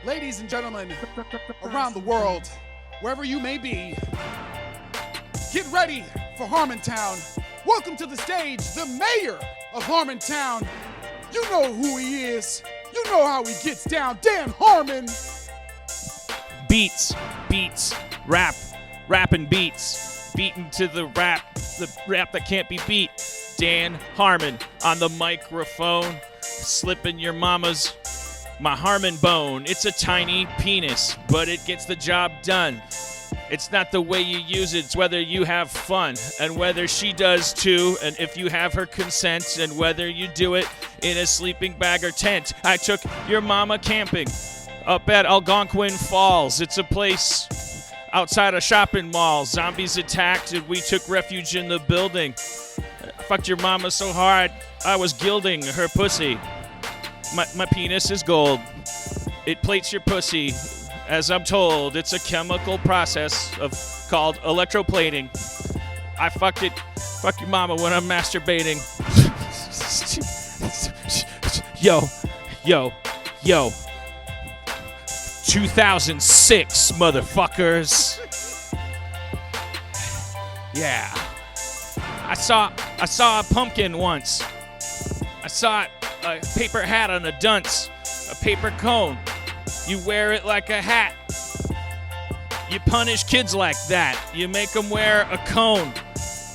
Ladies and gentlemen, around the world, wherever you may be, get ready for Harmontown. Welcome to the stage, the mayor of Harmontown. You know who he is. You know how he gets down. Dan Harmon. Beats, rapping beats, beaten to the rap that can't be beat. Dan Harmon on the microphone, slipping your my Harmon bone. It's a tiny penis, but it gets the job done. It's not the way you use it, it's whether you have fun, and whether she does too, and if you have her consent, and whether you do it in a sleeping bag or tent. I took your mama camping up at Algonquin Falls. It's a place outside a shopping mall. Zombies attacked, and we took refuge in the building. Fucked your mama so hard, I was gilding her pussy. My penis is gold. It plates your pussy. As I'm told, it's a chemical process called electroplating. I fuck your mama when I'm masturbating. Yo. 2006, motherfuckers. Yeah. I saw a pumpkin once. I saw a paper hat on a dunce, a paper cone. You wear it like a hat. You punish kids like that. You make them wear a cone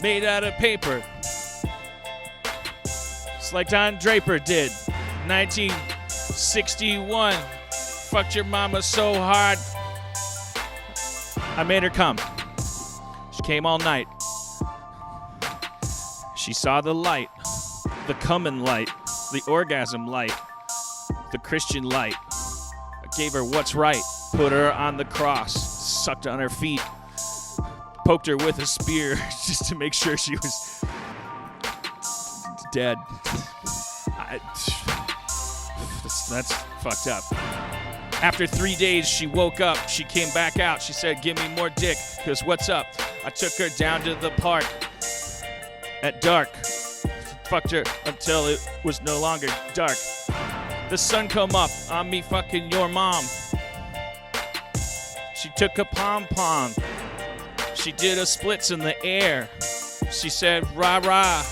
made out of paper. It's like Don Draper did, 1961. Fucked your mama so hard, I made her come. She came all night. She saw the light, the coming light, the orgasm light, the Christian light. I gave her what's right, put her on the cross, sucked on her feet, poked her with a spear just to make sure she was dead. That's fucked up. After 3 days, she woke up. She came back out. She said, give me more dick, because what's up? I took her down to the park at dark. Fucked her until it was no longer dark. The sun come up on me fucking your mom. She took a pom-pom. She did a splits in the air. She said, rah-rah,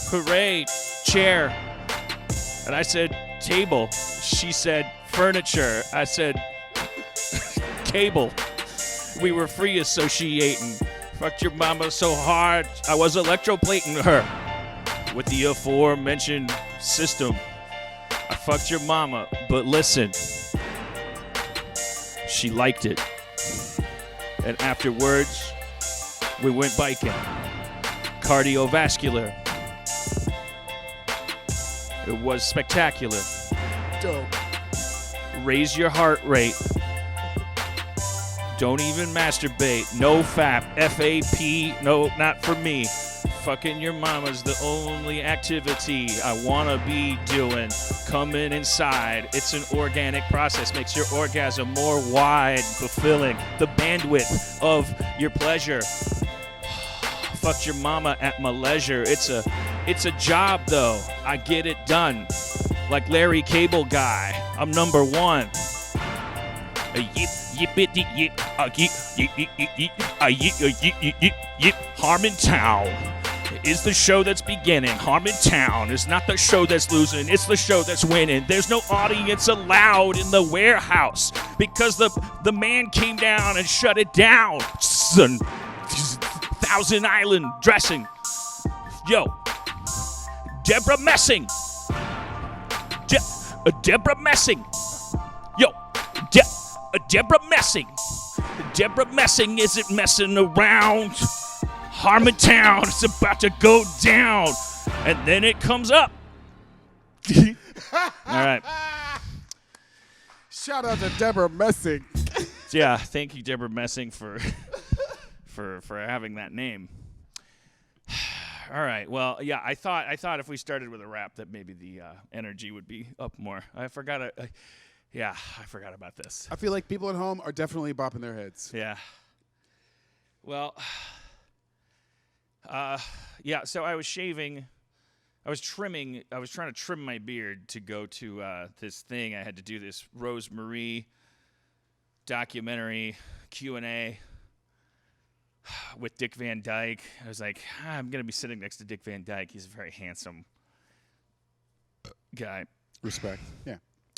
hooray, chair. And I said, table. She said, furniture. I said, cable. We were free associating. Fucked your mama so hard, I was electroplating her with the aforementioned system. I fucked your mama, but listen, she liked it. And afterwards, we went biking. Cardiovascular. It was spectacular. Dope. Raise your heart rate. Don't even masturbate. No FAP. F-A-P. No, not for me. Fucking your mama's the only activity I want to be doing. Coming inside. It's an organic process. Makes your orgasm more wide, fulfilling. The bandwidth of your pleasure. Fucked your mama at my leisure. It's a job, though. I get it done. Like Larry Cable Guy. I'm number one. Harmontown is the show that's beginning. Harmontown is not the show that's losing, it's the show that's winning. There's no audience allowed in the warehouse because the man came down and shut it down. Thousand Island dressing. Yo, Deborah Messing. Deborah Messing. Yo, Deborah Messing. Deborah Messing isn't messing around. Harmontown is about to go down. And then it comes up. All right. Shout out to Deborah Messing. Yeah, thank you, Deborah Messing, for having that name. All right. Well, yeah, I thought if we started with a rap that maybe the energy would be up more. I forgot about this. I feel like people at home are definitely bopping their heads. Yeah. Well, yeah, so I was shaving. I was trying to trim my beard to go to this thing. I had to do this Rose Marie documentary Q&A with Dick Van Dyke. I was like, I'm going to be sitting next to Dick Van Dyke. He's a very handsome guy. Respect. Yeah.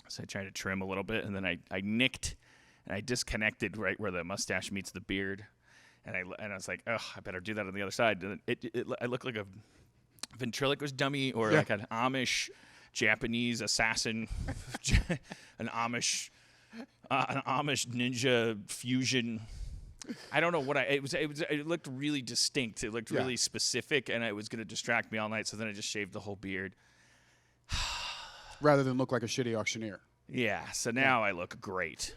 So I tried to trim a little bit, and then I nicked and I disconnected right where the mustache meets the beard. And I was like, oh, I better do that on the other side. And I look like a ventriloquist dummy or like an Amish Japanese assassin, an Amish ninja fusion. I don't know what it was. It looked really distinct. It looked really specific, and it was going to distract me all night. So then I just shaved the whole beard. Rather than look like a shitty auctioneer. Yeah. So now I look great.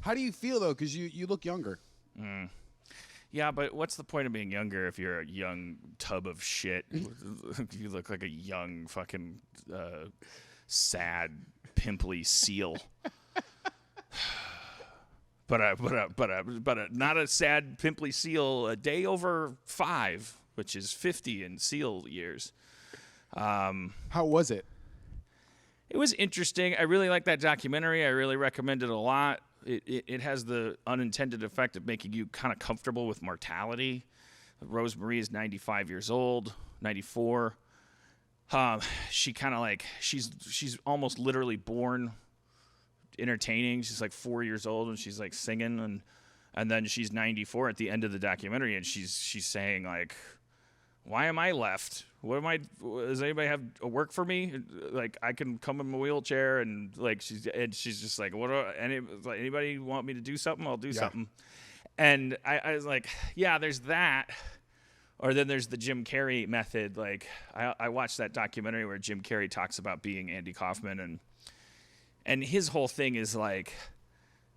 How do you feel though? Because you look younger. Yeah, but what's the point of being younger if you're a young tub of shit? You look like a young fucking sad, pimply seal. But not a sad, pimply seal. A day over 5, which is 50 in seal years. How was it? It was interesting. I really like that documentary. I really recommend it a lot. It has the unintended effect of making you kind of comfortable with mortality. Rosemarie is 95 years old, 94. She kind of like she's almost literally born entertaining. She's like 4 years old and she's like singing and then she's 94 at the end of the documentary and she's saying like, why am I left? What am I? Does anybody have a work for me? Like I can come in my wheelchair and like she's just like, what? Anybody want me to do something? I'll do something. And I was like, yeah, there's that. Or then there's the Jim Carrey method. Like I watched that documentary where Jim Carrey talks about being Andy Kaufman and his whole thing is like,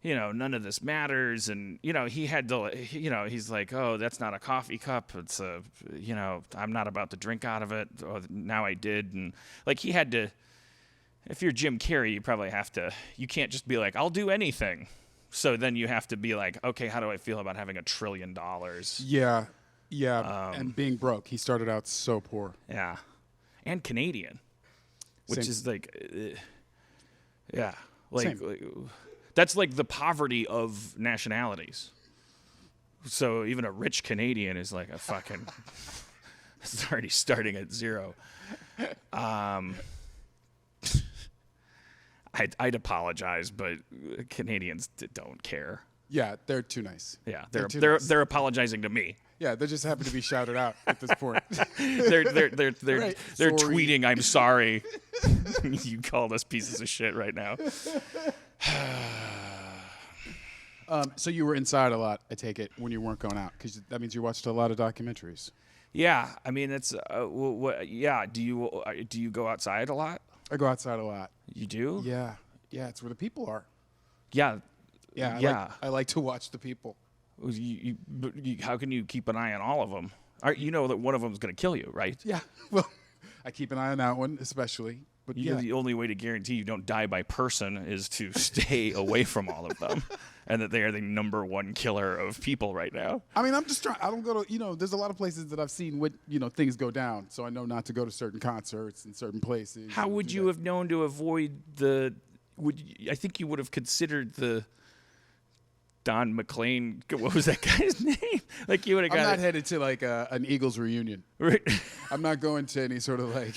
you know, none of this matters. And, you know, he had to, you know, he's like, oh, that's not a coffee cup. It's a, you know, I'm not about to drink out of it. Oh, now I did. And like he had to, if you're Jim Carrey, you probably have to, you can't just be like, I'll do anything. So then you have to be like, okay, how do I feel about having $1 trillion? Yeah. Yeah. And being broke. He started out so poor. Yeah. And Canadian, which is like, yeah. Like, that's like the poverty of nationalities. So even a rich Canadian is like a fucking, it's already starting at zero. I'd apologize, but Canadians don't care. Yeah, they're too nice. Yeah, they're apologizing to me. Yeah, they just happen to be shouted out at this point. they're Sorry. tweeting, "I'm sorry." You called us pieces of shit right now. So you were inside a lot, I take it, when you weren't going out, because that means you watched a lot of documentaries. Yeah, I mean it's yeah. Do you go outside a lot? I go outside a lot. You do? Yeah, it's where the people are. Yeah. I like to watch the people. How can you keep an eye on all of them? You know that one of them is going to kill you, right? Yeah. Well, I keep an eye on that one especially. But the only way to guarantee you don't die by person is to stay away from all of them, and that they are the number one killer of people right now. I mean, I'm just trying. I don't go to, there's a lot of places that I've seen what, things go down, so I know not to go to certain concerts and certain places. How would you have known to avoid I think you would have considered the Don McLean. What was that guy's name? Like you would have got. I'm not headed to like an Eagles reunion. Right. I'm not going to any sort of like.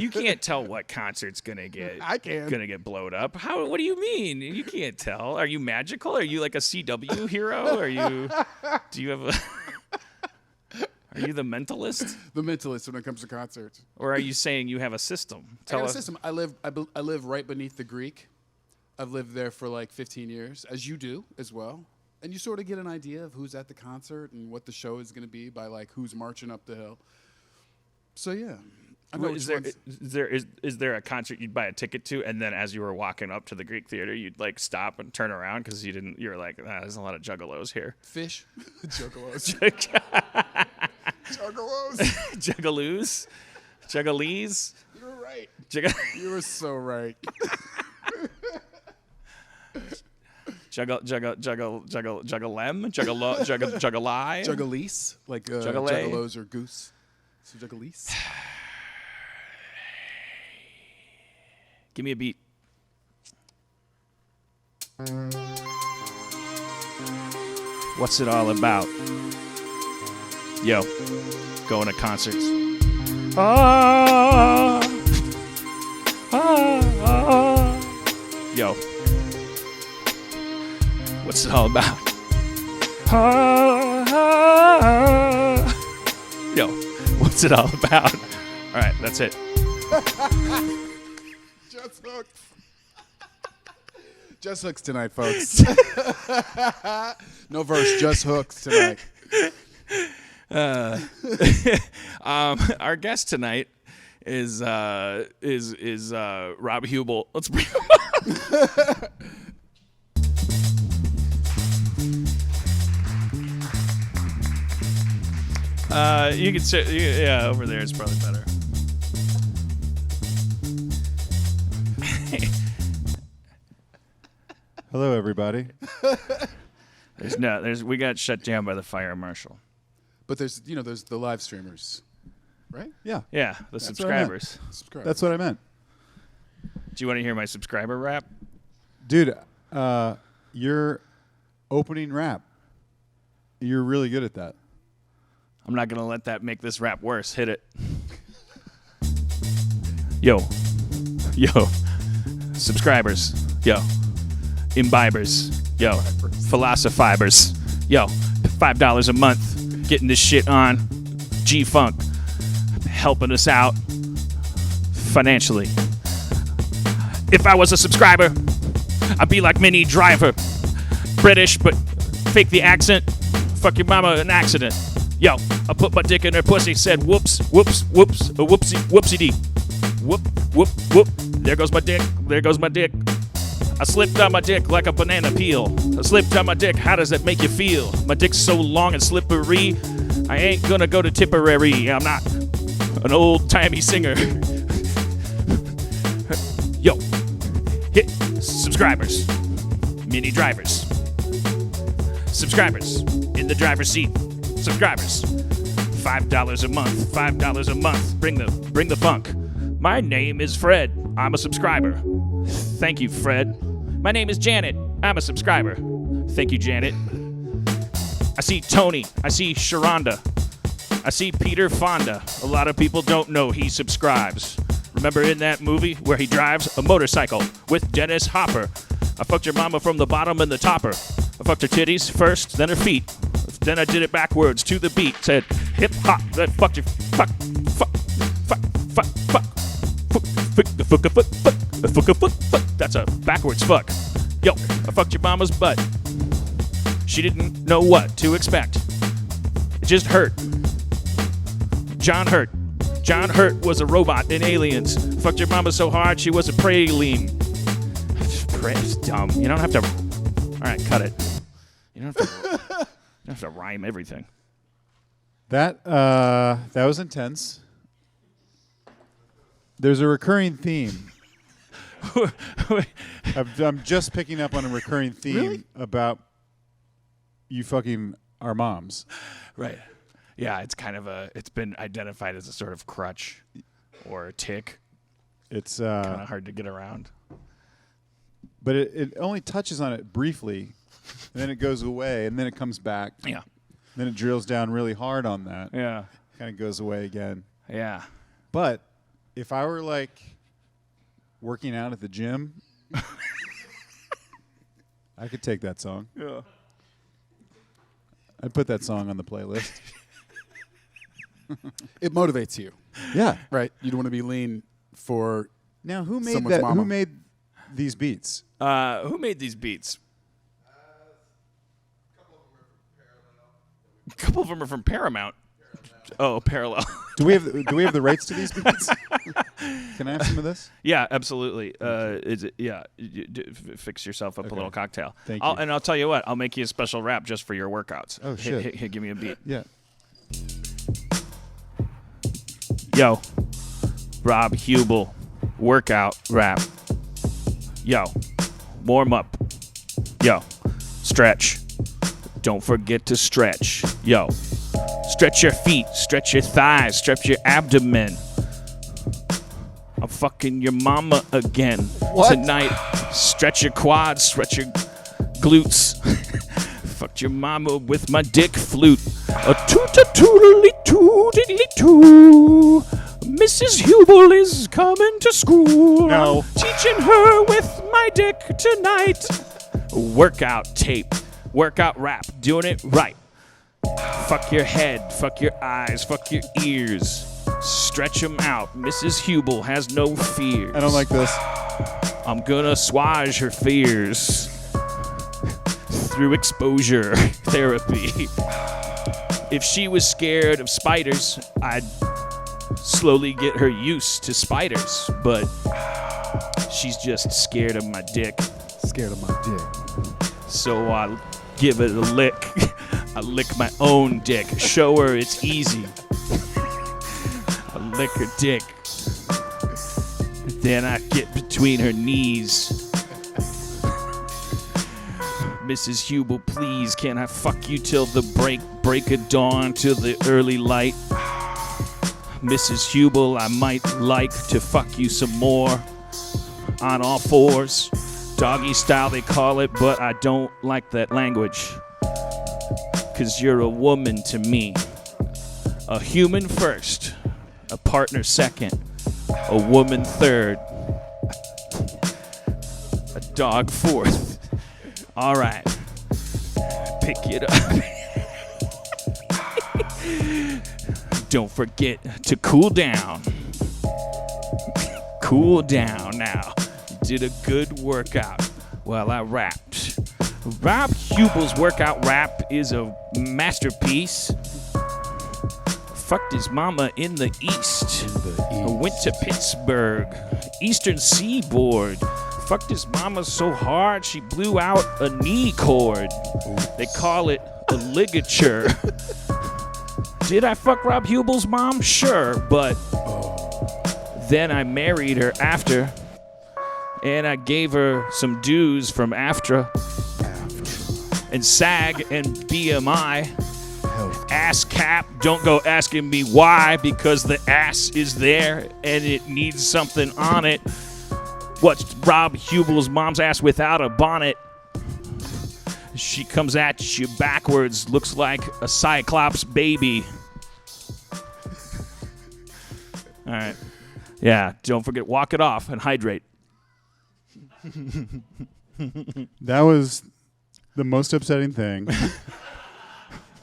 You can't tell what concert's gonna get. I can. Gonna get blowed up. How? What do you mean? You can't tell. Are you magical? Are you like a CW hero? Are you? Do you have a? Are you the mentalist? The mentalist when it comes to concerts. Or are you saying you have a system? I got a system. I live right beneath the Greek. I've lived there for like 15 years, as you do as well. And you sort of get an idea of who's at the concert and what the show is going to be by like who's marching up the hill. So yeah, I know. Is there a concert you'd buy a ticket to, and then as you were walking up to the Greek Theater, you'd like stop and turn around because you were like, there's a lot of juggalos here. Fish, juggalos, juggalos, juggalees. You were right. You were so right. Juggalem, juggalai, Juggalese, like juggalos or goose. So juggalese. Give me a beat. What's it all about? Yo, going to concerts. Yo, what's it all about? Yo, what's it all about? All right, that's it. Just hooks. Just hooks tonight, folks. No verse, just hooks tonight. Our guest tonight is Rob Hubel. Let's bring him up. You can sit. Yeah, over there is probably better. Hello, everybody. We got shut down by the fire marshal. But there's the live streamers, right? Yeah, Yeah, the subscribers. that's what I meant. Do you want to hear my subscriber rap? Dude, your opening rap, you're really good at that. I'm not going to let that make this rap worse. Hit it. Yo. Subscribers. Yo. Imbibers. Yo. Philosophizers. Yo. $5 a month. Getting this shit on. G-Funk. Helping us out financially. If I was a subscriber, I'd be like Minnie Driver. British, but fake the accent. Fuck your mama, an accident. Yo, I put my dick in her pussy, said whoops, whoops, whoops, a whoopsie, whoopsie-dee. Whoop, whoop, whoop. There goes my dick, there goes my dick. I slipped on my dick like a banana peel. I slipped on my dick, how does that make you feel? My dick's so long and slippery, I ain't gonna go to Tipperary. I'm not an old-timey singer. Yo, hit subscribers, mini drivers. Subscribers in the driver's seat. Subscribers, $5 a month. $5 a month. Bring the funk. My name is Fred. I'm a subscriber. Thank you, Fred. My name is Janet. I'm a subscriber. Thank you, Janet. I see Tony. I see Sharonda. I see Peter Fonda. A lot of people don't know he subscribes. Remember in that movie where he drives a motorcycle with Dennis Hopper? I fucked your mama from the bottom and the topper. I fucked her titties first, then her feet. Then I did it backwards to the beat. Said hip hop. Then fucked your fuck. That's a backwards fuck. Yo, I fucked your mama's butt. She didn't know what to expect. It just hurt. John Hurt. John Hurt was a robot in Aliens. Fucked your mama so hard she was a praline. It's dumb. You don't have to. All right, cut it. You don't have to rhyme everything. That was intense. There's a recurring theme. I'm just picking up on a recurring theme about you fucking our moms. Right. Yeah, it's kind of it's been identified as a sort of crutch or a tick. It's kind of hard to get around. But it only touches on it briefly, and then it goes away, and then it comes back. Yeah. Then it drills down really hard on that. Yeah. Kind of goes away again. Yeah. But if I were like working out at the gym, I could take that song. Yeah. I'd put that song on the playlist. It motivates you. Yeah. Right. You don't want to be lean for Now, who made someone's that? mama. Who made these beats? Who made these beats? A couple of them are from Paramount. Oh, Parallel. Do we have the rights to these beats? Can I have some of this? Yeah, absolutely. Is it? Yeah, fix yourself up a little cocktail. Thank you. And I'll tell you what, I'll make you a special rap just for your workouts. Oh, shit. Hey, give me a beat. Yeah. Yo, Rob Hubel, workout rap. Yo, warm up. Yo, stretch. Don't forget to stretch. Yo, stretch your feet, stretch your thighs, stretch your abdomen. I'm fucking your mama again tonight. Stretch your quads, stretch your glutes. fucked your mama with my dick flute. A toot-a-toodly-toodly-too. Mrs. Hubel is coming to school. No. I'm teaching her with my dick tonight. Workout tape, workout rap, doing it right. Fuck your head, fuck your eyes, fuck your ears. Stretch them out. Mrs. Hubel has no fears. I don't like this. I'm gonna assuage her fears through exposure therapy. If she was scared of spiders, I'd slowly get her used to spiders, but she's just scared of my dick. Scared of my dick. So I give it a lick. I lick my own dick. Show her it's easy. I lick her dick. Then I get between her knees. Mrs. Hubel, please, can I fuck you till the break of dawn, till the early light? Mrs. Hubel, I might like to fuck you some more on all fours. Doggy style they call it, but I don't like that language. 'Cause you're a woman to me. A human first, a partner second, a woman third, a dog fourth. All right, pick it up. Don't forget to cool down. Cool down now. Did a good workout while I rapped. Rob Hubel's workout rap is a masterpiece. Fucked his mama in the east. I went to Pittsburgh, Eastern Seaboard. Fucked his mama so hard she blew out a knee cord. They call it a ligature. Did I fuck Rob Hubel's mom? Sure, but then I married her after, and I gave her some dues from AFTRA and SAG and BMI. Ass cap, don't go asking me why, because the ass is there and it needs something on it. What's Rob Hubel's mom's ass without a bonnet? She comes at you backwards, looks like a Cyclops baby. All right. Yeah, don't forget, walk it off and hydrate. That was the most upsetting thing.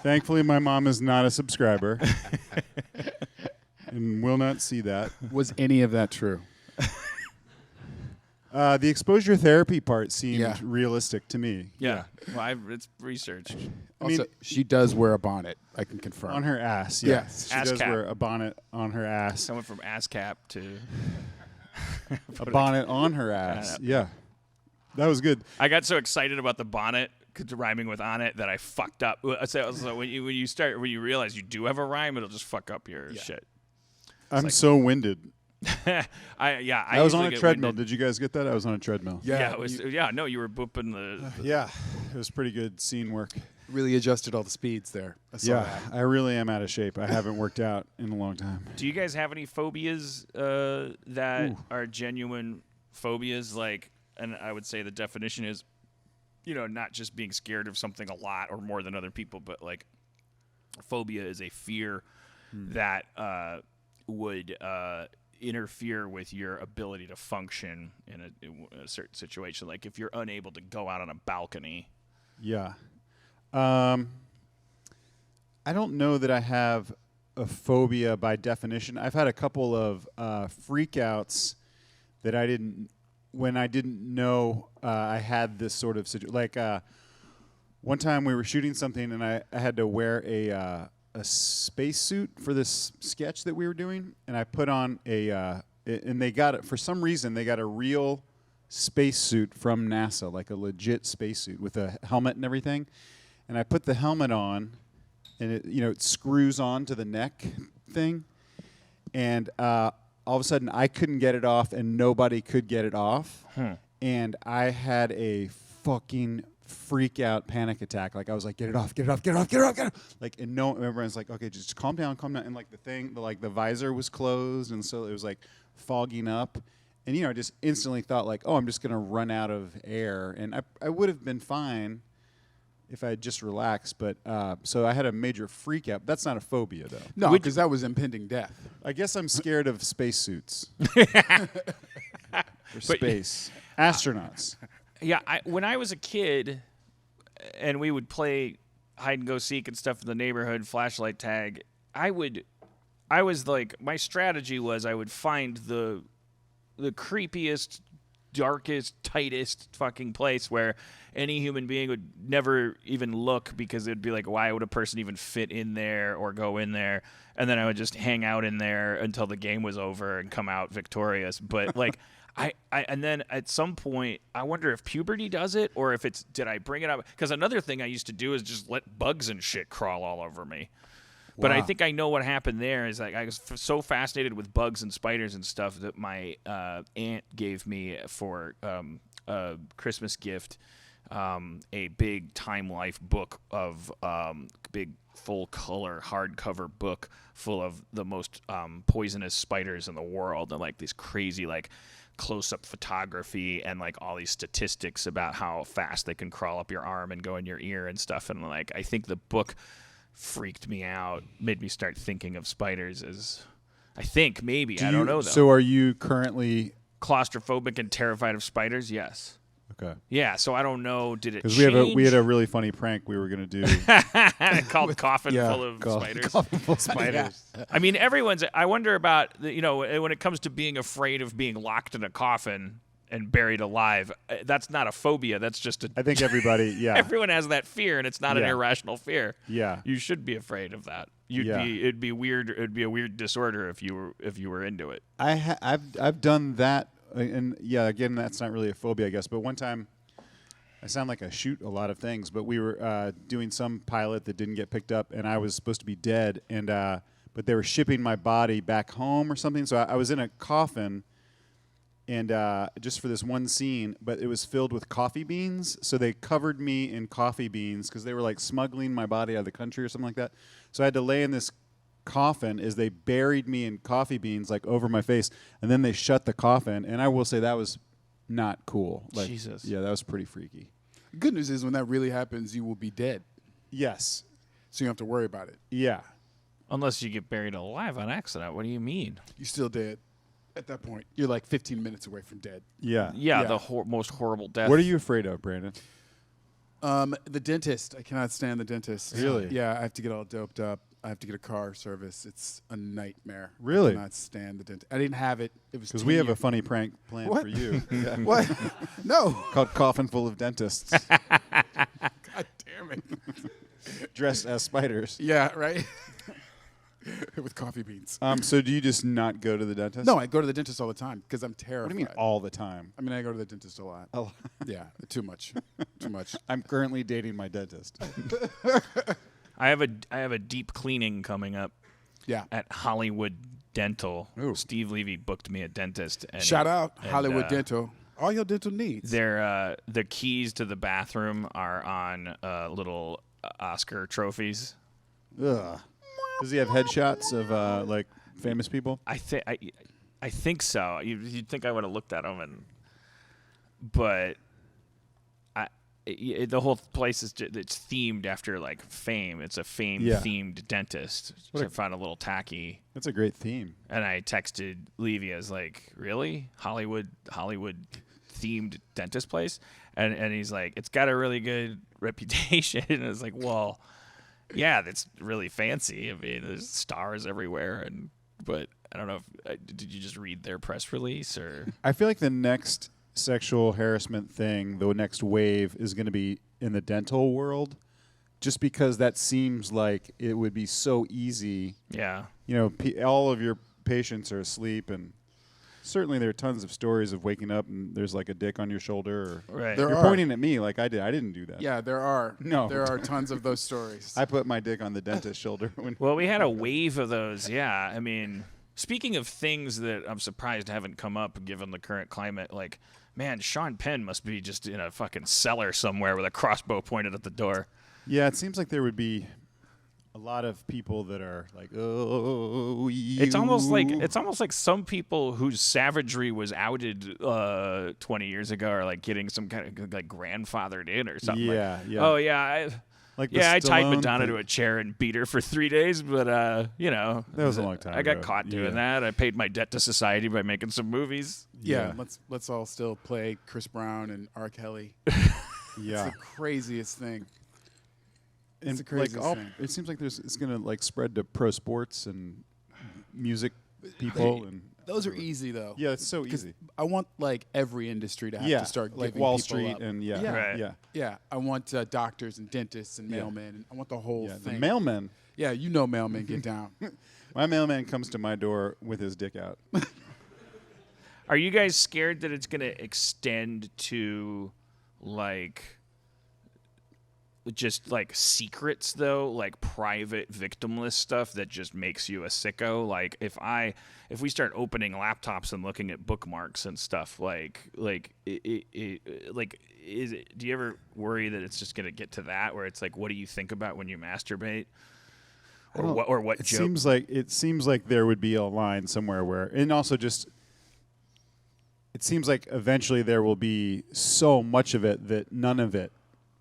Thankfully, my mom is not a subscriber and will not see that. Was any of that true? The exposure therapy part seemed Yeah. realistic to me. Yeah. Well, it's researched. I mean, Also, she does wear a bonnet. I can confirm. on her ass, Yeah. yes. She Ass does cap. wear a bonnet on her ass. Someone from ass cap to A bonnet on her ass. Yeah. That was good. I got so excited about the bonnet, 'cause rhyming with on it, that I fucked up. So when you realize you do have a rhyme, it'll just fuck up your shit. I'm so winded. I I was on usually a get treadmill. winded. Did you guys get that? I was on a treadmill. Yeah, it was. No, you were booping the. Yeah. It was pretty good scene work. Really adjusted all the speeds there. I saw Yeah. that. I really am out of shape. I haven't worked out in a long time. Do you guys have any phobias that are genuine phobias? Like, and I would say the definition is, not just being scared of something a lot or more than other people, but like, phobia is a fear that would interfere with your ability to function in a certain situation. Like if you're unable to go out on a balcony. Yeah. I don't know that I have a phobia by definition. I've had a couple of freakouts that when I didn't know I had this sort of situation. Like one time we were shooting something and I had to wear a spacesuit for this sketch that we were doing, and I put on and they got it for some reason. They got a real spacesuit from NASA, like a legit spacesuit with a helmet and everything. And I put the helmet on, and it screws on to the neck thing, and all of a sudden I couldn't get it off, and nobody could get it off, and I had a fucking freak out panic attack. Like I was like, get it off, get it off, get it off, get it off, get it off. Like, and everyone's like, okay, just calm down. And like the visor was closed, and so it was like fogging up. And I just instantly thought like, oh, I'm just gonna run out of air, and I would have been fine, if I had just relaxed. But so I had a major freak out. That's not a phobia, though. No, because that was impending death. I guess I'm scared of spacesuits. Or space. Astronauts. Yeah, when I was a kid, and we would play hide and go seek and stuff in the neighborhood, flashlight tag, I was like, my strategy was I would find the creepiest, darkest, tightest fucking place where any human being would never even look, because it'd be like, why would a person even fit in there or go in there? And then I would just hang out in there until the game was over and come out victorious. But like, and then at some point, I wonder if puberty does it, or if did I bring it up? Because another thing I used to do is just let bugs and shit crawl all over me. But I think I know what happened there is, like, I was so fascinated with bugs and spiders and stuff that my aunt gave me for a Christmas gift a big Time Life book of big full color hardcover book full of the most poisonous spiders in the world, and like these crazy like close-up photography and like all these statistics about how fast they can crawl up your arm and go in your ear and stuff. And like, I think the book freaked me out, made me start thinking of spiders as, I think maybe, I don't know though. So are you currently Claustrophobic and terrified of spiders? Yes. okay? Yeah, so I don't know, did it change? Because we had a really funny prank we were gonna do. called Coffin Full of Spiders. Coffin full of spiders. I mean, I wonder about, when it comes to being afraid of being locked in a coffin and buried alive, that's not a phobia. That's just I think everybody, yeah. everyone has that fear, and it's not an Yeah. irrational fear. Yeah. You should be afraid of that. Yeah. It'd be weird. It'd be a weird disorder if you were into it. I've done that, and yeah, again, that's not really a phobia, I guess. But one time, I sound like I shoot a lot of things, but we were doing some pilot that didn't get picked up, and I was supposed to be dead, and but they were shipping my body back home or something, so I was in a coffin, and just for this one scene, but it was filled with coffee beans, so they covered me in coffee beans because they were like smuggling my body out of the country or something like that. So I had to lay in this coffin as they buried me in coffee beans like over my face, and then they shut the coffin, and I will say that was not cool. Like, Jesus. Yeah, that was pretty freaky. Good news is when that really happens, you will be dead, Yes. so you don't have to worry about it. Yeah. Unless you get buried alive on accident. What do you mean? You're still dead. At that point, you're like 15 minutes away from dead. Yeah. Yeah, Yeah. the most horrible death. What are you afraid of, Brandon? The dentist. I cannot stand the dentist. Really? Yeah, I have to get all doped up. I have to get a car service. It's a nightmare. Really? I cannot stand the dentist. I didn't have it. It was Because we have a funny prank planned What? for you. Yeah. What? No. Called Coffin Full of Dentists, God damn it. dressed as spiders. Yeah, right? With coffee beans. So do you just not go to the dentist? No, I go to the dentist all the time because I'm terrified. What do you mean all the time? I mean, I go to the dentist a lot. Oh. Yeah, too much. Too much. I'm currently dating my dentist. I have a deep cleaning coming up Yeah. at Hollywood Dental. Ooh. Steve Levy booked me a dentist. And Shout out and, Hollywood Dental. All your dental needs. The keys to the bathroom are on little Oscar trophies. Ugh. Does he have headshots of like famous people? I think so. You'd think I would have looked at them, but the whole place is it's themed after like fame. It's a fame themed dentist. Which I found a little tacky. That's a great theme. And I texted Levy as like, really? Hollywood themed dentist place? And he's like, it's got a really good reputation. And it's like, well, yeah, that's really fancy. I mean, there's stars everywhere. But I don't know if did you just read their press release or? I feel like the next sexual harassment thing, the next wave, is going to be in the dental world, just because that seems like it would be so easy. Yeah. You know, all of your patients are asleep, and certainly there are tons of stories of waking up and there's like a dick on your shoulder. Or Right. There you're are. pointing at me like I did. I didn't do that. Yeah, there are. No. There are tons of those stories. I put my dick on the dentist's shoulder. Well, we had a wave of those. Yeah. I mean, speaking of things that I'm surprised haven't come up given the current climate, like, man, Sean Penn must be just in a fucking cellar somewhere with a crossbow pointed at the door. Yeah, it seems like there would be a lot of people that are like, oh, It's almost like some people whose savagery was outed 20 years ago are like getting some kind of like grandfathered in or something. Yeah, like, yeah. Oh yeah, like I tied Stallone Madonna thing. to a chair and beat her for 3 days, but That was a long time I got ago. caught doing Yeah. that. I paid my debt to society by making some movies. Yeah, let's all still play Chris Brown and R. Kelly. Yeah. It's the craziest thing. It's And the craziest thing. it seems like it's gonna like spread to pro sports and music people and Those are easy though. yeah, it's so 'Cause easy. I want like every industry to have Yeah, to start like giving Wall people Street up. and Yeah. Right. yeah, Yeah, I want doctors and dentists and Yeah. mailmen. And I want the whole yeah. The thing. mailman. Yeah, you know mailmen get down. My mailman comes to my door with his dick out. Are you guys scared that it's going to extend to like just like secrets though, like private victimless stuff that just makes you a sicko? Like if we start opening laptops and looking at bookmarks and stuff, do you ever worry that it's just going to get to that where it's like, what do you think about when you masturbate? Or what It joke? seems like there would be a line somewhere where, and also just, it seems like eventually there will be so much of it that none of it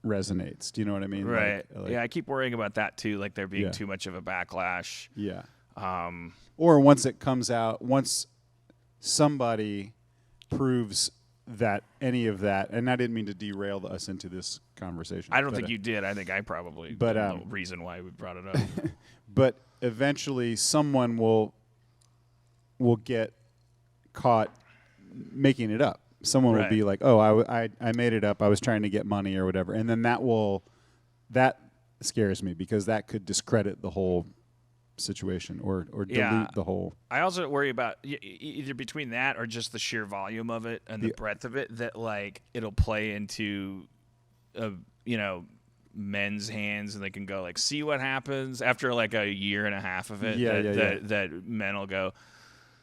resonates. Do you know what I mean? Right. Like, Yeah, I keep worrying about that too, like there being Yeah. too much of a backlash. Yeah. Um, Or once it comes out, once somebody proves that any of that, and I didn't mean to derail us into this conversation. I don't but, think you did. I think I probably But, am the reason why we brought it up. But eventually, someone will get caught making it up. Someone will Right. be like, "Oh, I made it up. I was trying to get money or whatever," and then that scares me because that could discredit the whole situation or dilute Yeah. the whole. I also worry about either between that or just the sheer volume of it and the breadth of it that like it'll play into, men's hands and they can go like, see what happens after like a year and a half of it. That men will go,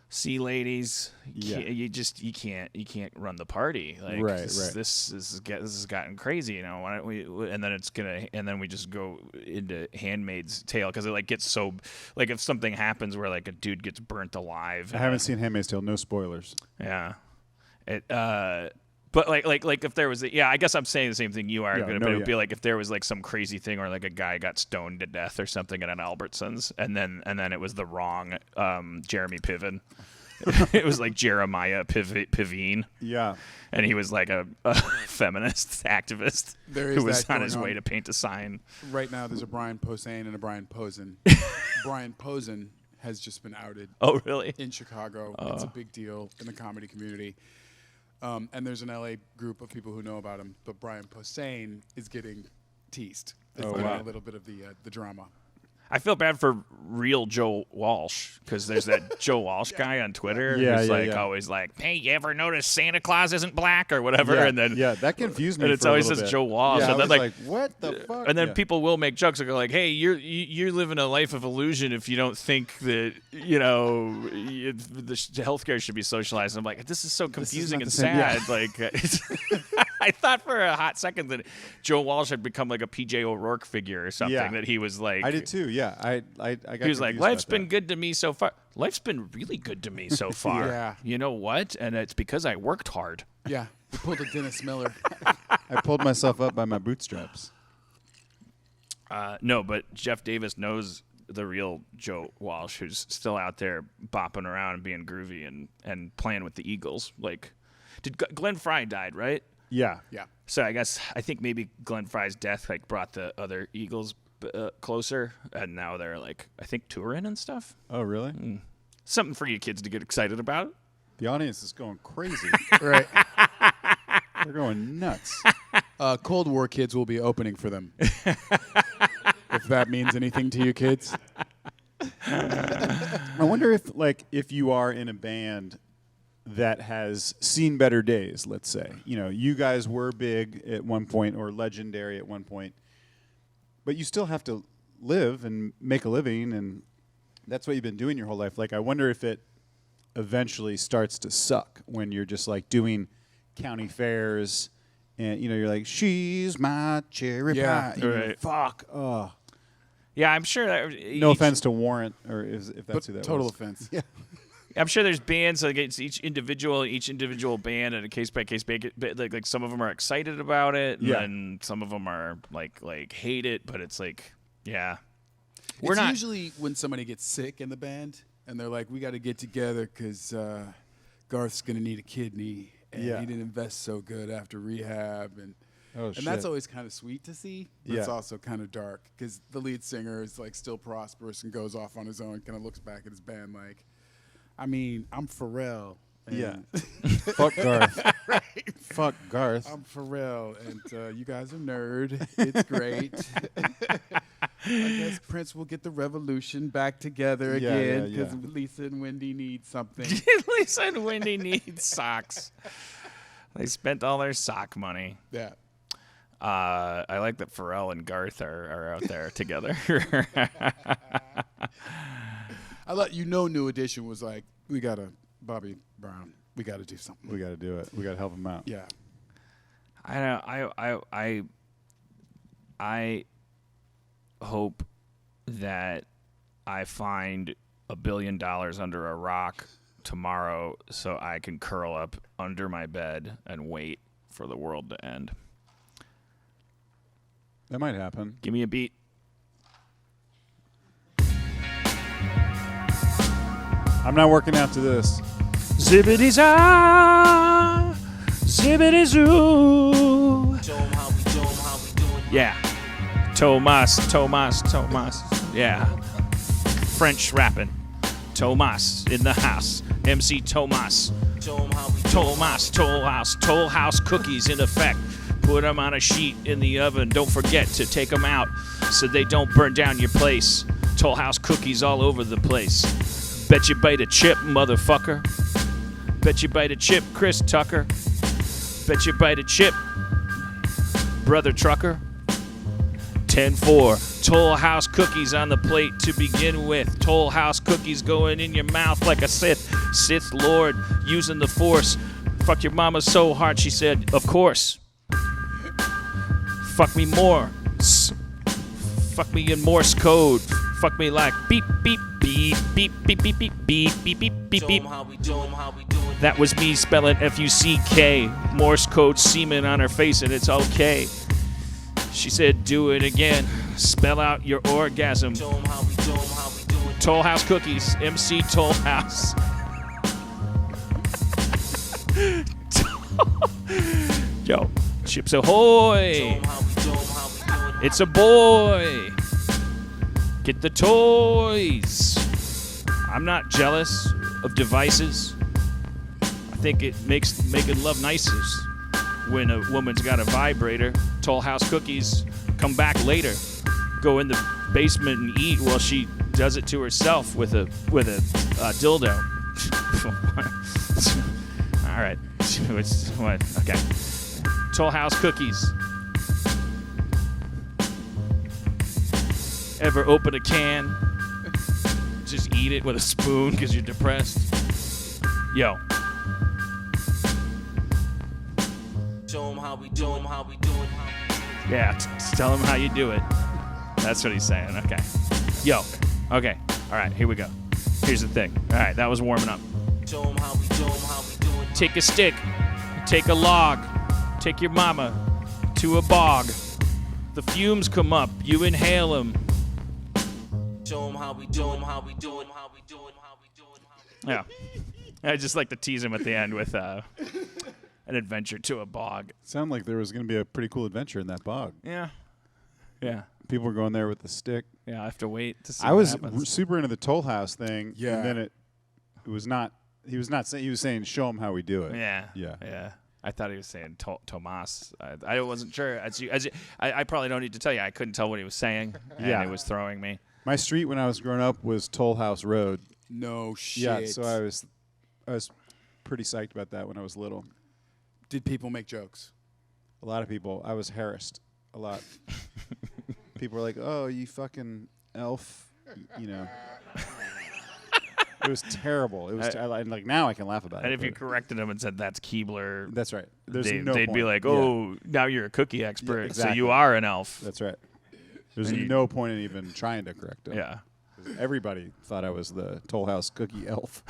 see, ladies, you can't run the party. Like Right, this has gotten crazy. Why don't we? And then we just go into Handmaid's Tale because it like gets so like if something happens where like a dude gets burnt alive. I haven't seen Handmaid's Tale. No spoilers. Yeah. But like if there was I guess I'm saying the same thing you are. Yeah, but no, it would yeah. be like if there was like some crazy thing or like a guy got stoned to death or something at an Albertsons, and then it was the wrong Jeremy Piven. It was like Jeremiah Pivine. Yeah. And he was like a feminist activist There is who was that on his going way on. to paint a sign. Right now, there's a Brian Posehn and a Brian Posen. Brian Posen has just been outed Oh, really? in Chicago. It's a big deal in the comedy community. And there's an LA group of people who know about him, but Brian Posehn is getting teased. It's Oh, getting wow. a little bit of the drama. I feel bad for real Joe Walsh because there's that Joe Walsh guy on Twitter Yeah, who's yeah, like yeah. always like, "Hey, you ever notice Santa Claus isn't black or whatever?" Yeah, And then that confused me. and it's for a always little says bit. Joe Walsh, Yeah, and I then was like, what the fuck? and then Yeah. people will make jokes and go like, "Hey, you're living a life of illusion if you don't think that the healthcare should be socialized." I'm like, this is so confusing not and the same- yeah. sad. Like, I thought for a hot second that Joe Walsh had become like a PJ O'Rourke figure or something. Yeah. That he was like, I did too. Yeah, I got. he was like, confused life's about been that. good to me so far. Life's been really good to me so far. Yeah. You know what? And it's because I worked hard. Yeah, we pulled a Dennis Miller. I pulled myself up by my bootstraps. No, but Jeff Davis knows the real Joe Walsh, who's still out there bopping around and being groovy and playing with the Eagles. Like, Glenn Fry died, right? Yeah. Yeah. So I think maybe Glenn Fry's death like brought the other Eagles closer, and now they're like I think touring and stuff. Oh, really? Something for you kids to get excited about. The audience is going crazy. Right. They're going nuts. Cold War kids will be opening for them. If that means anything to you kids. I wonder if you are in a band that has seen better days, let's say. You guys were big at one point or legendary at one point, but you still have to live and make a living, and that's what you've been doing your whole life. Like, I wonder if it eventually starts to suck when you're just like doing county fairs and you're like, she's my cherry Yeah. pie. You're Right. like, fuck. Oh. Yeah, I'm sure that No offense to Warrant, or if that's who that Total was. offense. Yeah. I'm sure there's bands like it's each individual band and a case by case like some of them are excited about it, and Yeah. then some of them are like hate it, but it's like It's usually when somebody gets sick in the band and they're like, we got to get together because Garth's going to need a kidney. And Yeah. he didn't invest so good after rehab. And Shit. that's always kind of sweet to see. But it's Yeah. also kind of dark because the lead singer is like still prosperous and goes off on his own, kind of looks back at his band like, I mean, I'm Pharrell. And Yeah. Fuck Garth. right. Fuck Garth. I'm Pharrell, and you guys are nerd. It's great. I guess Prince will get the revolution back together Yeah, again yeah, because Lisa and Wendy need something. Lisa and Wendy need socks. They spent all their sock money. Yeah. I like that Pharrell and Garth are out there together. I let you know New Edition was like, we got to, Bobby Brown, we got to do something. We got to do it. We got to help him out. Yeah. I hope that I find $1 billion under a rock tomorrow so I can curl up under my bed and wait for the world to end. That might happen. Give me a beat. I'm not working out to this. Zibbity-za, zibbity-zoo. Yeah. Tomas. Yeah. French rapping. Tomas in the house. MC Tomas. Toll House cookies in effect. Put them on a sheet in the oven. Don't forget to take them out so they don't burn down your place. Toll House cookies all over the place. Bet you bite a chip, motherfucker. Bet you bite a chip, Chris Tucker. Bet you bite a chip, brother trucker. 10-4. Toll House cookies on the plate to begin with. Toll House cookies going in your mouth like a Sith Lord using the Force. Fuck your mama so hard, she said, of course. Fuck me more. Fuck me in Morse code. Fuck me like beep, beep, beep, beep, beep, beep, beep, beep, beep, beep, beep, beep. That was me spelling F-U-C-K. Morse code semen on her face and it's okay. She said, do it again. Spell out your orgasm. Toll House cookies. MC Toll House. Yo, Chips Ahoy. It's a boy. Get the toys. I'm not jealous of devices. I think it makes making love nicest when a woman's got a vibrator. Toll House cookies come back later. Go in the basement and eat while she does it to herself with a dildo. All right. What? Okay. Toll House cookies. Ever open a can? Just eat it with a spoon because you're depressed? Yo. Show them how we do it. Yeah, tell them how you do it. That's what he's saying. Okay. Yo. Okay. All right, here we go. Here's the thing. All right, that was warming up. Show them how we do it. Take a stick. Take a log. Take your mama to a bog. The fumes come up. You inhale them. Show them how we do it. Yeah. I just like to tease him at the end with an adventure to a bog. Sounded like there was going to be a pretty cool adventure in that bog. Yeah. People were going there with the stick. Yeah, I have to wait to see I what was happens. super into the Toll House thing. Yeah. And then it was not. He was not saying. He was saying, "Show them how we do it." Yeah. I thought he was saying Tomas. I wasn't sure. I probably don't need to tell you. I couldn't tell what he was saying. And Yeah. it was throwing me. My street when I was growing up was Toll House Road. No shit. Yeah, so I was pretty psyched about that when I was little. Did people make jokes? A lot of people. I was harassed a lot. People were like, "Oh, you fucking elf," you know. It was terrible. It was and like now I can laugh about And it. if you corrected him and said that's Keebler, That's right. There's they'd no be point. like, Yeah. "Oh, now you're a cookie expert, so exactly. you are an elf." That's right. There's no point in even trying to correct him. Yeah. Everybody thought I was the Toll House cookie elf.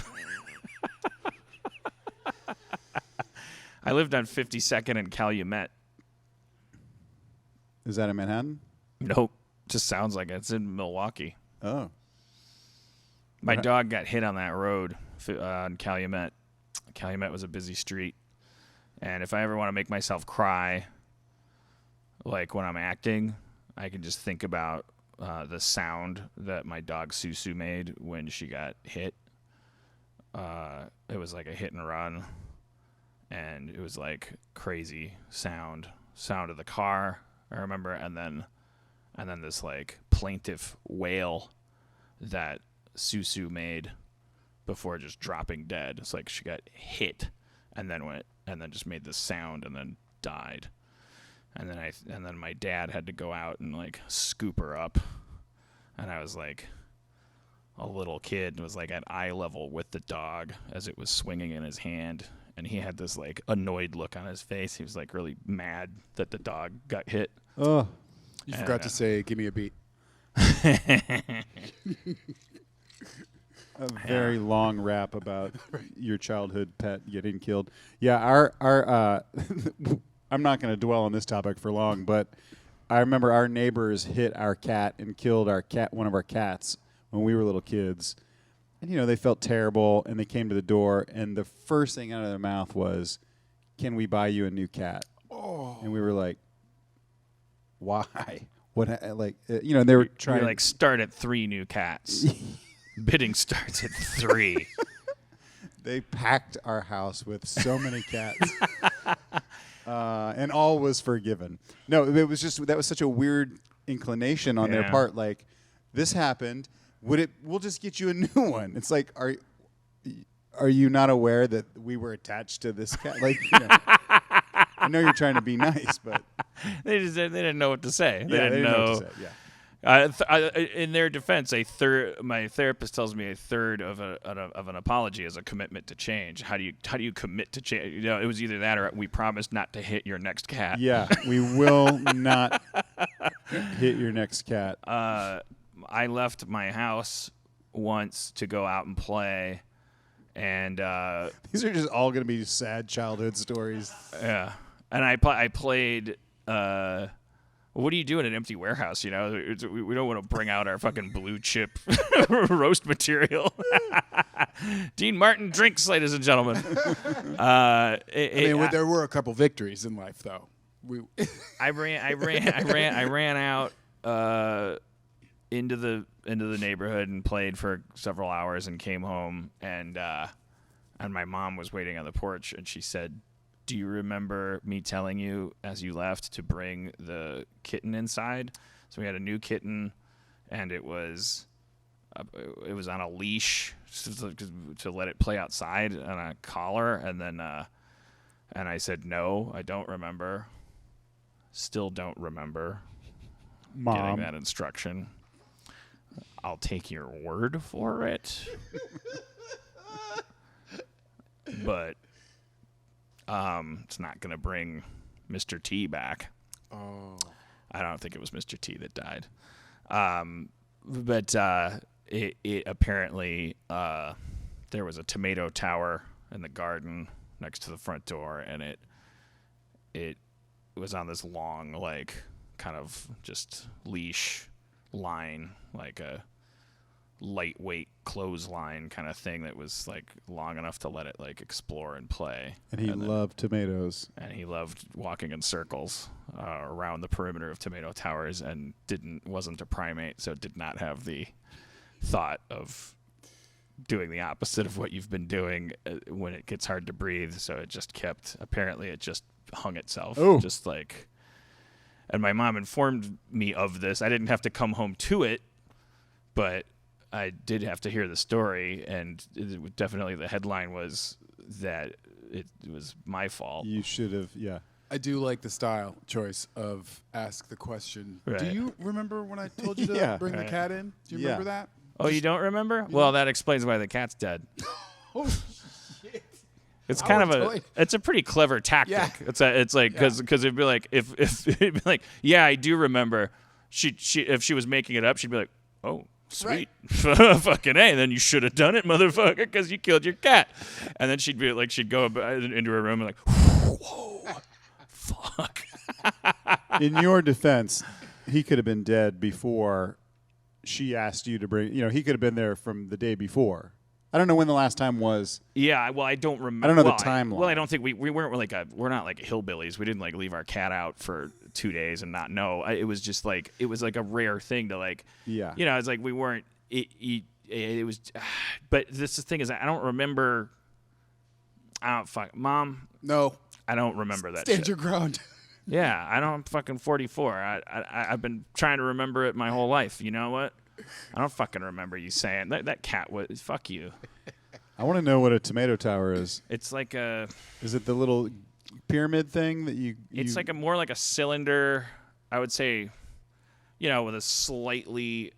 I lived on 52nd and Calumet. Is that in Manhattan? Nope. Just sounds like it. It's in Milwaukee. Oh. My dog got hit on that road on Calumet. Calumet was a busy street. And if I ever want to make myself cry, like when I'm acting, I can just think about the sound that my dog Susu made when she got hit. It was like a hit and run. And it was like crazy sound of the car, I remember, and then this like plaintive wail that Susu made before just dropping dead. It's like she got hit and then just made this sound and then died. And then my dad had to go out and like scoop her up. And I was like a little kid and was like at eye level with the dog as it was swinging in his hand. And he had this like annoyed look on his face. He was like really mad that the dog got hit. Oh. You forgot to say, "Give me a beat." A very long rap about your childhood pet getting killed. Yeah, our I'm not going to dwell on this topic for long, but I remember our neighbors hit our cat and killed one of our cats when we were little kids. And, they felt terrible, and they came to the door, and the first thing out of their mouth was, "Can we buy you a new cat?" Oh. And we were like, why? What? They were trying. We start at 3 new cats. Bidding starts at 3. They packed our house with so many cats. And all was forgiven. No, it was just, that was such a weird inclination on their part. Like, this happened. We'll just get you a new one. It's like, are you not aware that we were attached to this cat? Like, I know you're trying to be nice, but they didn't know what to say. They didn't know what to say. Yeah. In their defense, my therapist tells me a third of an apology is a commitment to change. How do you commit to change? It was either that or we promise not to hit your next cat. Yeah, we will not hit your next cat. I left my house once to go out and play, and these are just all going to be sad childhood stories. Yeah, and I played. What do you do in an empty warehouse? We don't want to bring out our fucking blue chip roast material. Dean Martin drinks, ladies and gentlemen. There were a couple victories in life, though. I ran out into the neighborhood and played for several hours and came home, and my mom was waiting on the porch, and she said, "Do you remember me telling you as you left to bring the kitten inside?" So we had a new kitten, and it was on a leash to let it play outside on a collar, and then and I said, "No, I don't remember. Still don't remember Mom. Getting that instruction. I'll take your word for it." But it's not going to bring Mr. T back. Oh. I don't think it was Mr. T that died. But it apparently there was a tomato tower in the garden next to the front door, and it was on this long, like, kind of just leash line, like a lightweight clothesline kind of thing that was like long enough to let it like explore and play. And he loved tomatoes. And he loved walking in circles around the perimeter of tomato towers, and wasn't a primate, so did not have the thought of doing the opposite of what you've been doing when it gets hard to breathe. So it just apparently it just hung itself. Oh. Just like, and my mom informed me of this. I didn't have to come home to it, but I did have to hear the story, and definitely the headline was that it was my fault. You should have, yeah. I do like the style choice of ask the question. Right. Do you remember when I told you to bring the cat in? Do you remember that? Oh, you don't remember? Yeah. Well, that explains why the cat's dead. Oh, shit. It's kind of it's a pretty clever tactic. Yeah. It's like, because it'd be like, if it'd be like, yeah, I do remember, She if she was making it up, she'd be like, "Oh, sweet, fucking A." Then you should have done it, motherfucker, because you killed your cat. And then she'd be like, she'd go into her room and like, "Whoa, fuck." In your defense, he could have been dead before she asked you to bring. He could have been there from the day before. I don't know when the last time was. Yeah, well, I don't remember. I don't know the timeline. Well, I don't think we weren't we're not like hillbillies. We didn't like leave our cat out for 2 days and not know. It was just like it was like a rare thing to like. Yeah. It's like we weren't. It was, but the thing is, I don't remember. Mom. No. I don't remember that. Stand shit. your ground. Yeah, I'm fucking 44. I've been trying to remember it my whole life. You know what? I don't fucking remember you saying that cat was. Fuck you. I want to know what a tomato tower is. It's like a. Is it the little pyramid thing that you? It's like more like a cylinder. I would say, with a slightly.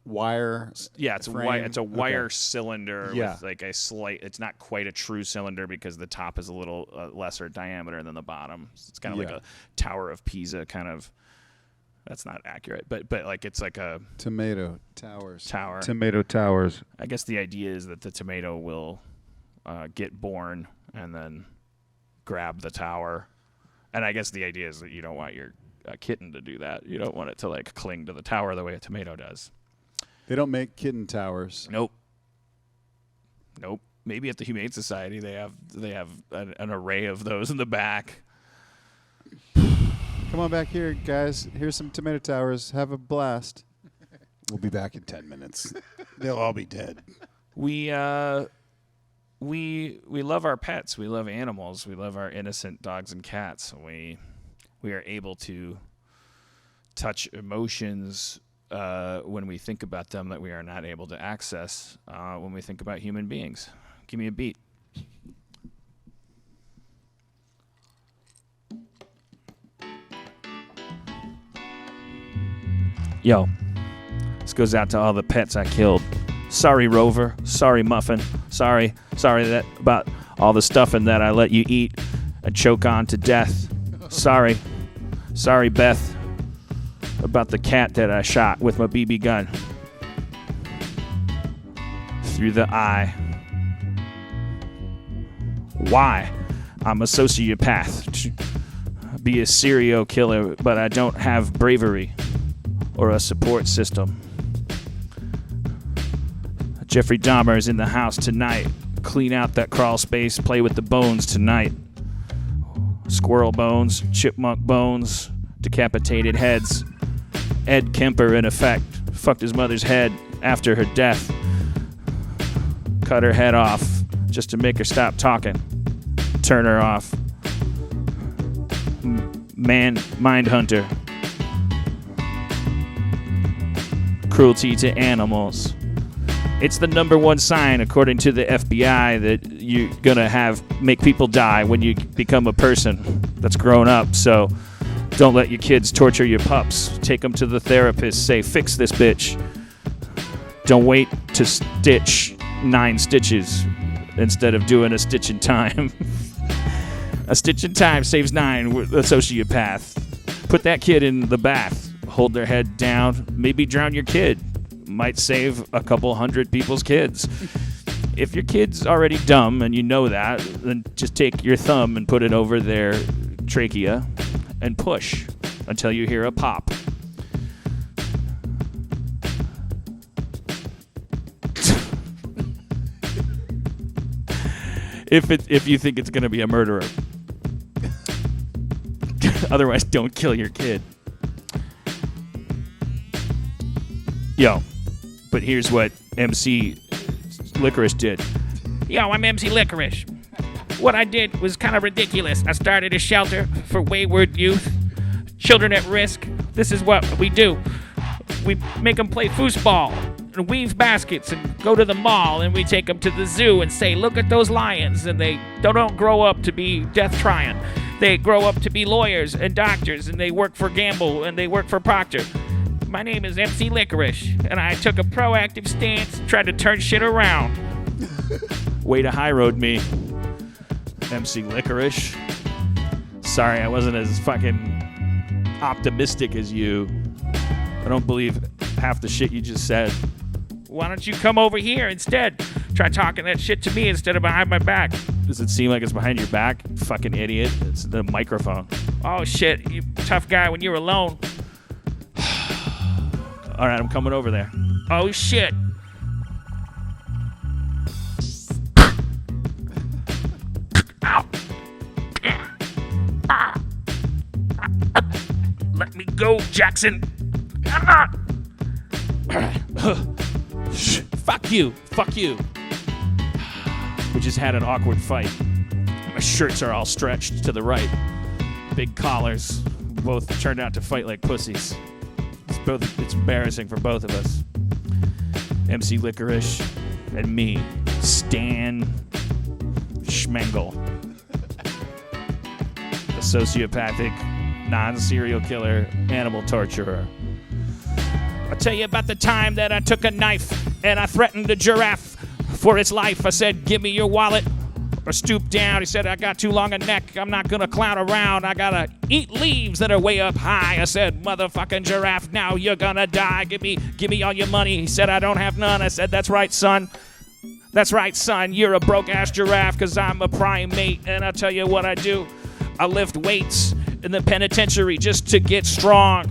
Wire. Yeah, it's frame. It's a wire cylinder Yeah. with like a slight. It's not quite a true cylinder because the top is a little lesser diameter than the bottom. So it's kind of like a Tower of Pisa kind of. That's not accurate, but like it's like a tomato towers. Tower. Tomato towers. I guess the idea is that the tomato will get born and then grab the tower. And I guess the idea is that you don't want your kitten to do that. You don't want it to like cling to the tower the way a tomato does. They don't make kitten towers. Nope. Maybe at the Humane Society they have an array of those in the back. Come on back here, guys. Here's some tomato towers. Have a blast. We'll be back in 10 minutes. They'll all be dead. We love our pets. We love animals. We love our innocent dogs and cats. We are able to touch emotions when we think about them that we are not able to access when we think about human beings. Give me a beat. Yo, this goes out to all the pets I killed. Sorry, Rover. Sorry, Muffin. Sorry that about all the stuffing that I let you eat and choke on to death. Sorry, Beth, about the cat that I shot with my BB gun through the eye. Why? I'm a sociopath. Be a serial killer, but I don't have bravery or a support system. Jeffrey Dahmer is in the house tonight. Clean out that crawl space, play with the bones tonight. Squirrel bones, chipmunk bones, decapitated heads. Ed Kemper, in effect, fucked his mother's head after her death. Cut her head off just to make her stop talking. Turn her off. Mindhunter. Cruelty to animals. It's the number one sign, according to the FBI, that you're gonna make people die when you become a person that's grown up. So don't let your kids torture your pups. Take them to the therapist. Say, fix this bitch. Don't wait to stitch 9 stitches instead of doing a stitch in time. A stitch in time saves 9 with a sociopath. Put that kid in the bath. Hold their head down. Maybe drown your kid. Might save a couple hundred people's kids. If your kid's already dumb and you know that, then just take your thumb and put it over their trachea and push until you hear a pop. If you think it's going to be a murderer. Otherwise, don't kill your kid. Yo, but here's what MC Licorice did. Yo, I'm MC Licorice. What I did was kind of ridiculous. I started a shelter for wayward youth, children at risk. This is what we do. We make them play foosball and weave baskets and go to the mall, and we take them to the zoo and say, look at those lions. And they don't grow up to be death trying. They grow up to be lawyers and doctors, and they work for Gamble and they work for Procter. My name is MC Licorice, and I took a proactive stance, tried to turn shit around. Way to high road me, MC Licorice. Sorry, I wasn't as fucking optimistic as you. I don't believe half the shit you just said. Why don't you come over here instead? Try talking that shit to me instead of behind my back. Does it seem like it's behind your back? Fucking idiot. It's the microphone. Oh shit, you tough guy when you're alone. All right, I'm coming over there. Oh shit. Let me go, Jackson. Fuck you. Fuck you. We just had an awkward fight. My shirts are all stretched to the right. Big collars. Both turned out to fight like pussies. It's embarrassing for both of us. MC Licorice and me, Stan Schmengel. A sociopathic, non-serial killer, animal torturer. I'll tell you about the time that I took a knife and I threatened a giraffe for its life. I said, give me your wallet or stoop down. He said, I got too long a neck. I'm not going to clown around. I got to eat leaves that are way up high. I said, motherfucking giraffe, now you're going to die. Give me all your money. He said, I don't have none. I said, that's right, son. That's right, son. You're a broke-ass giraffe because I'm a primate. And I'll tell you what I do. I lift weights in the penitentiary just to get strong.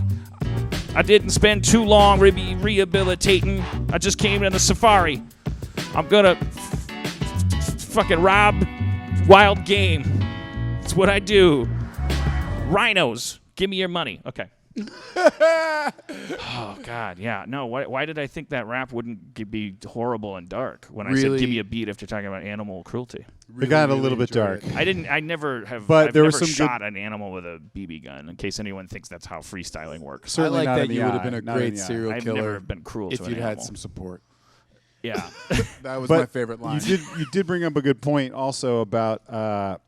I didn't spend too long rehabilitating. I just came in the safari. I'm gonna fucking rob wild game. That's what I do. Rhinos, give me your money. Okay. Oh God, yeah. No, why did I think that rap wouldn't be horrible and dark when I said give me a beat after talking about animal cruelty? It got a little bit dark. I never have. But I've there never was some shot an animal with a BB gun. In case anyone thinks that's how freestyling works. Certainly I like not that in the you would have eye, been a not in great the eye. serial I've killer never been cruel if to an you'd animal. had some support. Yeah. That was But my favorite line. You did bring up a good point also about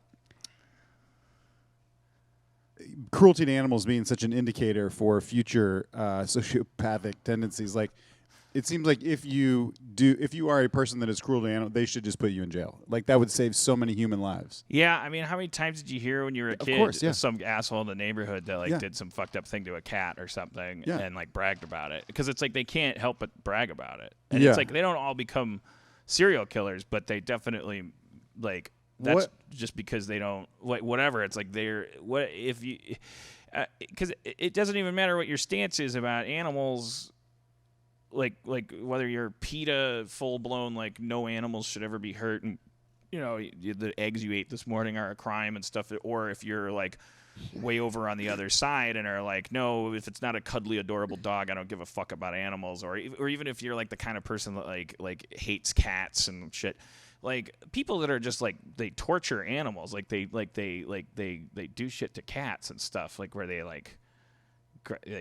cruelty to animals being such an indicator for future sociopathic tendencies. Like, it seems like if you are a person that is cruel to animals, they should just put you in jail. Like, that would save so many human lives. Yeah, I mean, how many times did you hear when you were a kid course, yeah. some asshole in the neighborhood that Yeah. did some fucked up thing to a cat or something Yeah. and bragged about it? Because it's like they can't help but brag about it. And Yeah. it's like they don't all become serial killers, but they definitely that's just because they don't whatever. It's like they're what if you because it doesn't even matter what your stance is about animals. Like whether you're PETA full blown no animals should ever be hurt and the eggs you ate this morning are a crime and stuff, or if you're way over on the other side and are no, if it's not a cuddly adorable dog I don't give a fuck about animals, or even if you're the kind of person that hates cats and shit, people that are just they torture animals, they do shit to cats and stuff where they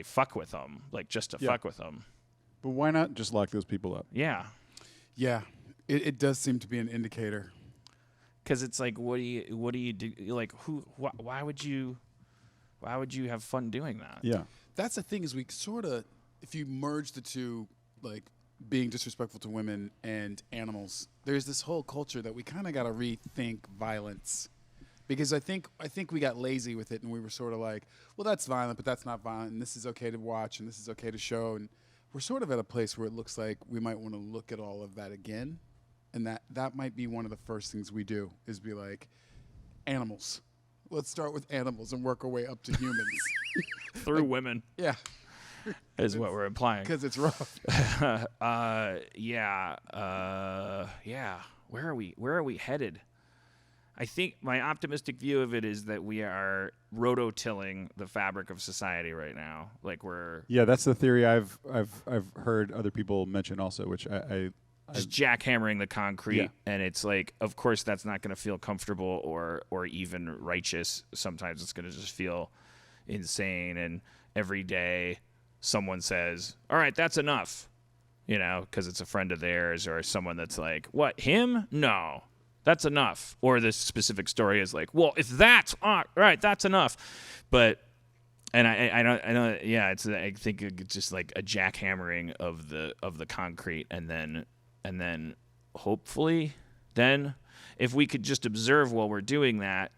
fuck with them just to fuck with them. But why not just lock those people up? Yeah. Yeah, it does seem to be an indicator. Because it's what do you do? Why would you have fun doing that? Yeah. That's the thing is we sort of, if you merge the two, being disrespectful to women and animals, there's this whole culture that we kind of got to rethink violence. Because I think we got lazy with it and we were sort of well, that's violent, but that's not violent, and this is okay to watch and this is okay to show. And we're sort of at a place where it looks like we might want to look at all of that again. And that might be one of the first things we do is be animals. Let's start with animals and work our way up to humans. Through women. Yeah. Is what we're implying. Because it's rough. Yeah. Where are we headed? I think my optimistic view of it is that we are rototilling the fabric of society right now. Yeah, that's the theory I've heard other people mention also, which I just jackhammering the concrete, and it's of course that's not going to feel comfortable or even righteous. Sometimes it's going to just feel insane, and every day someone says, all right, that's enough, because it's a friend of theirs or someone that's what, him? No, that's enough. Or this specific story is well, if that's right, that's enough. But and I know yeah, I think it's just a jackhammering of the concrete, and then hopefully then if we could just observe while we're doing that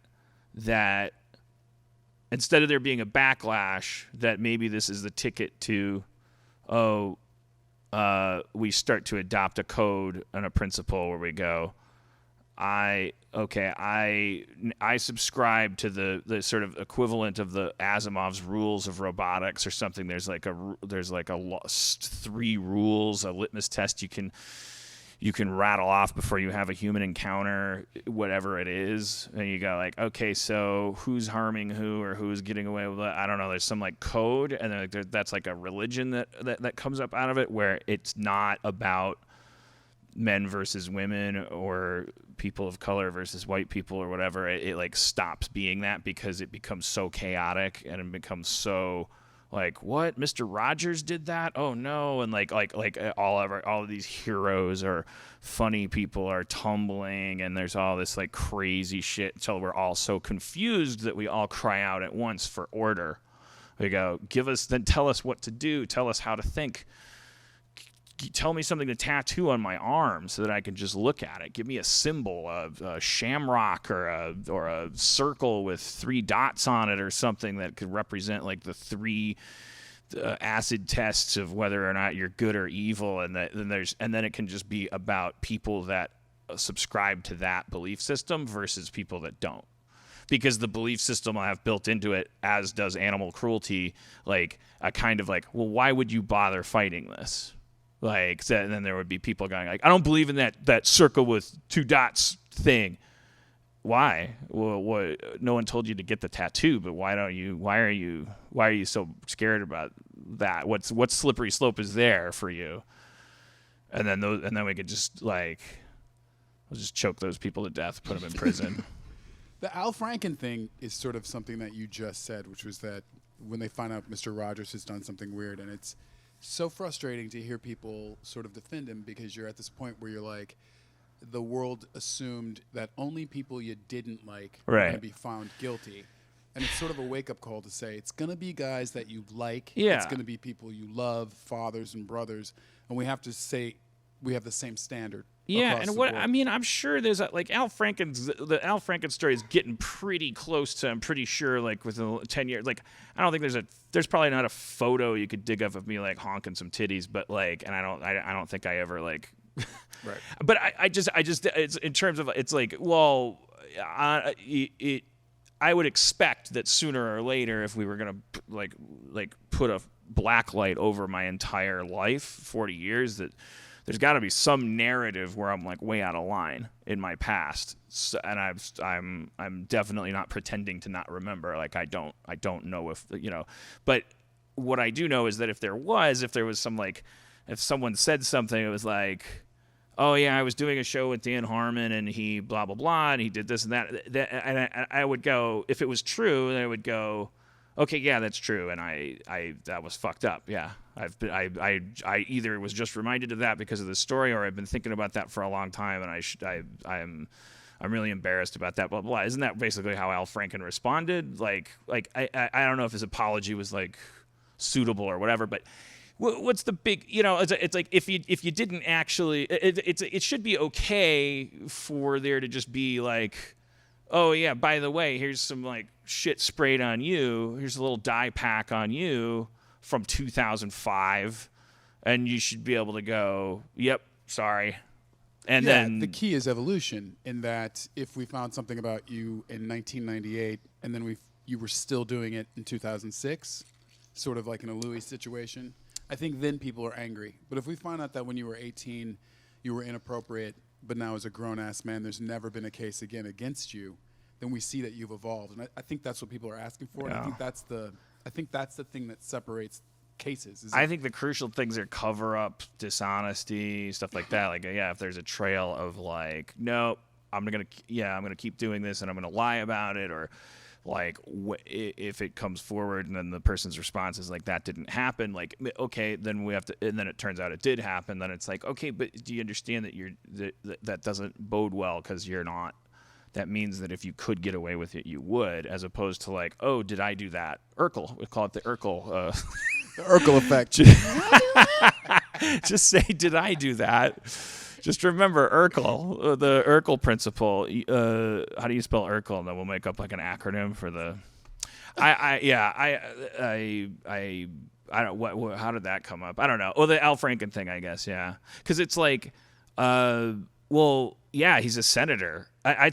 instead of there being a backlash, that maybe this is the ticket to we start to adopt a code and a principle where we go, I subscribe to the sort of equivalent of the Asimov's rules of robotics or something. There's like three rules, a litmus test you can rattle off before you have a human encounter, whatever it is, and you go like, okay, so who's harming who or who's getting away with it? I don't know. There's some like code, and then that's like a religion that comes up out of it, where it's not about men versus women or people of color versus white people or whatever. It like stops being that because it becomes so chaotic and it becomes so like, what? Mr. Rogers did that? Oh no! And like all of these heroes or funny people are tumbling, and there's all this like crazy shit until we're all so confused that we all cry out at once for order. We go, tell us what to do, tell us how to think. Tell me something to tattoo on my arm so that I can just look at it. Give me a symbol, a shamrock or a circle with 3 dots on it or something that could represent like the 3 acid tests of whether or not you're good or evil. And then it can just be about people that subscribe to that belief system versus people that don't. Because the belief system will have built into it, as does animal cruelty, like a kind of like, well, why would you bother fighting this? Like, so, and then there would be people going like, I don't believe in that circle with 2 dots thing. Why? Well, what? No one told you to get the tattoo, but why are you so scared about that? What slippery slope is there for you? And then we could just like, we'll just choke those people to death, put them in prison. The Al Franken thing is sort of something that you just said, which was that when they find out Mr. Rogers has done something weird, and it's so frustrating to hear people sort of defend him, because you're at this point where you're like, the world assumed that only people you didn't like were going to be found guilty. And it's sort of a wake-up call to say it's going to be guys that you like. Yeah. It's going to be people you love, fathers and brothers. And we have to say we have the same standard. Yeah, across and the what board. I mean, I'm sure there's the Al Franken story is getting pretty close to. I'm pretty sure, like within 10 years, like I don't think there's probably not a photo you could dig up of me like honking some titties, but like, and I don't think I ever like. Right. But I just it's in terms of it's like, well, I would expect that sooner or later, if we were gonna like put a black light over my entire life, 40 years, that there's got to be some narrative where I'm like way out of line in my past, and I'm definitely not pretending to not remember. Like I don't know if but what I do know is that if there was some like, if someone said something, it was like, oh yeah, I was doing a show with Dan Harmon and he blah blah blah and he did this and that, and I would go, if it was true, then I would go, okay, yeah, that's true, and I that was fucked up. Yeah, I either was just reminded of that because of the story, or I've been thinking about that for a long time, and I'm really embarrassed about that. Blah blah. Isn't that basically how Al Franken responded? Like I don't know if his apology was like suitable or whatever, but what's the big, it's like if you didn't actually, it should be okay for there to just be like, oh yeah, by the way, here's some like shit sprayed on you. Here's a little dye pack on you from 2005, and you should be able to go, yep, sorry. And then the key is evolution, in that if we found something about you in 1998 and then you were still doing it in 2006, sort of like in a Louis situation, I think then people are angry. But if we find out that when you were 18 you were inappropriate, but now as a grown-ass man there's never been a case again against you, then we see that you've evolved. And I think that's what people are asking for. Yeah. And I think that's the thing that separates cases. I think the crucial things are cover-up, dishonesty, stuff like that. Like, yeah, if there's a trail of like, no, I'm gonna keep doing this and I'm gonna lie about it, or like if it comes forward and then the person's response is like, that didn't happen, like, okay, then we have to, and then it turns out it did happen, then it's like, okay, but do you understand that that doesn't bode well, because you're not, that means that if you could get away with it you would, as opposed to like, oh, did I do that? Urkel, we call it the Urkel the Urkel effect. Just say, did I do that? Just remember Urkel, the Urkel principle. How do you spell Urkel? And then we'll make up like an acronym for the. I I don't what how did that come up? I don't know. Oh, the Al Franken thing, I guess. Yeah, because it's like, well, yeah, he's a senator. I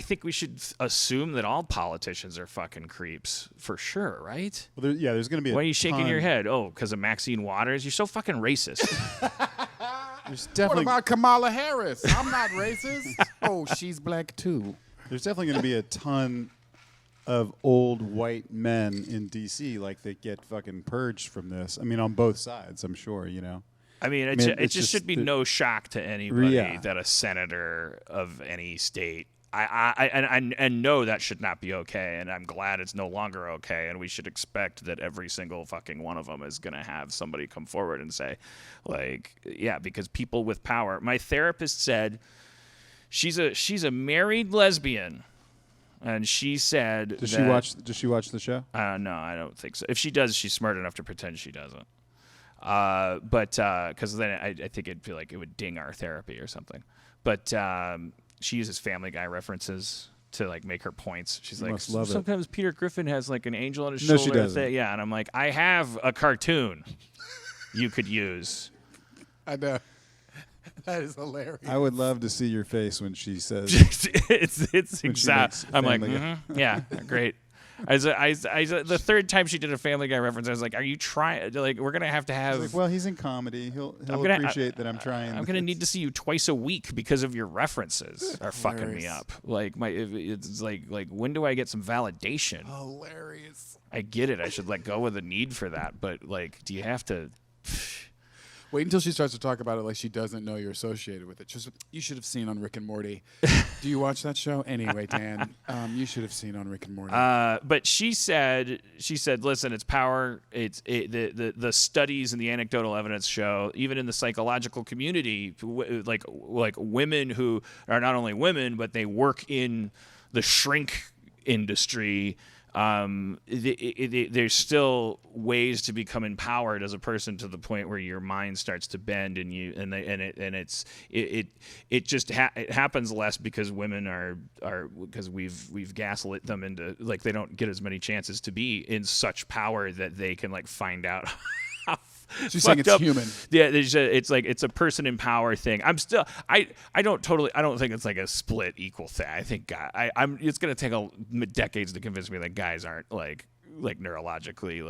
think we should assume that all politicians are fucking creeps for sure, right? Well, there's going to be. Why are you shaking your head? Oh, because of Maxine Waters? You're so fucking racist. There's What definitely about Kamala Harris? I'm not racist. Oh, she's black too. there's definitely going to be a ton of old white men in D.C. like that get fucking purged from this. I mean, on both sides, I'm sure. I mean, it it's just should be no shock to anybody that a senator of any state. I know that should not be okay, and I'm glad it's no longer okay. And we should expect that every single fucking one of them is gonna have somebody come forward and say, like, yeah, because people with power. My therapist said she's a married lesbian, and she said, Does she watch the show? No, I don't think so. If she does, she's smart enough to pretend she doesn't. But because then I think it'd feel like it would ding our therapy or something. But she uses Family Guy references to like make her points. She's like, must love it. sometimes Peter Griffin has like an angel on his No, shoulder. she doesn't. Yeah, and I'm like, I have a cartoon you could use. I know. That is hilarious. I would love to see your face when she says. it's When she exact. makes I'm like, Family Guy. yeah, great. The third time she did a Family Guy reference, I was like, "Are you trying? Like, we're gonna have to have." Like, well, he's in comedy. He'll gonna- appreciate that I'm trying. I'm gonna need to see you twice a week because of your references are fucking me Hilarious. up. Like it's like when do I get some validation? Hilarious. I get it. I should let go of the need for that, but like, do you have to? Wait until she starts to talk about it like she doesn't know you're associated with it. Just you should have seen on Rick and Morty. Do you watch that show? Anyway, Dan, you should have seen on Rick and Morty. But she said, listen, it's power. The studies and the anecdotal evidence show, even in the psychological community, like women who are not only women, but they work in the shrink industry. There's still ways to become empowered as a person to the point where your mind starts to bend and it just happens less because women are because we've gaslit them into like they don't get as many chances to be in such power that they can like find out how She's saying it's up. human. Yeah, it's like it's a person in power thing. I don't think it's like a split equal thing. I think it's gonna take decades to convince me that guys aren't like neurologically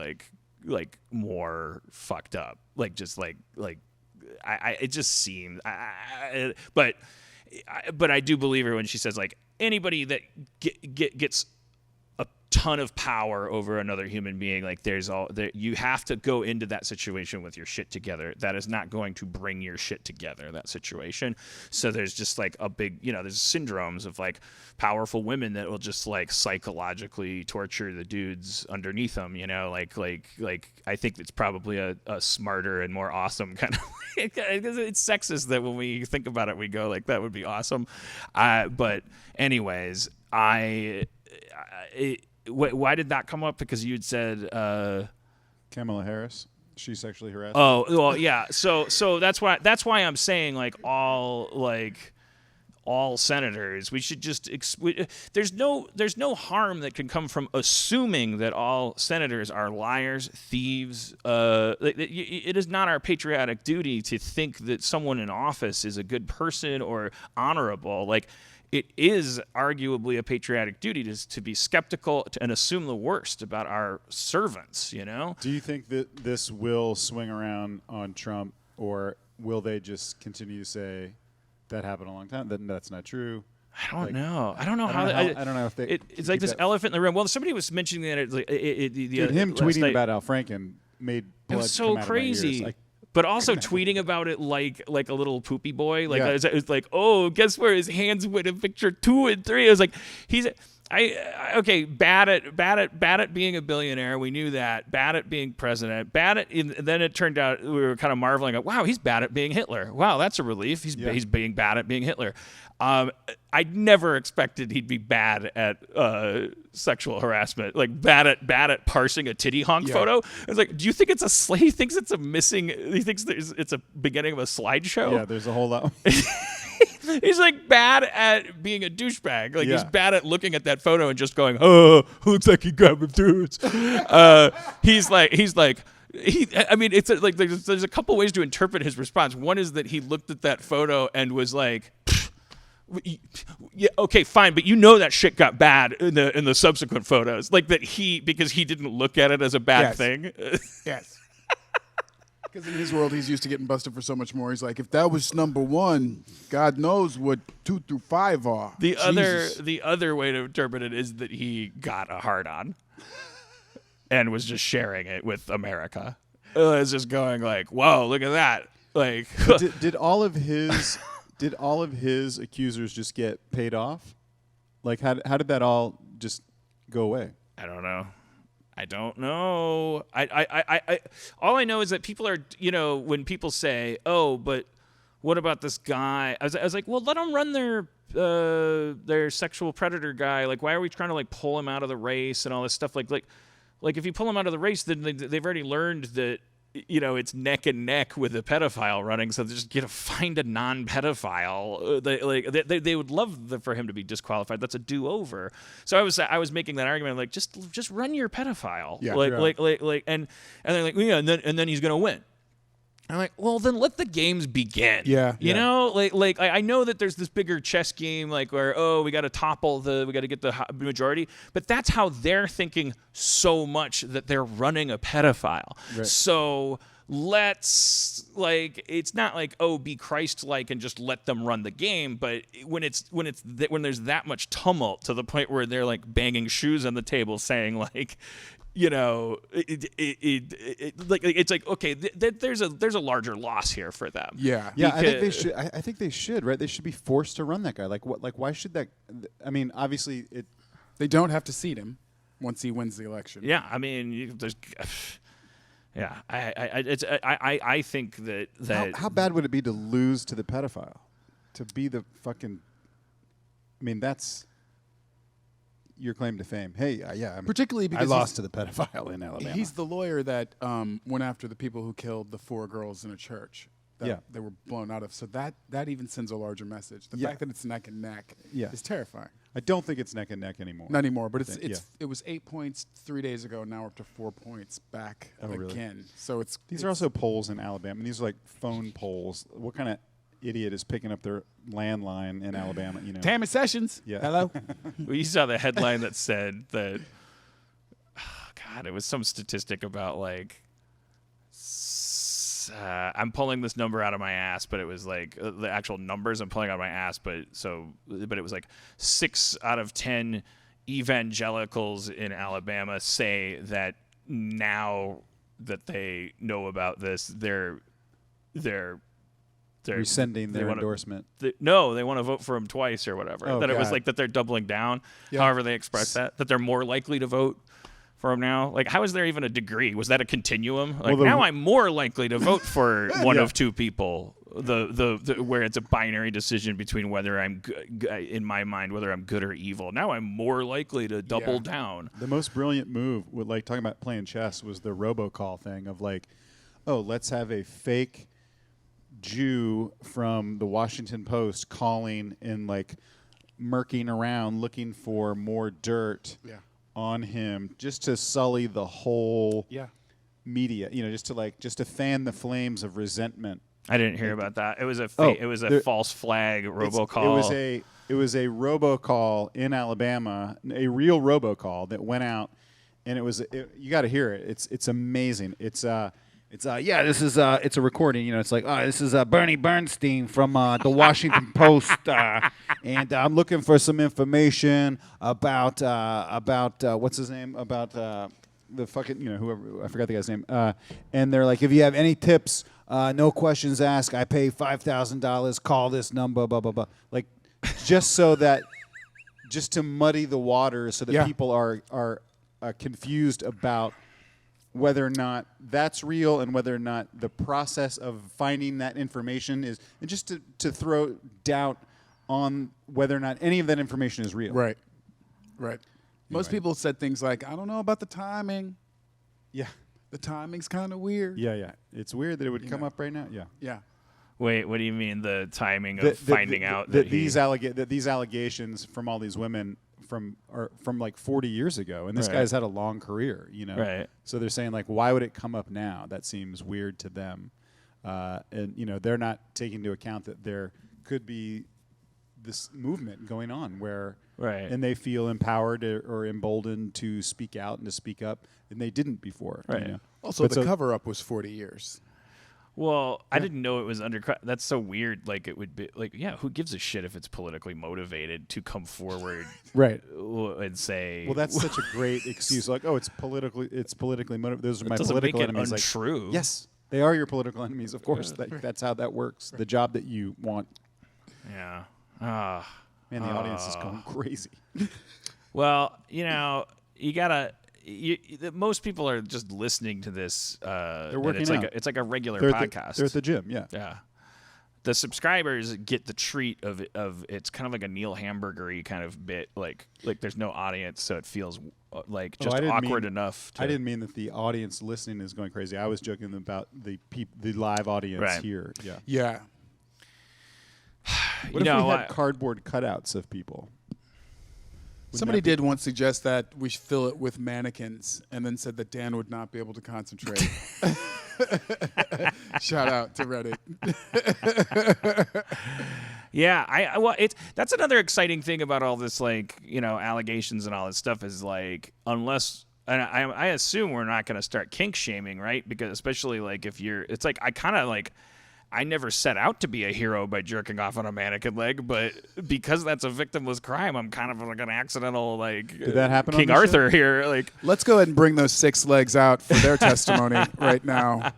like more fucked up. Like just like it just seems. But I do believe her when she says like anybody that gets a ton of power over another human being, like you have to go into that situation with your shit together. That is not going to bring your shit together, that situation. So there's just like a big, there's syndromes of like powerful women that will just like psychologically torture the dudes underneath them, like I think it's probably a smarter and more awesome kind of because it's sexist that when we think about it we go like that would be awesome. But anyways, why did that come up? Because you'd said Kamala Harris. She sexually harassed. Oh well, yeah. So that's why I'm saying like all senators. We should just there's no harm that can come from assuming that all senators are liars, thieves. It is not our patriotic duty to think that someone in office is a good person or honorable. Like. It is arguably a patriotic duty to be skeptical and assume the worst about our servants, Do you think that this will swing around on Trump, or will they just continue to say that happened a long time? That's not true. I don't know. I don't know how. I don't know if they. It's like this elephant in the room. Well, somebody was mentioning that. Him tweeting about Al Franken made blood it was so come out crazy. Of my ears. But also tweeting about it like a little poopy boy. Like Yeah. it was like, oh, guess where his hands went in picture 2 and 3. It was like bad at being a billionaire. We knew that. Bad at being president. Then it turned out we were kind of marveling at, wow, he's bad at being Hitler. Wow, that's a relief. He's being bad at being Hitler. I never expected he'd be bad at sexual harassment, like bad at parsing a titty honk photo. It's like, do you think it's he thinks it's it's a beginning of a slideshow? Yeah, there's a whole lot. He's like bad at being a douchebag. Like he's bad at looking at that photo and just going, oh, looks like he grabbed dudes. He's like, I mean, it's like there's a couple ways to interpret his response. One is that he looked at that photo and was like, yeah, okay, fine, but you know that shit got bad in the subsequent photos, like that because he didn't look at it as a bad thing. Yes. Because in his world, he's used to getting busted for so much more. He's like, if that was number 1, God knows what 2 through 5 are. The Jesus. other way to interpret it is that he got a hard on and was just sharing it with America. It's just going like, whoa, look at that. Like, did all of his accusers just get paid off? Like, how did that all just go away? I don't know. I all I know is that people are, when people say, oh, but what about this guy? I was like, well, let them run their sexual predator guy. Like, why are we trying to like pull him out of the race and all this stuff? Like if you pull him out of the race, then they've already learned that, it's neck and neck with a pedophile running. So they just find a non-pedophile. They would love for him to be disqualified. That's a do-over. So I was making that argument like just run your pedophile. Yeah, and they're like, yeah, and then he's gonna win. I'm like, well, then let the games begin. Yeah. You know, like I know that there's this bigger chess game, like where, we got to we got to get the majority, but that's how they're thinking so much that they're running a pedophile. Right. So let's it's not like, be Christ-like and just let them run the game, but when there's that much tumult to the point where they're like banging shoes on the table saying like, it's like, okay, there's a larger loss here for them. Yeah. Yeah, I think they should. I think they should, right? They should be forced to run that guy. Like what? Like why should that? I mean, obviously, They don't have to seat him once he wins the election. Yeah, I mean, there's. Yeah, I think that how bad would it be to lose to the pedophile? To be the fucking. I mean, that's your claim to fame. Hey, Particularly because I lost to the pedophile in Alabama. He's the lawyer that went after the people who killed the 4 girls in a church that they were blown out of. So that even sends a larger message. The fact that it's neck and neck is terrifying. I don't think it's neck and neck anymore. Not anymore, but it was 8 points 3 days ago. Now we're up to 4 points back again. Really? So these are also polls in Alabama. These are like phone polls. What kind of idiot is picking up their landline in Alabama? Tammy Sessions. Yeah. Hello. Well, you saw the headline that said that. God, it was some statistic about like. I'm pulling this number out of my ass, but it was like the actual numbers I'm pulling out of my ass. But it was like 6 out of 10 evangelicals in Alabama say that now that they know about this, they're rescinding their endorsement. They want to vote for him twice or whatever. Oh, that it was God. like that they're doubling down. However they express that they're more likely to vote for him now. Like, how is there even a degree? Was that a continuum? Like, now I'm more likely to vote for one of two people. The where it's a binary decision between whether I'm in my mind whether I'm good or evil. Now I'm more likely to double down. The most brilliant move, with like talking about playing chess, was the robocall thing of like, let's have a fake Jew from the Washington Post calling and like murking around looking for more dirt on him just to sully the whole media, just to fan the flames of resentment. I didn't hear about that. It was a false flag robocall. It was a robocall in Alabama, a real robocall that went out, and you got to hear it. It's amazing. It's a recording. It's like, this is Bernie Bernstein from the Washington Post, and I'm looking for some information about what's his name, about the fucking whoever, I forgot the guy's name, and they're like, if you have any tips, no questions asked. I pay $5,000. Call this number. Blah blah blah. Like, just to muddy the waters so that people are confused about whether or not that's real and whether or not the process of finding that information is, and just to throw doubt on whether or not any of that information is real. Right. Most people said things like, I don't know about the timing. Yeah. The timing's kind of weird. Yeah. It's weird that it would come up right now. Yeah. Yeah. Wait, what do you mean the timing of finding out that these allegations from all these women from like 40 years ago, and this Right. guy's had a long career, Right. So they're saying like, why would it come up now? That seems weird to them, and they're not taking into account that there could be this movement going on where, Right. and they feel empowered or emboldened to speak out and to speak up, and they didn't before. Right. Also, But the so- cover-up was 40 years. Well, I didn't know it was undercut. That's so weird. Like it would be like, yeah, who gives a shit if it's politically motivated to come forward Right. and say? Well, that's such a great excuse. Like, oh, it's politically motivated. Those are my doesn't political make it enemies. untrue. Like, yes, they are your political enemies. Of course, that's how that works. The job that you want. Yeah. Man, the audience is going crazy. Well, you gotta. Most people are just listening to this. They're working it's like out. it's like a regular They're podcast. they're at the gym. Yeah. Yeah. The subscribers get the treat of it's kind of like a Neil Hamburger-y kind of bit. Like there's no audience, so it feels like just I didn't awkward mean- enough. I didn't mean that the audience listening is going crazy. I was joking about the live audience Right. here. Yeah. Yeah. What if we had cardboard cutouts of people? Somebody did once suggest that we should fill it with mannequins, and then said that Dan would not be able to concentrate. Shout out to Reddit. Yeah, that's another exciting thing about all this, like, allegations and all this stuff is like, unless, and I assume we're not going to start kink shaming, right? Because especially like if it's like, I kind of like, I never set out to be a hero by jerking off on a mannequin leg, but because that's a victimless crime, I'm kind of like an accidental, like, Did that happen on King the show? Arthur here. Like, Let's go ahead and bring those 6 legs out for their testimony right now.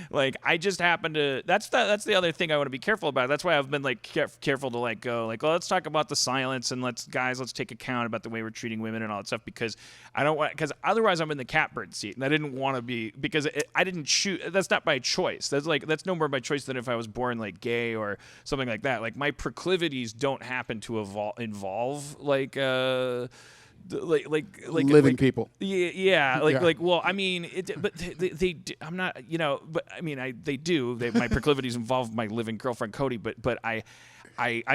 like I just happen to. That's the other thing I want to be careful about. That's why I've been like careful to like go like, well, let's talk about the silence and let's take account about the way we're treating women and all that stuff, because I don't want, because otherwise I'm in the catbird seat and I didn't want to be, because I didn't choose. That's not by choice. That's no more by choice than if I was born like gay or something like that. Like my proclivities don't happen to involve like Living people. Yeah. Yeah. Well, I mean, but they I'm not, but I mean, they do. My proclivities involve my living girlfriend Cody, but I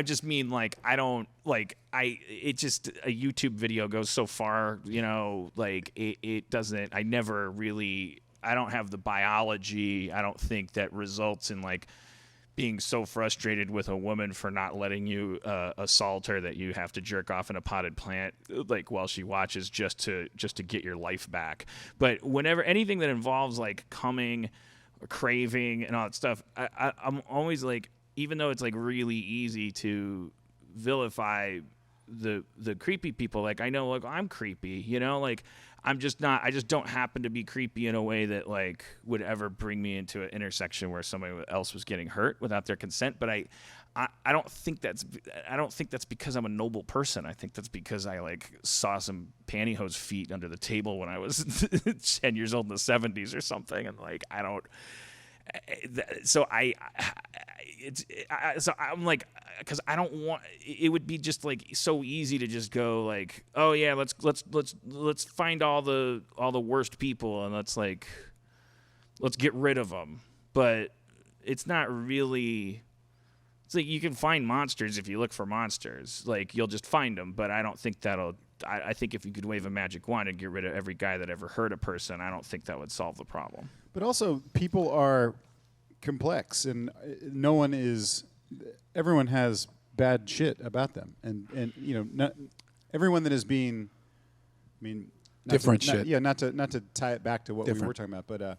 just mean like I don't like it just a YouTube video goes so far, like it doesn't. I never really. I don't have the biology. I don't think that results in like being so frustrated with a woman for not letting you assault her that you have to jerk off in a potted plant like while she watches just to get your life back. But whenever anything that involves like coming, or craving, and all that stuff, I'm always like, even though it's like really easy to vilify the creepy people, like I know like I'm creepy, like I'm just not. I just don't happen to be creepy in a way that like would ever bring me into an intersection where somebody else was getting hurt without their consent. But I don't think that's because I'm a noble person. I think that's because I like saw some pantyhose feet under the table when I was 10 years old in the 70s or something, and like I don't. So I'm like, because I don't want. It would be just like so easy to just go like, oh yeah, let's find all the worst people and let's get rid of them. But it's not really. It's like you can find monsters if you look for monsters. Like you'll just find them. But I don't think that'll. I think if you could wave a magic wand and get rid of every guy that ever hurt a person, I don't think that would solve the problem. But also, people are complex, and everyone has bad shit about them, and not everyone that is being, Different shit. Not to tie it back to what we Different. were talking about, but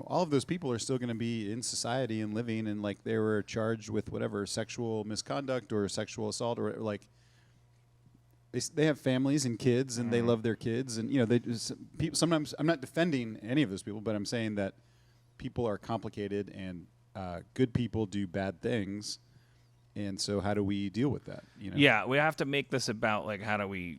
all of those people are still going to be in society and living, and like they were charged with whatever sexual misconduct or sexual assault or like. They have families and kids, and they love their kids, and they just, people. Sometimes I'm not defending any of those people, but I'm saying that people are complicated, and good people do bad things, and so how do we deal with that? Yeah, we have to make this about like how do we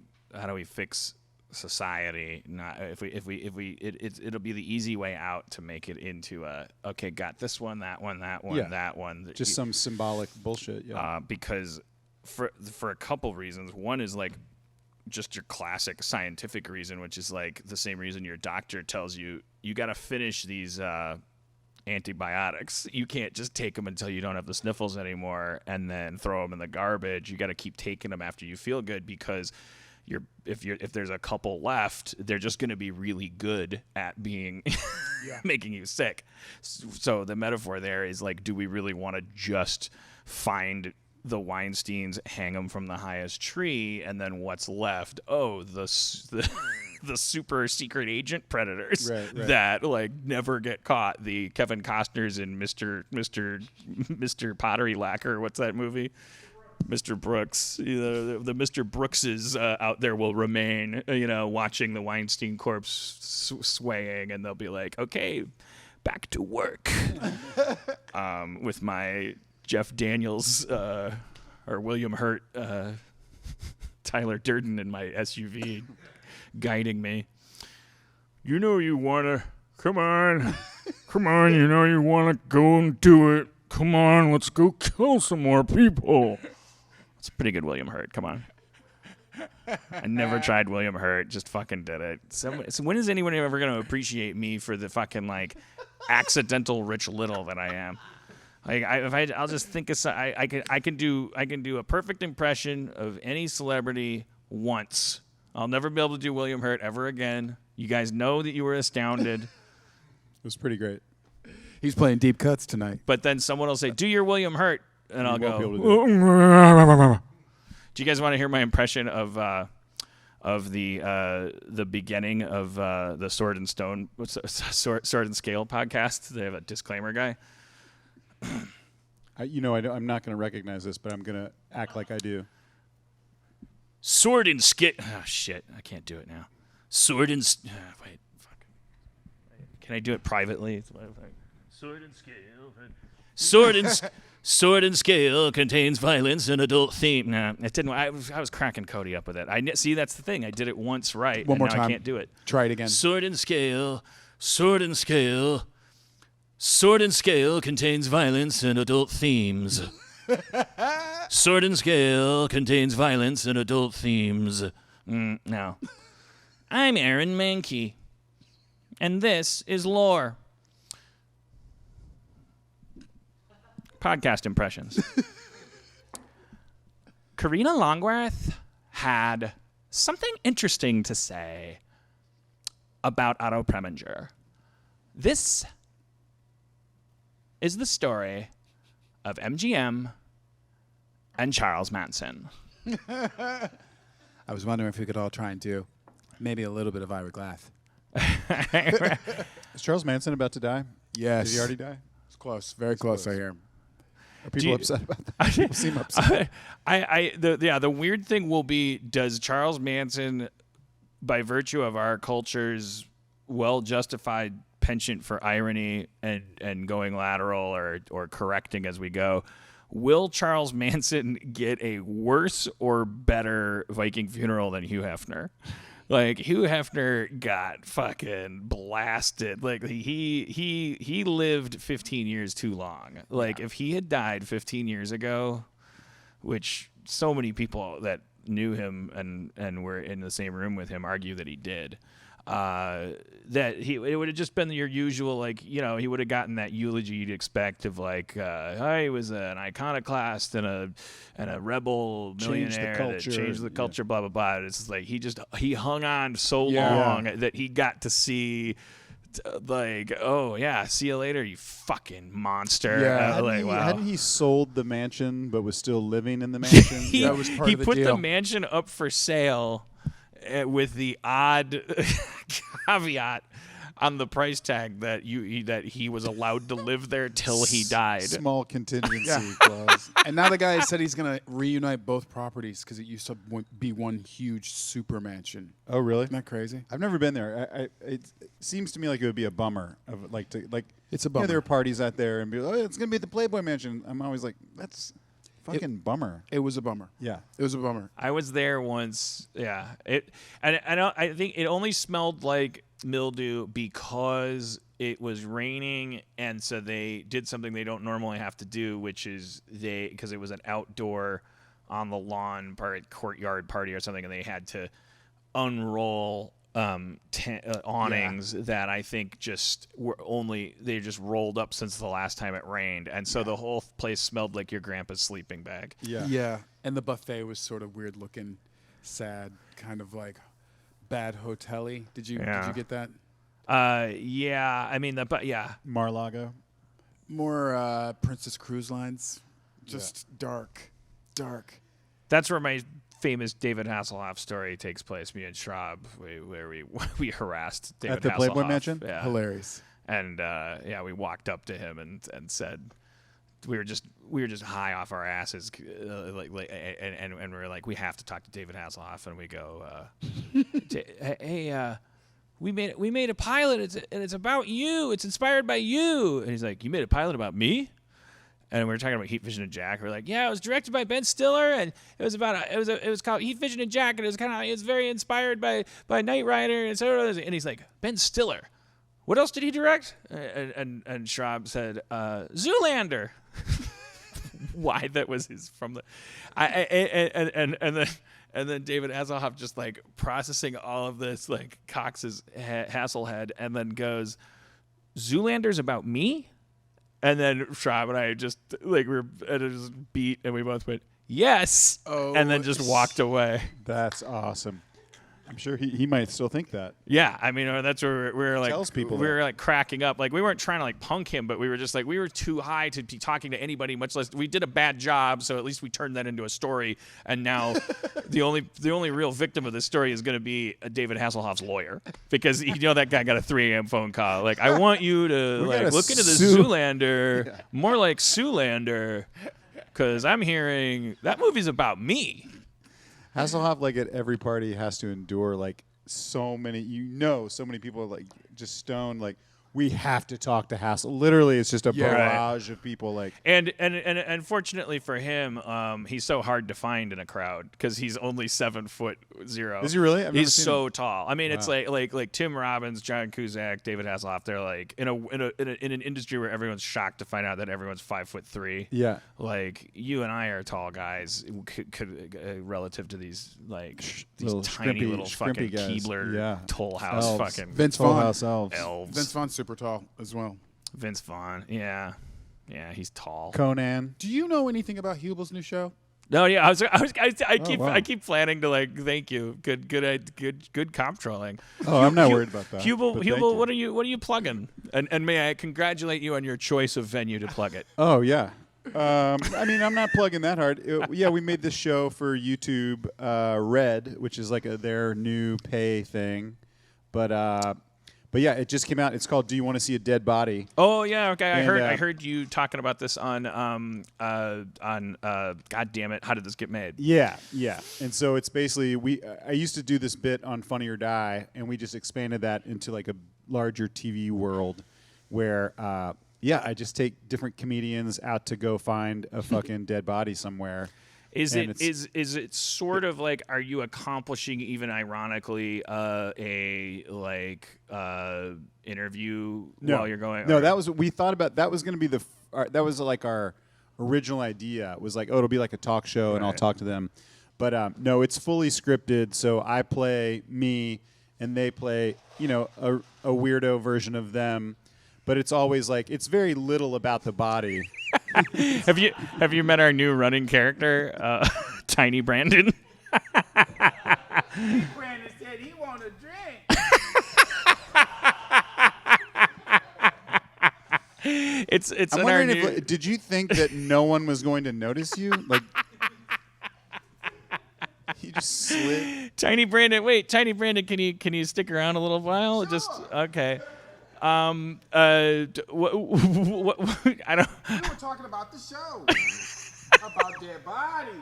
fix society? Not it'll be the easy way out to make it into okay, got this one, that one, that one, that one. Just some symbolic bullshit. Yeah. Because. For a couple reasons. One is like just your classic scientific reason, which is like the same reason your doctor tells you got to finish these antibiotics. You can't just take them until you don't have the sniffles anymore and then throw them in the garbage. You got to keep taking them after you feel good, because if there's a couple left, they're just going to be really good at being making you sick. So the metaphor there is like, do we really want to just find the Weinsteins, hang them from the highest tree, and then what's left? Oh, the super secret agent predators Right. that like never get caught. The Kevin Costner's in Mr. Pottery Lacquer. What's that movie? Mr. Brooks. The Mr. Brookses out there will remain, watching the Weinstein corpse swaying, and they'll be like, okay, back to work. With my Jeff Daniels or William Hurt, Tyler Durden in my SUV guiding me. You want to, come on, you want to go and do it. Come on, let's go kill some more people. It's a pretty good William Hurt, come on. I never tried William Hurt, just fucking did it. So when is anyone ever going to appreciate me for the fucking, like, accidental Rich Little that I am? Like, I'll just think of I can do a perfect impression of any celebrity once. I'll never be able to do William Hurt ever again. You guys know that you were astounded. It was pretty great. He's playing deep cuts tonight. But then someone will say, "Do your William Hurt," and I'll won't be go. able to do it. Do you guys want to hear my impression of the beginning of the Sword and Scale podcast? They have a disclaimer guy. I'm not going to recognize this, but I'm going to act like I do. Sword and Scale. Oh shit! I can't do it now. Sword and wait. Fuck. Can I do it privately? Sword and Scale. Sword and Scale contains violence and adult theme. Nah, it didn't. I was cracking Cody up with it. See, that's the thing. I did it once right. One more now time. I can't do it. Try it again. Sword and Scale. Sword and Scale. Sword and Scale contains violence and adult themes. Sword and Scale contains violence and adult themes. No. I'm Aaron Mankey, and this is Lore. Podcast impressions. Karina Longworth had something interesting to say about Otto Preminger. This is the story of MGM and Charles Manson. I was wondering if we could all try and do maybe a little bit of Ira Glass. Is Charles Manson about to die? Yes. Did he already die? It's close. Very close, I hear. Are people upset about that? People seem upset. The weird thing will be, does Charles Manson, by virtue of our culture's well-justified penchant for irony and going lateral or correcting as we go, will Charles Manson get a worse or better Viking funeral than Hugh Hefner? Like, Hugh Hefner got fucking blasted. Like, he lived 15 years too long. Like, if he had died 15 years ago, which so many people that knew him and were in the same room with him argue that he did, that it would have just been your usual, like, he would have gotten that eulogy you'd expect of, like, he was an iconoclast and a rebel millionaire that changed the culture, blah blah blah. It's like he hung on so long that he got to see, like, oh yeah, see you later, you fucking monster. Yeah, hadn't he sold the mansion but was still living in the mansion? That was part of the put deal. the mansion up for sale with the odd caveat on the price tag that he was allowed to live there till he died. Small contingency clause. And now the guy said he's going to reunite both properties because it used to be one huge super mansion. Oh, really? Isn't that crazy? I've never been there. It seems to me like it would be a bummer. It's a bummer. There are parties out there and be like, it's going to be at the Playboy Mansion. I'm always like, that's fucking bummer. It was a bummer. Yeah. It was a bummer. I was there once. Yeah. I think it only smelled like mildew because it was raining, and so they did something they don't normally have to do, which is because it was an outdoor on the lawn courtyard party or something, and they had to unroll awnings that I think just they just rolled up since the last time it rained, and so the whole place smelled like your grandpa's sleeping bag. Yeah. And the buffet was sort of weird looking, sad, kind of like bad hotel-y. Did you get that? Yeah. I mean Mar-a-Lago. More Princess Cruise Lines. Just dark. That's where my famous David Hasselhoff story takes place. Me and Schraub, where we harassed David At the Hasselhoff. Playboy Mansion? Yeah. Hilarious. And we walked up to him and said we were just high off our asses, and we were like, we have to talk to David Hasselhoff, and we go, hey, we made a pilot, and it's about you. It's inspired by you. And he's like, you made a pilot about me? And we were talking about Heat Vision and Jack. We are like, yeah, it was directed by Ben Stiller, and it was called Heat Vision and Jack, and it was very inspired by Knight Rider, and so. And he's like, Ben Stiller, what else did he direct? And Schraub said, Zoolander. Why that was his from the, and then David Hasselhoff just like processing all of this like Cox's Hasselhead, and then goes, Zoolander's about me. And then Schraub and I just like we were at a beat, and we both went yes, and then just walked away. That's awesome. I'm sure he might still think that. Yeah, I mean that's where we were like Tells people we were like cracking up. Like we weren't trying to like punk him, but we were just like we were too high to be talking to anybody. Much less we did a bad job, so at least we turned that into a story. And now the only real victim of this story is going to be David Hasselhoff's lawyer, because that guy got a 3 a.m. phone call. Like, I want you to like look into this Zoolander, more like Zoolander, because I'm hearing that movie's about me. Hasselhoff, like at every party, has to endure like so many people are like just stoned. Like, we have to talk to Hassel. Literally, it's just a barrage of people. Like, and fortunately for him, he's so hard to find in a crowd because he's only 7'0". Is he really? He's so tall. I mean, it's like Tim Robbins, John Cusack, David Hasselhoff. They're like in an industry where everyone's shocked to find out that everyone's 5'3". Yeah. Like, you and I are tall guys, could relative to these these little tiny little fucking guys. Keebler Toll House Elves. fucking Vince Toll Vaughn. House elves. elves. Vince Vaughn's super tall as well. Vince Vaughn. Yeah, he's tall. Conan. Do you know anything about Hubel's new show? No, yeah, I wow. keep planning to like thank you. Good comptrolling. Oh, I'm not worried about that. Hubel, but thank you. what are you plugging? And may I congratulate you on your choice of venue to plug it. Oh yeah. I mean, I'm not plugging that hard. We made this show for YouTube Red, which is like their new pay thing, but yeah, it just came out. It's called "Do You Want to See a Dead Body?" Oh yeah, okay. And, I heard you talking about this on God damn it, how did this get made? Yeah. And so it's basically I used to do this bit on Funny or Die, and we just expanded that into like a larger TV world where I just take different comedians out to go find a fucking dead body somewhere. Is it sort of like, are you accomplishing, even ironically, interview while you're going? No, that was we thought about. That was going to be that was like our original idea. It was like, it'll be like a talk show, and I'll talk to them. But no, it's fully scripted. So I play me, and they play a weirdo version of them. But it's always like, it's very little about the body. Have you met our new running character, Tiny Brandon? Brandon said he want a drink. It's I'm in our wondering new. did you think that no one was going to notice you? Like, he just slid. Tiny Brandon, can you stick around a little while? Sure. Just okay. I don't. We were talking about the show. About dead bodies.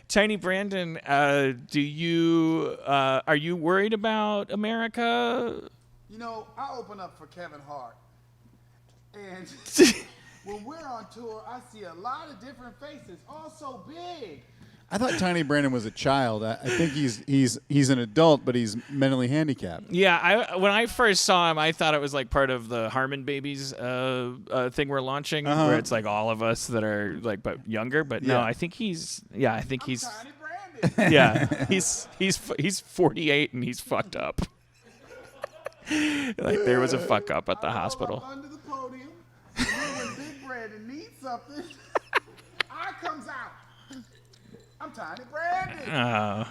Tiny Brandon, are you worried about America? I open up for Kevin Hart. And when we're on tour, I see a lot of different faces, all so big. I thought Tiny Brandon was a child. I think he's an adult, but he's mentally handicapped. Yeah, when I first saw him, I thought it was like part of the Harmon Babies thing we're launching, where it's like all of us that are like but younger. But no, Yeah. I think he's. Yeah, I think he's. Tiny Brandon. branded. Yeah, he's 48 and he's fucked up. Like there was a fuck up at the hospital. Under the podium, and then when Big Brandon needs something, I comes out. I'm Tiny Brandon. Oh.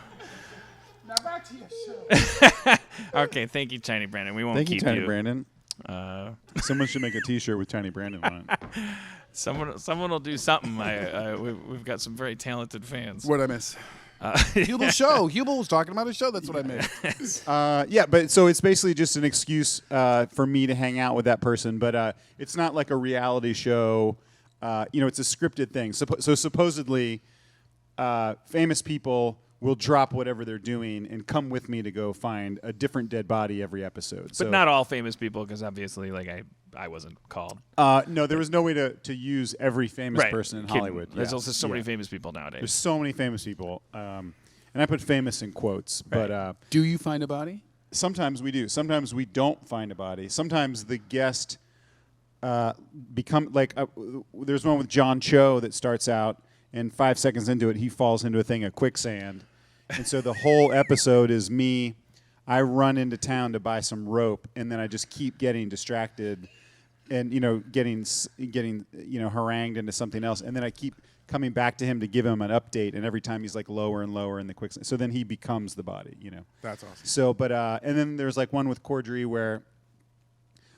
Now back to your show. Okay, thank you, Tiny Brandon. We won't Thank you, keep Tiny Brandon. Uh, Someone should make a T-shirt with Tiny Brandon on it. someone will do something. We've got some very talented fans. What'd I miss? Hubel's show. Hubel was talking about his show. That's what I missed. Yeah, but so it's basically just an excuse for me to hang out with that person, but it's not like a reality show. It's a scripted thing. So supposedly, famous people will drop whatever they're doing and come with me to go find a different dead body every episode. But not all famous people, because obviously, like I wasn't called. No, there was no way to use every famous Right. person in Kidding. Hollywood. There's Yes. also so many Yeah. famous people nowadays. There's so many famous people, and I put famous in quotes. But Do you find a body? sometimes we do. Sometimes we don't find a body. Sometimes the guest become like there's one with John Cho that starts out, and 5 seconds into it, he falls into a thing of quicksand, and so the whole episode is me. I run into town to buy some rope, and then I just keep getting distracted, and getting harangued into something else, and then I keep coming back to him to give him an update, and every time he's like lower and lower in the quicksand. So then he becomes the body. That's awesome. So, but and then there's like one with Cordry where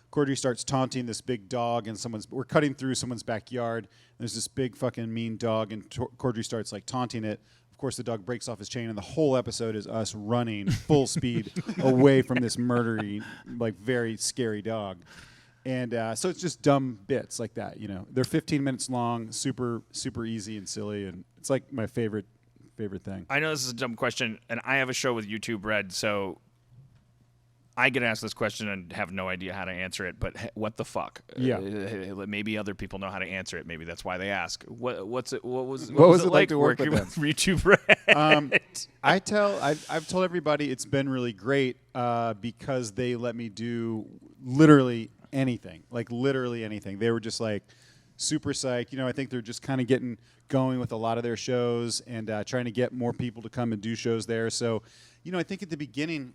Cordry starts taunting this big dog, and we're cutting through someone's backyard. And there's this big fucking mean dog, and Cordry starts like taunting it. Of course, the dog breaks off his chain, and the whole episode is us running full speed away from this murdery, like very scary dog. And so it's just dumb bits like that. They're 15 minutes long, super super easy and silly, and it's like my favorite thing. I know this is a dumb question, and I have a show with YouTube Red, so I get asked this question and have no idea how to answer it. But what the fuck? Yeah. Maybe other people know how to answer it. Maybe that's why they ask. What was it like to work working with them? YouTube Red? I've told everybody it's been really great because they let me do literally anything, like literally anything. They were just like super psyched. I think they're just kind of getting going with a lot of their shows and trying to get more people to come and do shows there. So, I think at the beginning,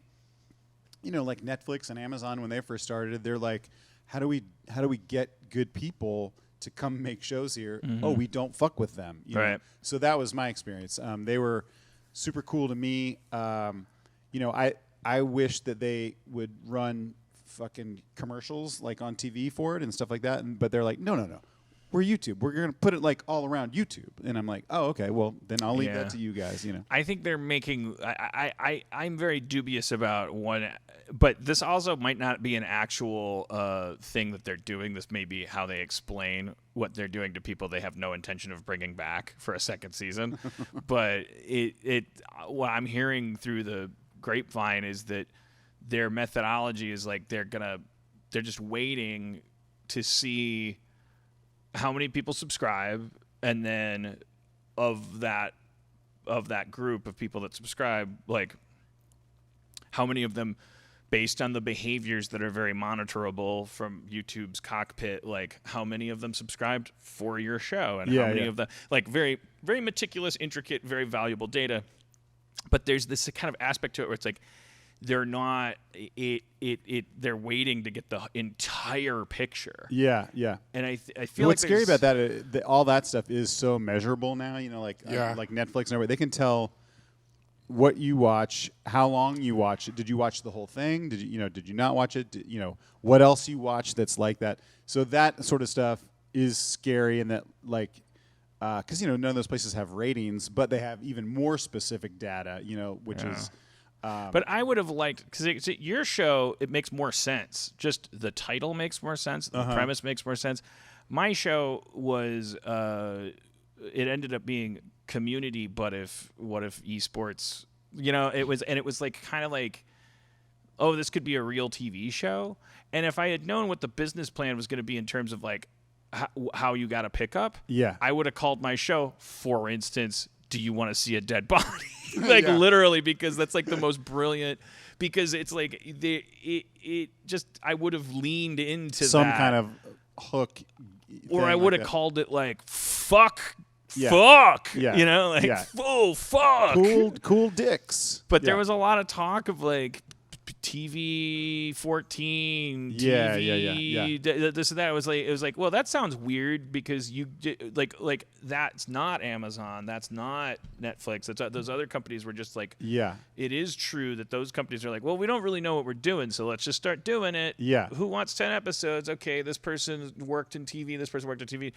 like Netflix and Amazon when they first started, they're like, how do we get good people to come make shows here? Mm-hmm. Oh, we don't fuck with them. Right. So that was my experience. They were super cool to me. I wish that they would run fucking commercials like on TV for it and stuff like that. But they're like, no. We're YouTube. We're going to put it like all around YouTube. And I'm like, oh, okay. Well, then I'll leave that to you guys, I think they're making. I'm very dubious about one, but this also might not be an actual thing that they're doing. This may be how they explain what they're doing to people they have no intention of bringing back for a second season. But what I'm hearing through the grapevine is that their methodology is like they're just waiting to see how many people subscribe, and then of that group of people that subscribe, like how many of them, based on the behaviors that are very monitorable from YouTube's cockpit, like how many of them subscribed for your show, and how many of them, like very, very meticulous, intricate, very valuable data. But there's this kind of aspect to it where it's like they're not they're waiting to get the entire picture. Yeah. And I feel what's like scary about that, all that stuff is so measurable now. Like Netflix and everything. They can tell what you watch, how long you watch it. Did you watch the whole thing? Did you not watch it? What else you watch that's like that. So that sort of stuff is scary, and that like because none of those places have ratings, but they have even more specific data. Which is. But I would have liked, because your show, it makes more sense. Just the title makes more sense. The premise makes more sense. My show was, it ended up being community, but what if esports, it was like kind of like, oh, this could be a real TV show. And if I had known what the business plan was going to be in terms of like how you got a pickup, I would have called my show, for instance, do you want to see a dead body? Literally, because that's like the most brilliant, because it's like it just, I would have leaned into some that. kind of hook, or I would have called it like fuck fuck, Yeah. you know, like, Yeah. oh, fuck. Cool dicks. But there Yeah. was a lot of talk of like TV 14, Yeah, TV, this and that. It was like, well, that sounds weird because you like that's not Amazon, that's not Netflix. That's those other companies were just like, Yeah. it is true that those companies are like, well, we don't really know what we're doing, so let's just start doing it. Yeah. Who wants 10 episodes? Okay, this person worked in TV, this person worked in TV.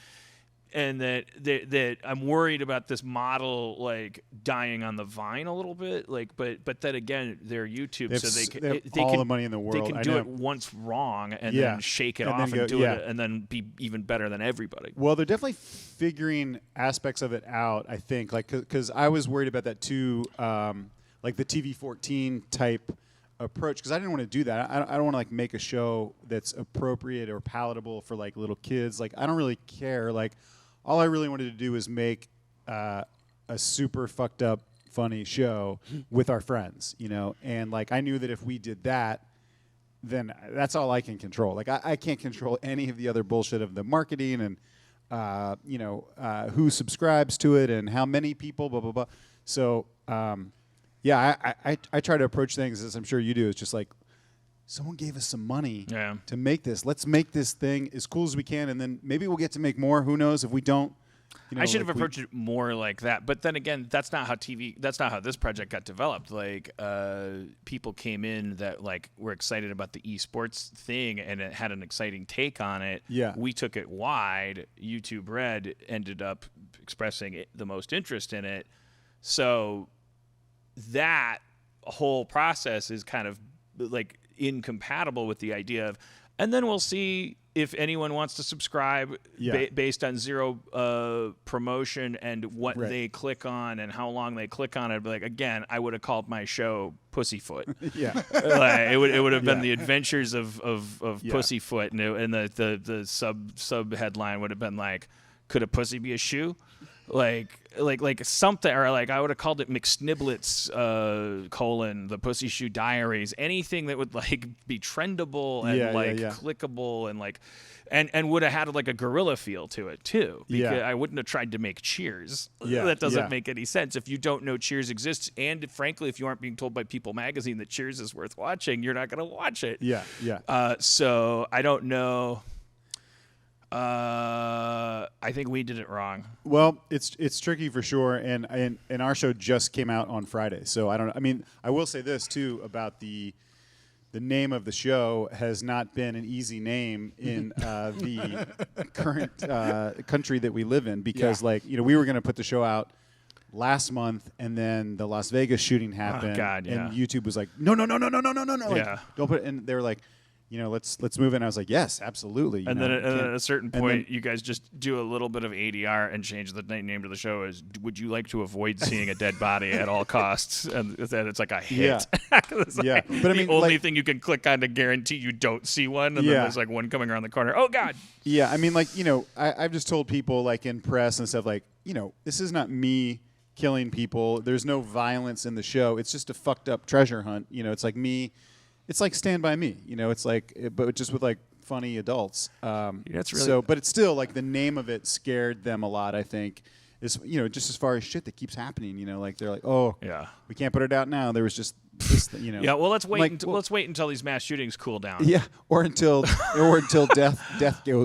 And that I'm worried about this model like dying on the vine a little bit, like, but then again, they're YouTube, so They have they all can, the money in the world. They can I do know. it once wrong and Yeah. then shake it And off then and go- do yeah. it and then be even better than everybody. Well, they're definitely figuring aspects of it out, I think. Like, because I was worried about that too, like the TV 14 type approach, because I didn't want to do that. I don't want to like make a show that's appropriate or palatable for like little kids. Like, I don't really care. Like, all I really wanted to do was make a super fucked up, funny show with our friends, you know. And like, I knew that if we did that, then that's all I can control. Like, I can't control any of the other bullshit of the marketing and, who subscribes to it and how many people, blah, blah, blah. So, I try to approach things, as I'm sure you do, it's just like, someone gave us some money to make this. Let's make this thing as cool as we can, and then maybe we'll get to make more. Who knows if we don't? You know, I should have like approached it more like that. But then again, that's not how this project got developed. Like, people came in that like were excited about the esports thing and it had an exciting take on it. Yeah. We took it wide. YouTube Red ended up expressing the most interest in it. So that whole process is kind of like incompatible with the idea of, and then we'll see if anyone wants to subscribe based on zero promotion and what they click on and how long they click on it. But like, again, I would have called my show Pussyfoot. Yeah. Like, it would have been the adventures of Pussyfoot, and the sub headline would have been like, could a pussy be a shoe? Like something, or like I would have called it McSniblets, the Pussy Shoe Diaries, anything that would like be trendable and clickable and like, and would have had like a guerrilla feel to it too. Because I wouldn't have tried to make Cheers. That doesn't make any sense. If you don't know Cheers exists, and frankly, if you aren't being told by People Magazine that Cheers is worth watching, you're not going to watch it. So I don't know. I think we did it wrong. Well, it's tricky for sure, and our show just came out on Friday, so I don't know. I mean, I will say this too about the name of the show has not been an easy name in the current country that we live in, because we were going to put the show out last month, and then the Las Vegas shooting happened, and YouTube was like, no, like, don't put it. And they were like, let's move in. I was like, yes, absolutely. And then at a certain point, you guys just do a little bit of ADR and change the name to the show as, would you like to avoid seeing a dead body at all costs? And then it's like a hit. But I mean, the only thing you can click on to guarantee you don't see one, and then there's like one coming around the corner. Oh, God. Yeah, I mean, like, I've just told people, like, in press and stuff, like, this is not me killing people. There's no violence in the show. It's just a fucked up treasure hunt. It's like me. It's like Stand By Me, it's like, but just with like funny adults. That's really so, but it's still like the name of it scared them a lot. I think is just as far as shit that keeps happening. Like they're like, oh yeah, we can't put it out now. There was just this, Yeah, well, let's wait. Let's wait until these mass shootings cool down. Yeah, or until death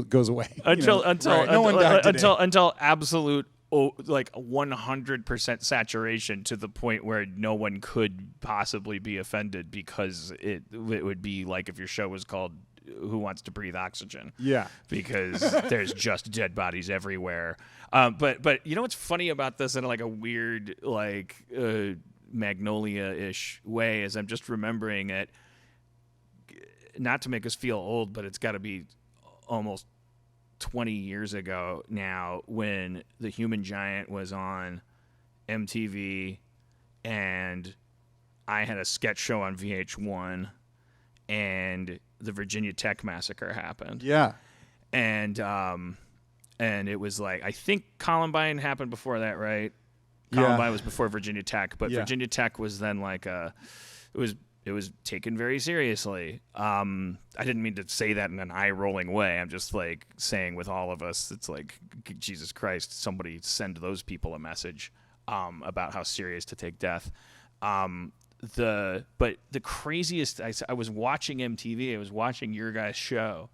goes away. Until no one died today. until absolute. Like 100% saturation to the point where no one could possibly be offended, because it would be like if your show was called Who Wants to Breathe Oxygen? Yeah. Because there's just dead bodies everywhere. But you know what's funny about this in like a weird like Magnolia-ish way is I'm just remembering it, not to make us feel old, but it's got to be almost 20 years ago now, when The Human Giant was on MTV and I had a sketch show on VH1 and the Virginia Tech massacre happened. Yeah. And it was like, I think Columbine happened before that, right? Columbine was before Virginia Tech, but Virginia Tech was then like it was It was taken very seriously. I didn't mean to say that in an eye-rolling way. I'm just like saying with all of us, it's like, Jesus Christ, somebody send those people a message about how serious to take death. But the craziest, I was watching MTV. I was watching your guys' show,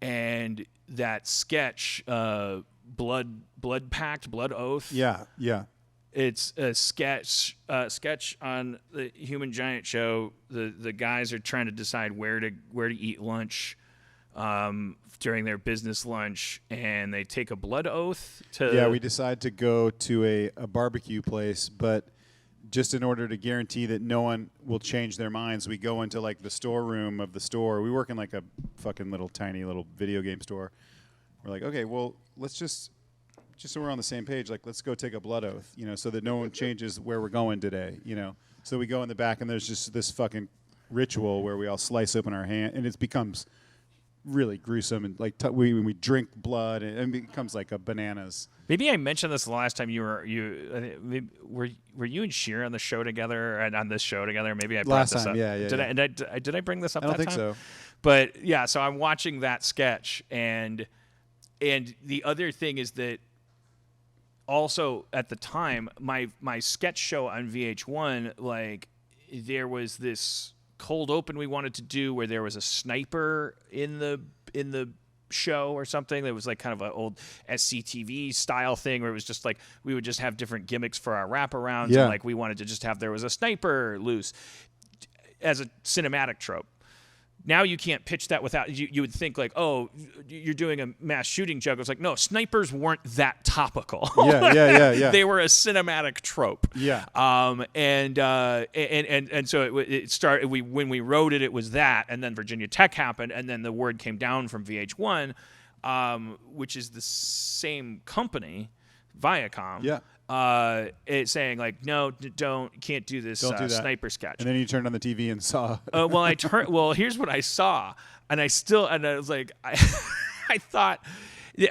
and that sketch, Blood Pact, Blood Oath. Yeah. It's a sketch on the Human Giant show. The guys are trying to decide where to eat lunch during their business lunch, and they take a blood oath to. Yeah, we decide to go to a barbecue place, but just in order to guarantee that no one will change their minds, we go into like the storeroom of the store. We work in like a fucking tiny little video game store. We're like, okay, well, let's just so we're on the same page, like, let's go take a blood oath, so that no one changes where we're going today, So we go in the back, and there's just this fucking ritual where we all slice open our hand, and it becomes really gruesome, and like we drink blood, and it becomes like a bananas. Maybe I mentioned this the last time were you and Sheer on the show together and on this show together? Maybe I brought Last this time, up. yeah. Did I bring this up? I don't that think time? so. But yeah, so I'm watching that sketch, and the other thing is that also at the time, my sketch show on VH1, like, there was this cold open we wanted to do where there was a sniper in the show or something. That was like kind of an old SCTV style thing where it was just like we would just have different gimmicks for our wraparounds. Yeah. And like we wanted to just have there was a sniper loose as a cinematic trope. Now you can't pitch that without you would think like, oh, you're doing a mass shooting joke. It's like, no, snipers weren't that topical. Yeah. They were a cinematic trope. Yeah. And so it started. When we wrote it, it was that, and then Virginia Tech happened, and then the word came down from VH1, which is the same company, Viacom. Yeah. It's saying like, no, can't do this Don't do that. sniper sketch. And then you turned on the TV and saw. Well, here's what I saw, and I was like, I thought,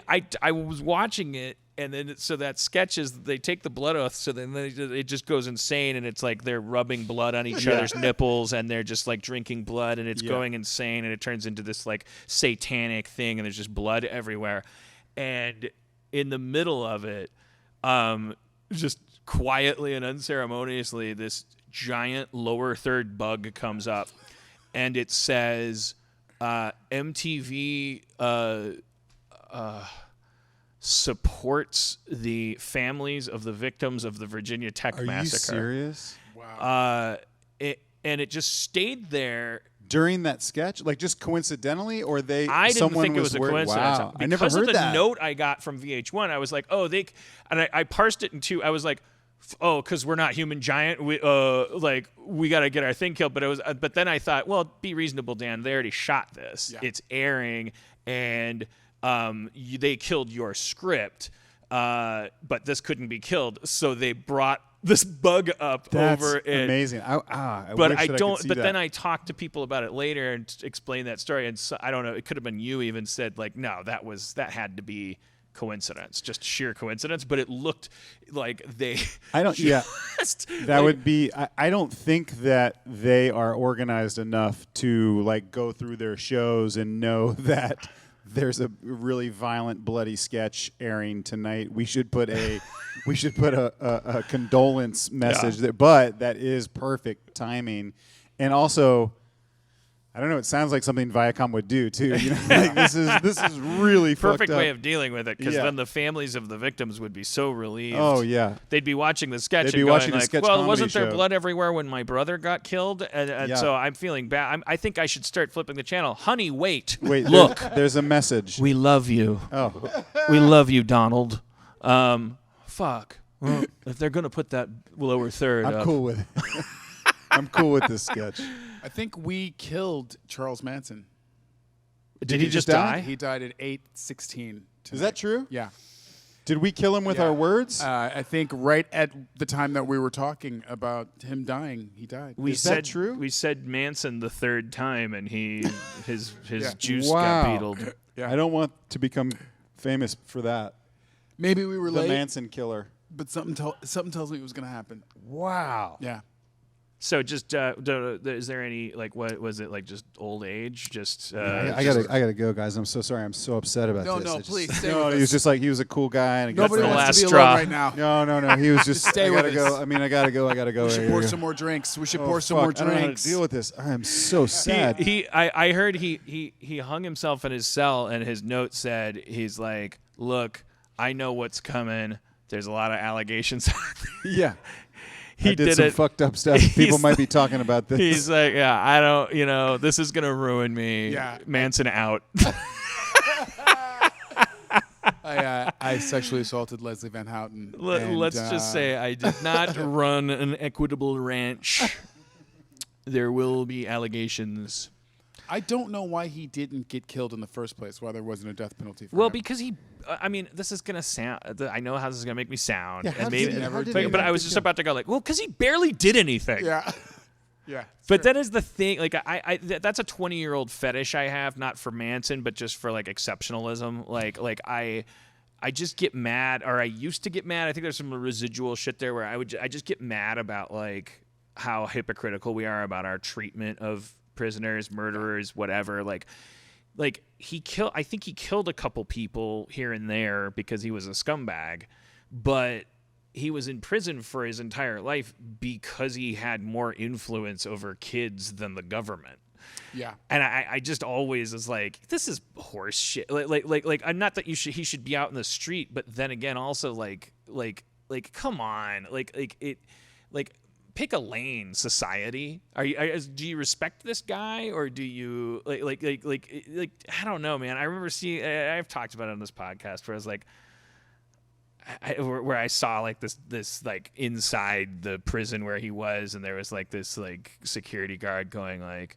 I was watching it, and then so that sketch is they take the blood oath, so then it just goes insane, and it's like they're rubbing blood on each other's nipples, and they're just like drinking blood, and it's going insane, and it turns into this like satanic thing, and there's just blood everywhere, and in the middle of it, just quietly and unceremoniously, this giant lower third bug comes up, and it says, MTV supports the families of the victims of the Virginia Tech massacre. Are you serious? Wow. And it just stayed there. During that sketch, like just coincidentally, or they? I didn't someone think it was a worried? coincidence. Wow. Because I never heard of the that. note I got from VH1, I was like, oh, and I parsed it in two. I was like, oh, because we're not Human Giant, we got to get our thing killed. But then I thought, well, be reasonable, Dan. They already shot this. Yeah. It's airing, and they killed your script, but this couldn't be killed, so they brought this bug up. That's over it. Amazing. Then I talked to people about it later and explained that story, and so, I don't know, it could have been you even said like, no, that had to be coincidence, just sheer coincidence, but it looked like they that would be I don't think that they are organized enough to like go through their shows and know that there's a really violent, bloody sketch airing tonight. We should put a condolence message there, but that is perfect timing. And also, I don't know, it sounds like something Viacom would do too. Like this is really perfect fucked way up. of dealing with it, because then the families of the victims would be so relieved. Oh yeah, they'd be watching the sketch They'd be and watching going a like, sketch well, comedy wasn't there show. blood everywhere when my brother got killed? And so I'm feeling bad. I think I should start flipping the channel. Honey, wait, look, there's a message. We love you. Oh, we love you, Donald. Fuck. Well, if they're gonna put that lower third, I'm cool with it. I'm cool with this sketch. I think we killed Charles Manson. Did he just die? He died at 8:16. Is that true? Yeah. Did we kill him with our words? I think right at the time that we were talking about him dying, he died. Is that true? We said Manson the third time, and his juice Wow. got beetled. Yeah. I don't want to become famous for that. Maybe we were The late, Manson killer. but something tells me it was going to happen. Wow. Yeah. So just is there any like what was it like just old age just I gotta go, guys. I'm so sorry. I'm so upset about No, this. no, I just- please stay No, with he was us. just like he was a cool guy and a Nobody good friend. wants to be Last alone straw. right now. No. He was just. stay I with gotta us. go. I mean, I gotta go. We should Here pour you go. some more drinks. We should Oh, pour some more fuck. I don't know how drinks. to deal with this. I am so sad. I heard he hung himself in his cell and his note said he's like, look, I know what's coming. There's a lot of allegations. Yeah. He I did did some it. fucked up stuff. People might be talking about this. He's like, yeah, I don't, this is gonna ruin me. Yeah. Manson out. I sexually assaulted Leslie Van Houten. and, Let's just say I did not run an equitable ranch. There will be allegations. I don't know why he didn't get killed in the first place. Why there wasn't a death penalty for Well, him. because I mean, this is gonna sound. I know how this is gonna make me sound. Yeah, how and did maybe, it- how did but, it but I not was get just killed? about to go like, well, because he barely did anything. yeah, yeah. But that is the thing. Like, that's a 20-year-old fetish I have, not for Manson, but just for like exceptionalism. Like I just get mad, or I used to get mad. I think there's some residual shit there where I just get mad about like how hypocritical we are about our treatment of prisoners, murderers, whatever. Like I think he killed a couple people here and there because he was a scumbag, but he was in prison for his entire life because he had more influence over kids than the government. Yeah. And I just always was like, this is horse shit. Like I'm not that he should be out in the street, but then again, also like come on, like pick a lane, society. Do you respect this guy, or do you like I don't know, man. I remember seeing. I've talked about it on this podcast where I was like, where I saw like this like inside the prison where he was, and there was like this like security guard going like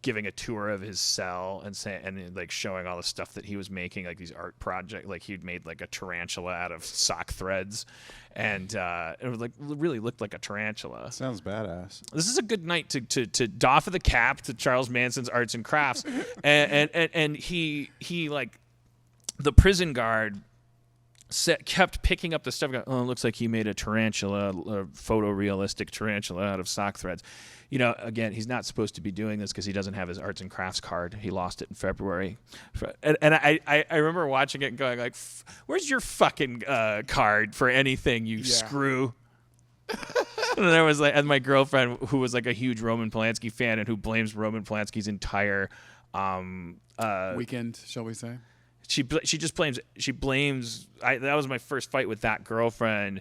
giving a tour of his cell and saying and like showing all the stuff that he was making, like these art project, like he'd made like a tarantula out of sock threads, and it was like really looked like a tarantula. Sounds badass. This is a good night to doff of the cap to Charles Manson's arts and crafts, and he like the prison guard kept picking up the stuff. Going, oh, it looks like he made a tarantula, a photorealistic tarantula out of sock threads. You know, again, he's not supposed to be doing this because he doesn't have his arts and crafts card. He lost it in February. And I remember watching it and going like, where's your fucking card for anything, you screw? And there was like, and my girlfriend, who was like a huge Roman Polanski fan and who blames Roman Polanski's entire Weekend, shall we say? She just blames. That was my first fight with that girlfriend,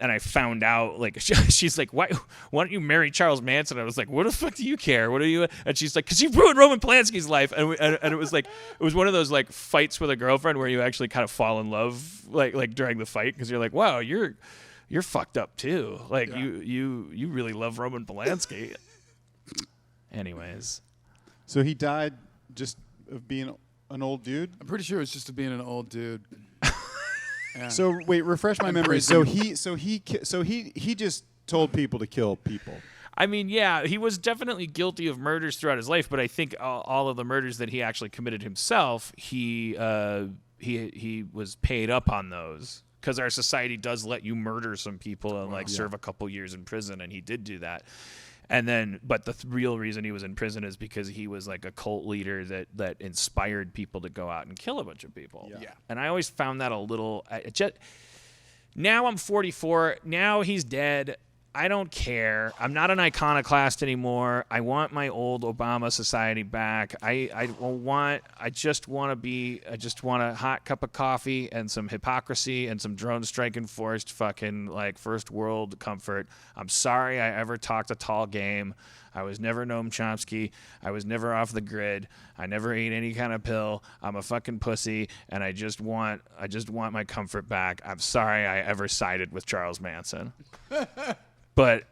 and I found out like she's like, why don't you marry Charles Manson? I was like, what the fuck do you care? What are you? And she's like, because he ruined Roman Polanski's life, and it was like it was one of those like fights with a girlfriend where you actually kind of fall in love like during the fight because you're like, wow, you're fucked up too. Like you really love Roman Polanski. Anyways, So he died just of being an old dude. I'm pretty sure it's just being an old dude. Yeah. So wait, refresh my I'm memory. crazy. So he just told people to kill people. I mean, yeah, he was definitely guilty of murders throughout his life, but I think all of the murders that he actually committed himself, he was paid up on those because our society does let you murder some people and serve a couple years in prison, and he did do that. And then, but the real reason he was in prison is because he was like a cult leader that inspired people to go out and kill a bunch of people. Yeah. And I always found that a little. Now I'm 44. Now he's dead. I don't care. I'm not an iconoclast anymore. I want my old Obama society back. I just want a hot cup of coffee and some hypocrisy and some drone strike enforced fucking like first world comfort. I'm sorry I ever talked a tall game. I was never Noam Chomsky. I was never off the grid. I never ate any kind of pill. I'm a fucking pussy, and I just want my comfort back. I'm sorry I ever sided with Charles Manson. But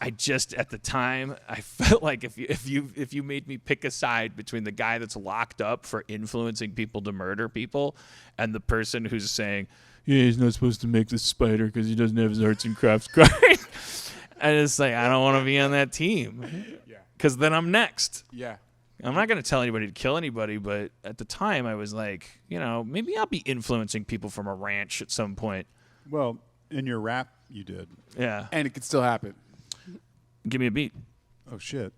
I just at the time I felt like if you made me pick a side between the guy that's locked up for influencing people to murder people and the person who's saying, yeah, he's not supposed to make this spider because he doesn't have his arts and crafts card. And it's like, I don't want to be on that team because then I'm next. Yeah. I'm not going to tell anybody to kill anybody, but at the time I was like, maybe I'll be influencing people from a ranch at some point. Well, in your rap, you did. Yeah. And it could still happen. Give me a beat. Oh, shit.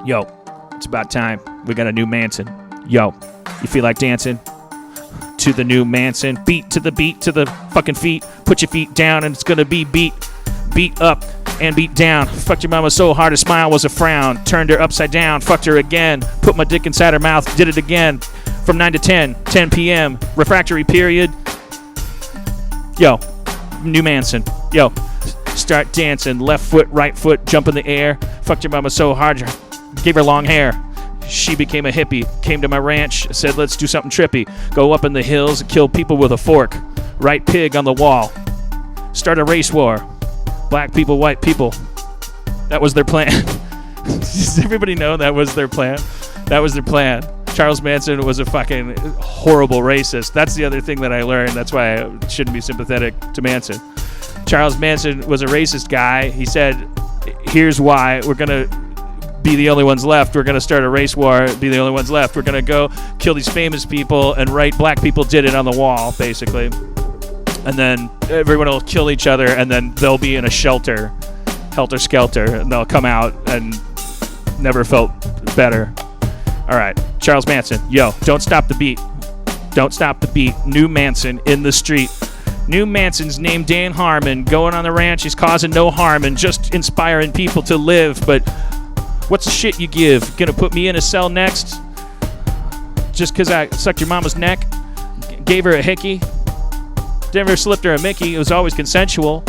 Yo, it's about time. We got a new Manson. Yo, you feel like dancing? To the new Manson. Beat to the fucking feet. Put your feet down and it's gonna be beat up and beat down. Fucked your mama so hard her smile was a frown. Turned her upside down, fucked her again. Put my dick inside her mouth, did it again. From 9 to 10 p.m. Refractory period. Yo, new Manson. Yo, start dancing. Left foot, right foot, jump in the air. Fucked your mama so hard, gave her long hair. She became a hippie, came to my ranch, said let's do something trippy. Go up in the hills and kill people with a fork. Write pig on the wall. Start a race war. Black people, white people. That was their plan. Does everybody know that was their plan? That was their plan. Charles Manson was a fucking horrible racist. That's the other thing that I learned. That's why I shouldn't be sympathetic to Manson. Charles Manson was a racist guy. He said, here's why we're going to be the only ones left. We're going to start a race war, be the only ones left. We're going to go kill these famous people and write black people did it on the wall, basically. And then everyone will kill each other, and then they'll be in a shelter, helter-skelter, and they'll come out and never felt better. All right, Charles Manson, yo, don't stop the beat. Don't stop the beat. New Manson in the street. New Manson's named Dan Harmon. Going on the ranch, he's causing no harm and just inspiring people to live, but what's the shit you give? Gonna put me in a cell next? Just because I sucked your mama's neck? Gave her a hickey? Never slipped her a Mickey. It was always consensual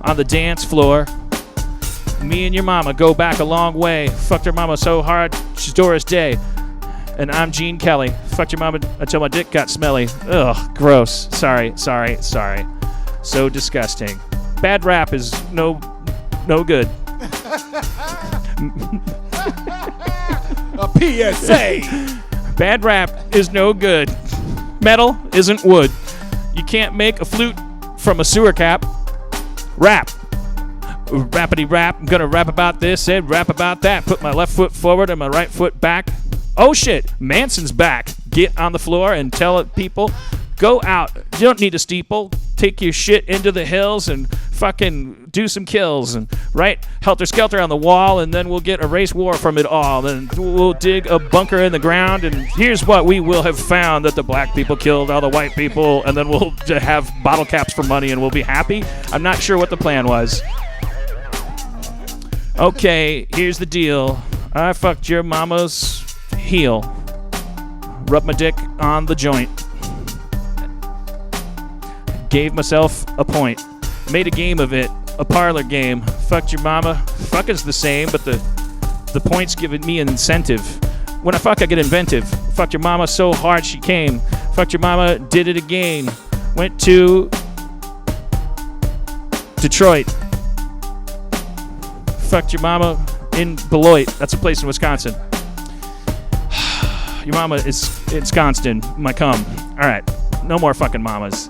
on the dance floor. Me and your mama go back a long way. Fucked her mama so hard, she's Doris Day. And I'm Gene Kelly. Fucked your mama until my dick got smelly. Ugh, gross. Sorry. So disgusting. Bad rap is no good. A PSA. Bad rap is no good. Metal isn't wood. You can't make a flute from a sewer cap. Rap. Rappity rap. I'm gonna rap about this and rap about that. Put my left foot forward and my right foot back. Oh shit, Manson's back. Get on the floor and tell people, go out. You don't need a steeple. Take your shit into the hills and fucking do some kills and write helter-skelter on the wall, and then we'll get a race war from it all. Then we'll dig a bunker in the ground, and here's what we will have found, that the black people killed all the white people, and then we'll have bottle caps for money and we'll be happy. I'm not sure what the plan was. Okay, here's the deal. I fucked your mama's heel. Rubbed my dick on the joint. Gave myself a point. Made a game of it. A parlor game. Fucked your mama. Fucking's the same, but the point's giving me an incentive. When I fuck, I get inventive. Fucked your mama so hard she came. Fucked your mama, did it again. Went to Detroit. Fucked your mama in Beloit. That's a place in Wisconsin. Your mama is ensconced, my cum. All right. No more fucking mamas.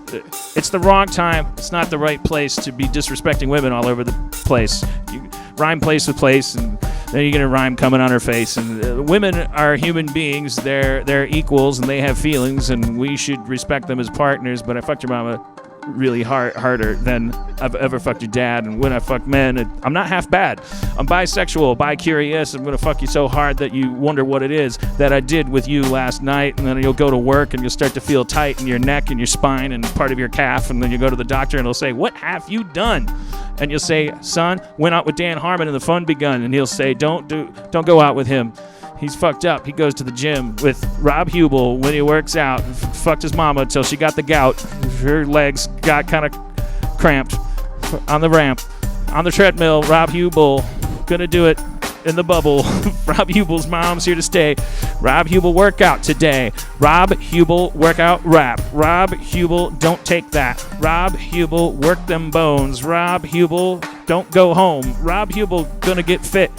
It's the wrong time. It's not the right place to be disrespecting women all over the place. You rhyme place with place, and then you're gonna rhyme coming on her face. And women are human beings. They're equals, and they have feelings, and we should respect them as partners. But I fucked your mama really harder than I've ever fucked your dad. And when I fuck men, I'm not half bad. I'm bisexual, bi-curious. I'm gonna fuck you so hard that you wonder what it is that I did with you last night. And then you'll go to work and you'll start to feel tight in your neck and your spine and part of your calf. And then you go to the doctor and he'll say, "What have you done?" And you'll say, "Son, went out with Dan Harmon and the fun begun." And he'll say, don't go out with him. He's fucked up. He goes to the gym with Rob Hubel when he works out. Fucked his mama until she got the gout. Her legs got kind of cramped on the ramp. On the treadmill, Rob Hubel gonna do it in the bubble. Rob Hubel's mom's here to stay. Rob Hubel workout today. Rob Hubel workout rap. Rob Hubel don't take that. Rob Hubel work them bones. Rob Hubel don't go home. Rob Hubel gonna get fit.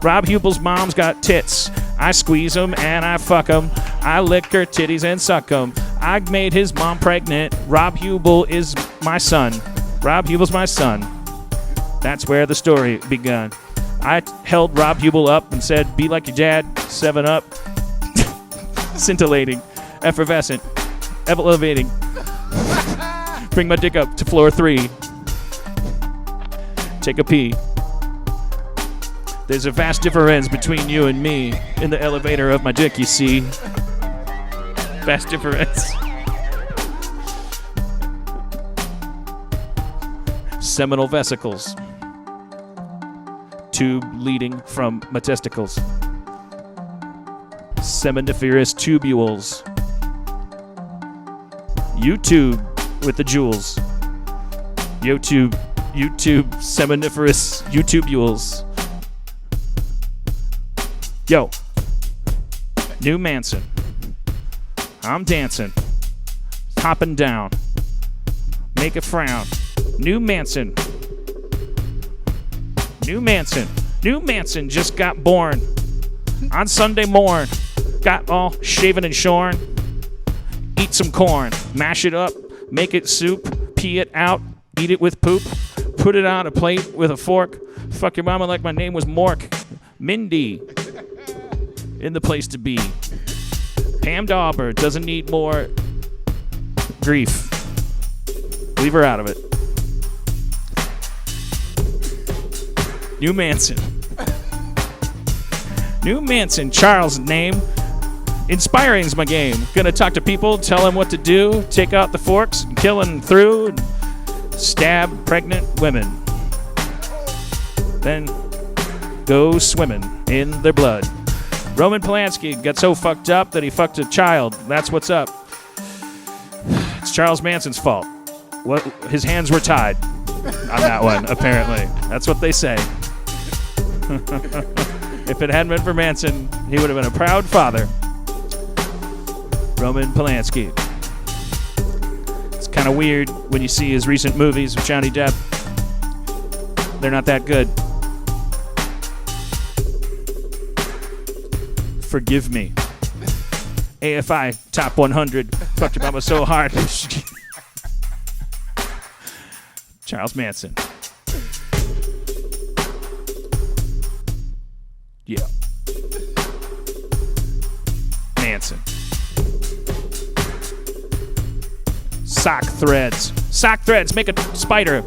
Rob Hubel's mom's got tits. I squeeze them and I fuck them. I lick her titties and suck them. I made his mom pregnant. Rob Hubel is my son. Rob Hubel's my son. That's where the story begun. I held Rob Hubel up and said, "Be like your dad, 7 Up." Scintillating, effervescent, elevating. Bring my dick up to floor 3. take a pee. There's a vast difference between you and me in the elevator of my dick, you see. Vast difference. Seminal vesicles. Tube leading from my testicles. Seminiferous tubules. YouTube with the jewels. YouTube seminiferous YouTubules. Yo, new Manson. I'm dancing, hopping down, make a frown. New Manson. New Manson just got born on Sunday morn. Got all shaven and shorn. Eat some corn, mash it up, make it soup, pee it out, eat it with poop, put it on a plate with a fork. Fuck your mama like my name was Mork. Mindy, in the place to be. Pam Dauber doesn't need more grief. Leave her out of it. New Manson. New Manson, Charles' name. Inspiring's my game. Gonna talk to people, tell them what to do, take out the forks, killing through, and stab pregnant women. Then go swimming in their blood. Roman Polanski got so fucked up that he fucked a child. That's what's up. It's Charles Manson's fault. What? His hands were tied on that one, apparently. That's what they say. If it hadn't been for Manson, he would have been a proud father. Roman Polanski. It's kind of weird when you see his recent movies with Johnny Depp. They're not that good. Forgive me. AFI Top 100. Fucked your mama so hard. Charles Manson. Yeah. Manson. Sock threads. Sock threads. Make a spider.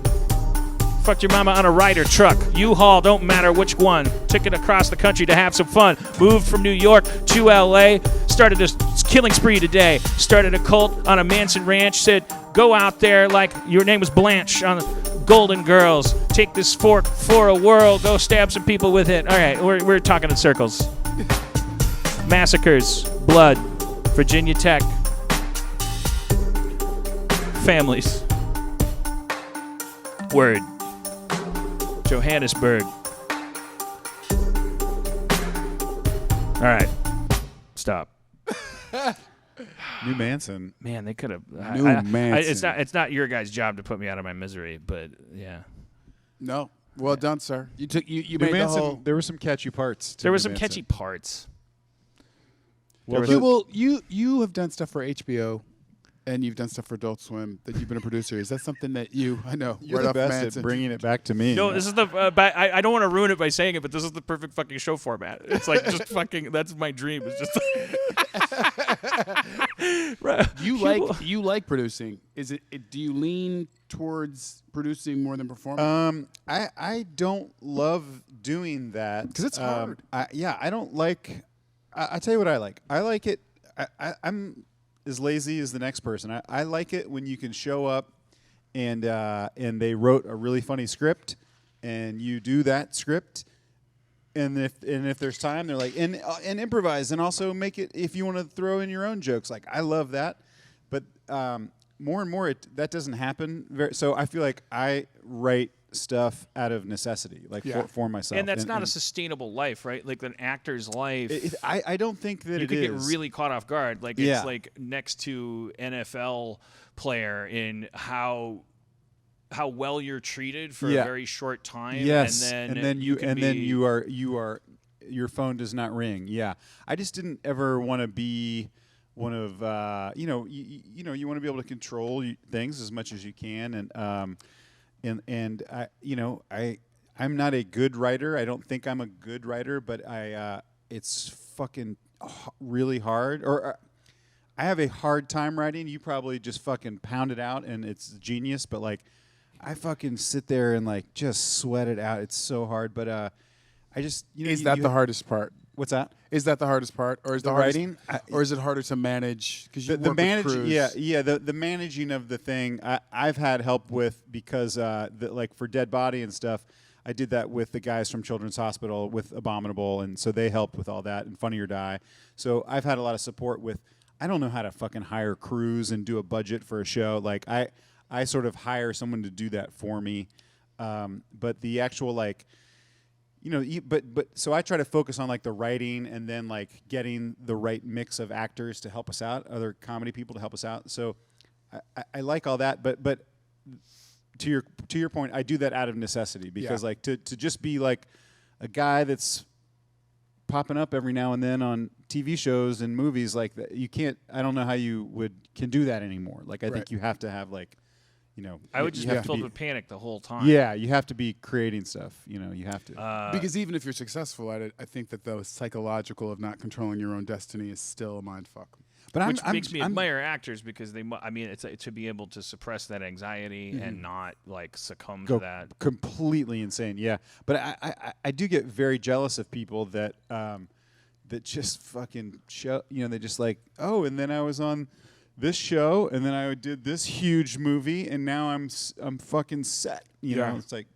Fucked your mama on a Ryder truck. U-Haul, don't matter which one. Took it across the country to have some fun. Moved from New York to L.A. Started a killing spree today. Started a cult on a Manson ranch. Said, go out there like your name was Blanche on Golden Girls. Take this fork for a whirl. Go stab some people with it. All right, we're talking in circles. Massacres. Blood. Virginia Tech. Families. Word. Johannesburg. All right. Stop. New Manson. Man, they could have. New Manson. It's not your guys' job to put me out of my misery, but yeah. No. Well done, sir. You New made Manson, the whole. there were some catchy parts. There were some catchy parts. Well, you have done stuff for HBO, and you've done stuff for Adult Swim. That you've been a producer. Is that something that I know? You're right the off best Manson. at bringing it back to me. No, this is the. I don't want to ruin it by saying it, but this is the perfect fucking show format. It's like just fucking. That's my dream. It's just. Right. You like producing? Is it? Do you lean towards producing more than performing? I don't love doing that 'Cause it's hard. I don't like. I tell you what I like. I like it. I'm as lazy as the next person. I like it when you can show up and they wrote a really funny script and you do that script. And if there's time, they're like and improvise and also make it if you want to throw in your own jokes. Like I love that, but more and more that doesn't happen. So I feel like I write stuff out of necessity, like for myself. And that's not a sustainable life, right? Like an actor's life. I don't think that you could get really caught off guard. Like it's like next to NFL player in how well you're treated for a very short time. Yes, and then you are your phone does not ring. Yeah, I just didn't ever want to be one of you want to be able to control things as much as you can, and I'm not a good writer. I don't think I'm a good writer, but it's fucking really hard. Or I have a hard time writing. You probably just fucking pound it out and it's genius. But like, I fucking sit there and like just sweat it out. It's so hard, but I just Is that the hardest part? What's that? Is that the hardest part, or is The hardest, writing? or is it harder to manage? Because you The work manage, with crews. yeah. The managing of the thing, I've had help with because like for Dead Body and stuff, I did that with the guys from Children's Hospital with Abominable, and so they helped with all that and Funny or Die. So I've had a lot of support with. I don't know how to fucking hire crews and do a budget for a show. Like I sort of hire someone to do that for me, but the actual like. But so I try to focus on like the writing and then like getting the right mix of actors to help us out, other comedy people to help us out. So I like all that, but to your point, I do that out of necessity because like to just be like a guy that's popping up every now and then on TV shows and movies like that, you can't. I don't know how you can do that anymore. Like I think you have to have like. I would just you be have to filled be, with panic the whole time. Yeah, you have to be creating stuff. You have to. Because even if you're successful at it, I think that the psychological of not controlling your own destiny is still a mind fuck. But Which makes me admire actors because they. I mean, it's to be able to suppress that anxiety and not like succumb to that. Completely insane. Yeah, but I do get very jealous of people that that just fucking show. They just like, oh, and then I was on this show, and then I did this huge movie, and now I'm fucking set. You know, it's like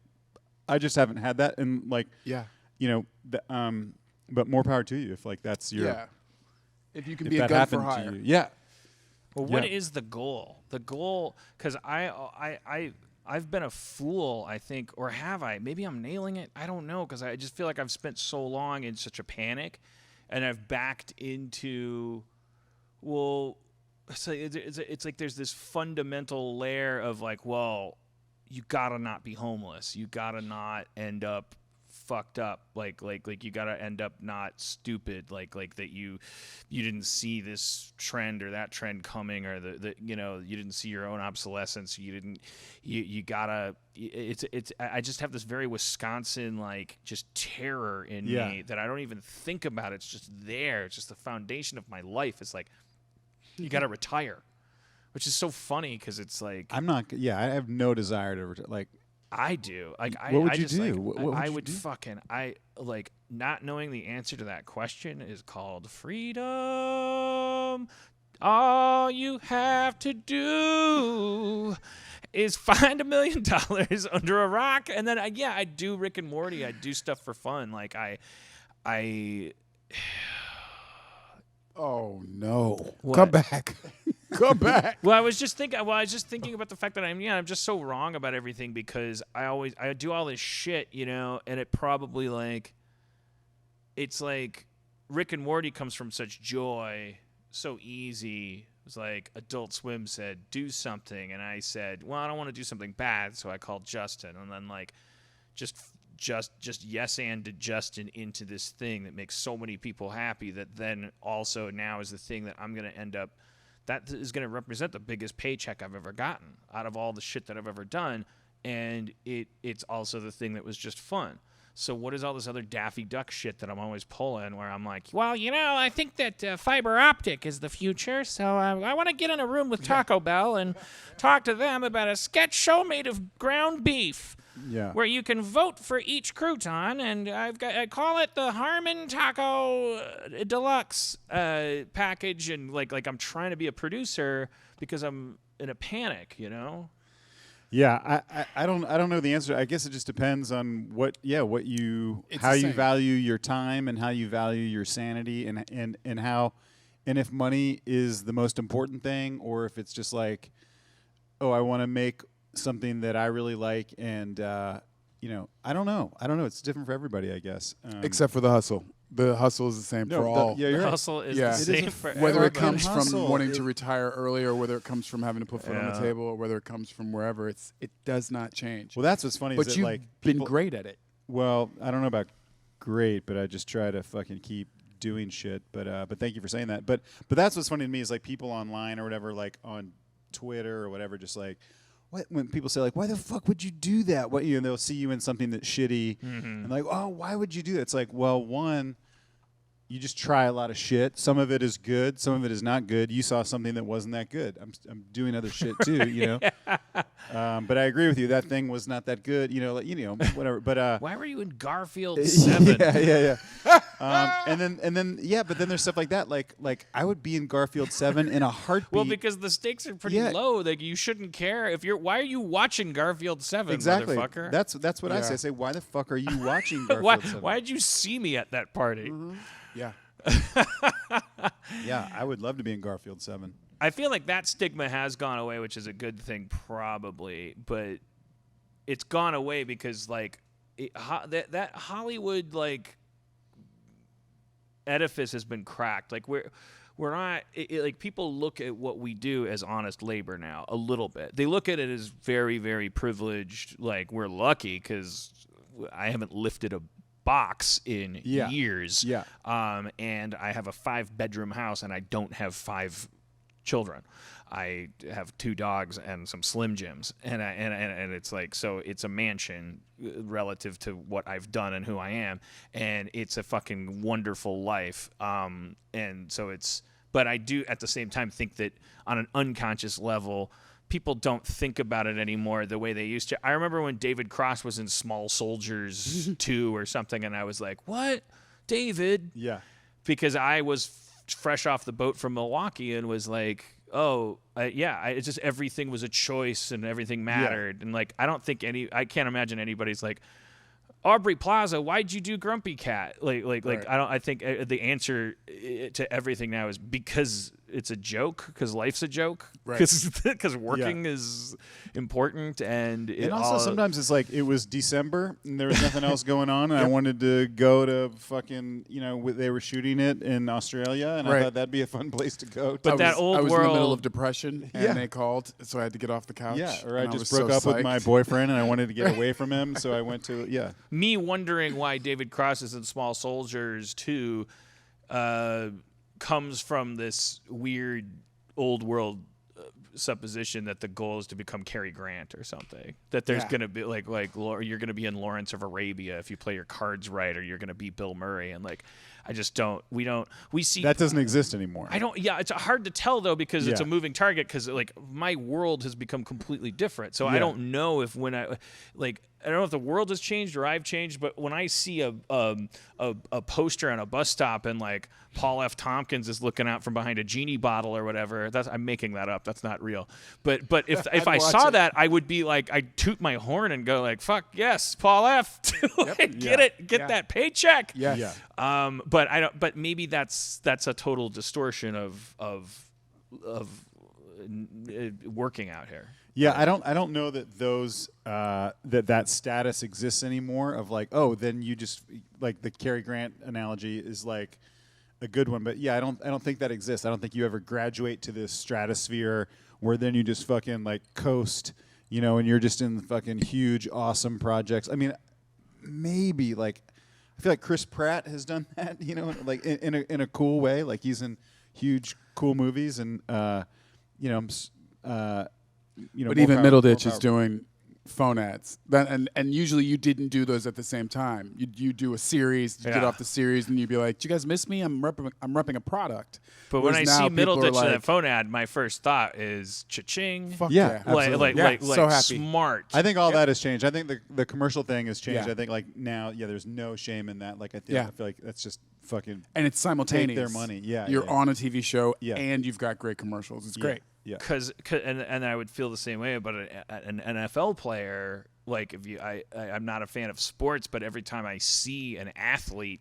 I just haven't had that, and like, but more power to you if like that's your If you can if be a that gun for happened hire. to you. Yeah. Well, what is the goal? The goal, because I've been a fool, I think, or have I? Maybe I'm nailing it. I don't know, because I just feel like I've spent so long in such a panic, and I've backed into, it's like there's this fundamental layer of like, well, you gotta not be homeless. You gotta not end up fucked up. Like you gotta end up not stupid. Like that you didn't see this trend or that trend coming, or the you didn't see your own obsolescence. You gotta. I just have this very Wisconsin like just terror in me that I don't even think about. It's just there. It's just the foundation of my life. It's like, you got to retire, which is so funny because it's like I'm not. Yeah, I have no desire to retire. Like I do. Like what would I you just, do? Like, What would I you would do? fucking like not knowing the answer to that question is called freedom. All you have to do is find $1 million under a rock, and then I do Rick and Morty. I do stuff for fun. Like I. Oh no! What? Come back, come back. Well, I was just thinking about the fact that I'm just so wrong about everything because I do all this shit, and it probably like, it's like Rick and Morty comes from such joy, so easy. It was like Adult Swim said, do something, and I said, well, I don't want to do something bad, so I called Justin, and then like, just yes and Justin into this thing that makes so many people happy that then also now is the thing that I'm going to end up, that is going to represent the biggest paycheck I've ever gotten out of all the shit that I've ever done, and it's also the thing that was just fun. So what is all this other Daffy Duck shit that I'm always pulling where I'm like, well, I think that fiber optic is the future, so I want to get in a room with Taco Bell and talk to them about a sketch show made of ground beef. Yeah. Where you can vote for each crouton, and I call it the Harmon Taco Deluxe package, and like I'm trying to be a producer because I'm in a panic, Yeah, I don't know the answer. I guess it just depends on how you value your time and how you value your sanity and how and if money is the most important thing or if it's just like, oh, I want to make something that I really like and I don't know. It's different for everybody, I guess. Except for the hustle. The hustle is the same for all. Yeah, you're the right. hustle is Yeah. the It same for Whether it everybody. comes from Hustle wanting is- to retire early or whether it comes from having to put food on the Yeah. table or whether it comes from wherever, it does not change. Well, that's what's funny. but is you've that, like, been people- great at it. Well, I don't know about great, but I just try to fucking keep doing shit. But thank you for saying that. But that's what's funny to me is like people online or whatever, like on Twitter or whatever, just like when people say like, why the fuck would you do that? What they'll see you in something that's shitty and like, oh, why would you do that? It's like, well, one, you just try a lot of shit. Some of it is good, some of it is not good. You saw something that wasn't that good. I'm doing other shit too, But I agree with you. That thing was not that good. Whatever. But Why were you in Garfield 7? yeah. And then but then there's stuff like that. Like I would be in Garfield 7 in a heartbeat. Well, because the stakes are pretty low. Like you shouldn't care if you're. Why are you watching Garfield 7, exactly. motherfucker? That's what I say. I say, why the fuck are you watching Garfield 7? Why did you see me at that party? Yeah. Yeah, I would love to be in Garfield 7. I feel like that stigma has gone away, which is a good thing, probably. But it's gone away because, like, that Hollywood edifice has been cracked. Like we're not like people look at what we do as honest labor now a little bit. They look at it as very, very privileged. Like we're lucky because I haven't lifted a box in years. Yeah. And I have a 5-bedroom house and I don't have 5 children. I have 2 dogs and some Slim Jims, and it's like, so it's a mansion relative to what I've done and who I am, and it's a fucking wonderful life. And so but I do at the same time think that on an unconscious level, people don't think about it anymore the way they used to. I remember when David Cross was in Small Soldiers 2 or something, and I was like, what, David? Yeah. Because I was fresh off the boat from Milwaukee and was like, it's just everything was a choice and everything mattered. And like, I can't imagine anybody's like, Aubrey Plaza, why'd you do Grumpy Cat? I think the answer to everything now is because it's a joke, because life's a joke, because working is important, and also sometimes it's like it was December and there was nothing else going on, and I wanted to go to fucking they were shooting it in Australia, and I thought that'd be a fun place to go. But I was in the middle of depression, and they called, so I had to get off the couch. Yeah, or I just broke up with my boyfriend, and I wanted to get away from him, so I went to Me wondering why David Cross is in Small Soldiers 2 comes from this weird old world supposition that the goal is to become Cary Grant or something. That there's going to be like you're going to be in Lawrence of Arabia if you play your cards right, or you're going to be Bill Murray. And like, I just don't. We see that doesn't exist anymore. I don't. Yeah, it's hard to tell though because it's a moving target. Because like my world has become completely different. So I don't know if I don't know if the world has changed or I've changed, but when I see a poster on a bus stop and like Paul F. Tompkins is looking out from behind a genie bottle or whatever, I'm making that up. That's not real. But if I saw that, I would be like, I'd toot my horn and go like, "Fuck yes, Paul F. Get that paycheck." Yeah. But I don't. But maybe that's a total distortion of working out here. Yeah, I don't know that those that status exists anymore. Of like, oh, then you just like the Cary Grant analogy is like a good one, but yeah, I don't think that exists. I don't think you ever graduate to this stratosphere where then you just fucking like coast, and you're just in fucking huge awesome projects. I mean, maybe like I feel like Chris Pratt has done that, like in a cool way. Like he's in huge cool movies and but even Middleditch is doing phone ads. And usually you didn't do those at the same time. You do a series, you get off the series, and you'd be like, "Do you guys miss me? I'm repping a product." But when I see Middleditch in that phone ad, my first thought is cha-ching. Fuck yeah, like so happy. Smart. I think all that has changed. I think the commercial thing has changed. Yeah. I think like now, there's no shame in that. Like I feel like that's just fucking and it's simultaneous. Take their money. Yeah, you're on a TV show Yeah. and you've got great commercials. It's great. Yeah. Because I would feel the same way about an NFL player. Like I'm not a fan of sports, but every time I see an athlete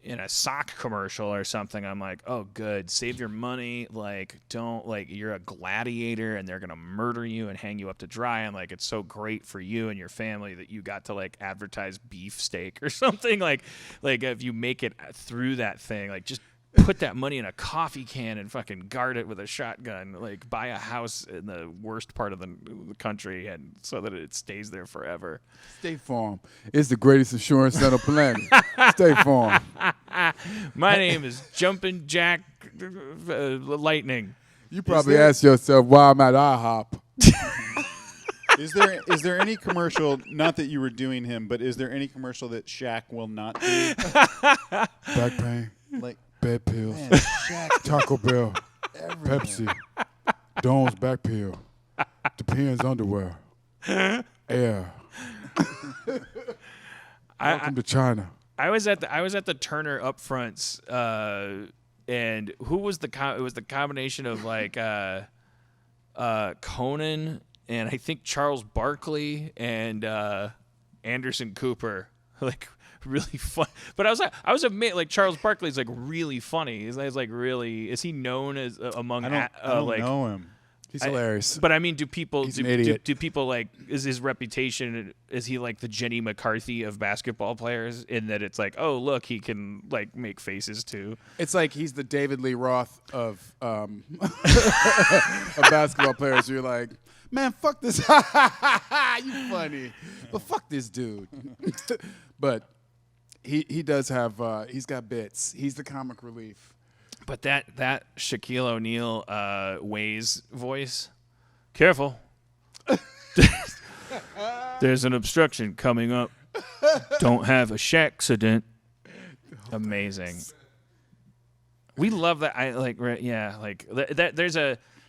in a sock commercial or something, I'm like, oh, good, save your money. Like, don't you're a gladiator and they're gonna murder you and hang you up to dry. And like, it's so great for you and your family that you got to like advertise beefsteak or something. Like if you make it through that thing, like just put that money in a coffee can and fucking guard it with a shotgun. Like buy a house in the worst part of the country and so that it stays there forever. State Farm is the greatest insurance on the planet. State Farm. My name is Jumpin' Jack Lightning. You probably ask yourself why I'm at IHOP. Is there any commercial? Not that you were doing him, but is there any commercial that Shaq will not do? Back pain. Like. Bed pills, Man, Shaq, Taco Bell, everything. Pepsi, Dawn's back pill, the Europeans' underwear. Air. Welcome to China. I was at the Turner upfronts, and who was it was the combination of like Conan and I think Charles Barkley and Anderson Cooper, like really fun. But I was amazed. Like Charles Barkley's like really funny. He's like really. Is he known as among? I don't like, know him. He's hilarious. But I mean, do people He's an idiot. do people like, is his reputation, is he like the Jenny McCarthy of basketball players in that it's like, oh look, he can like make faces too? It's like he's the David Lee Roth of of basketball players. You're like, man, fuck this. You funny, but fuck this dude. But he does have he's got bits. He's the comic relief. But that Shaquille O'Neal Waze voice, careful. There's an obstruction coming up. Don't have a Shaqcident. Amazing. We love that.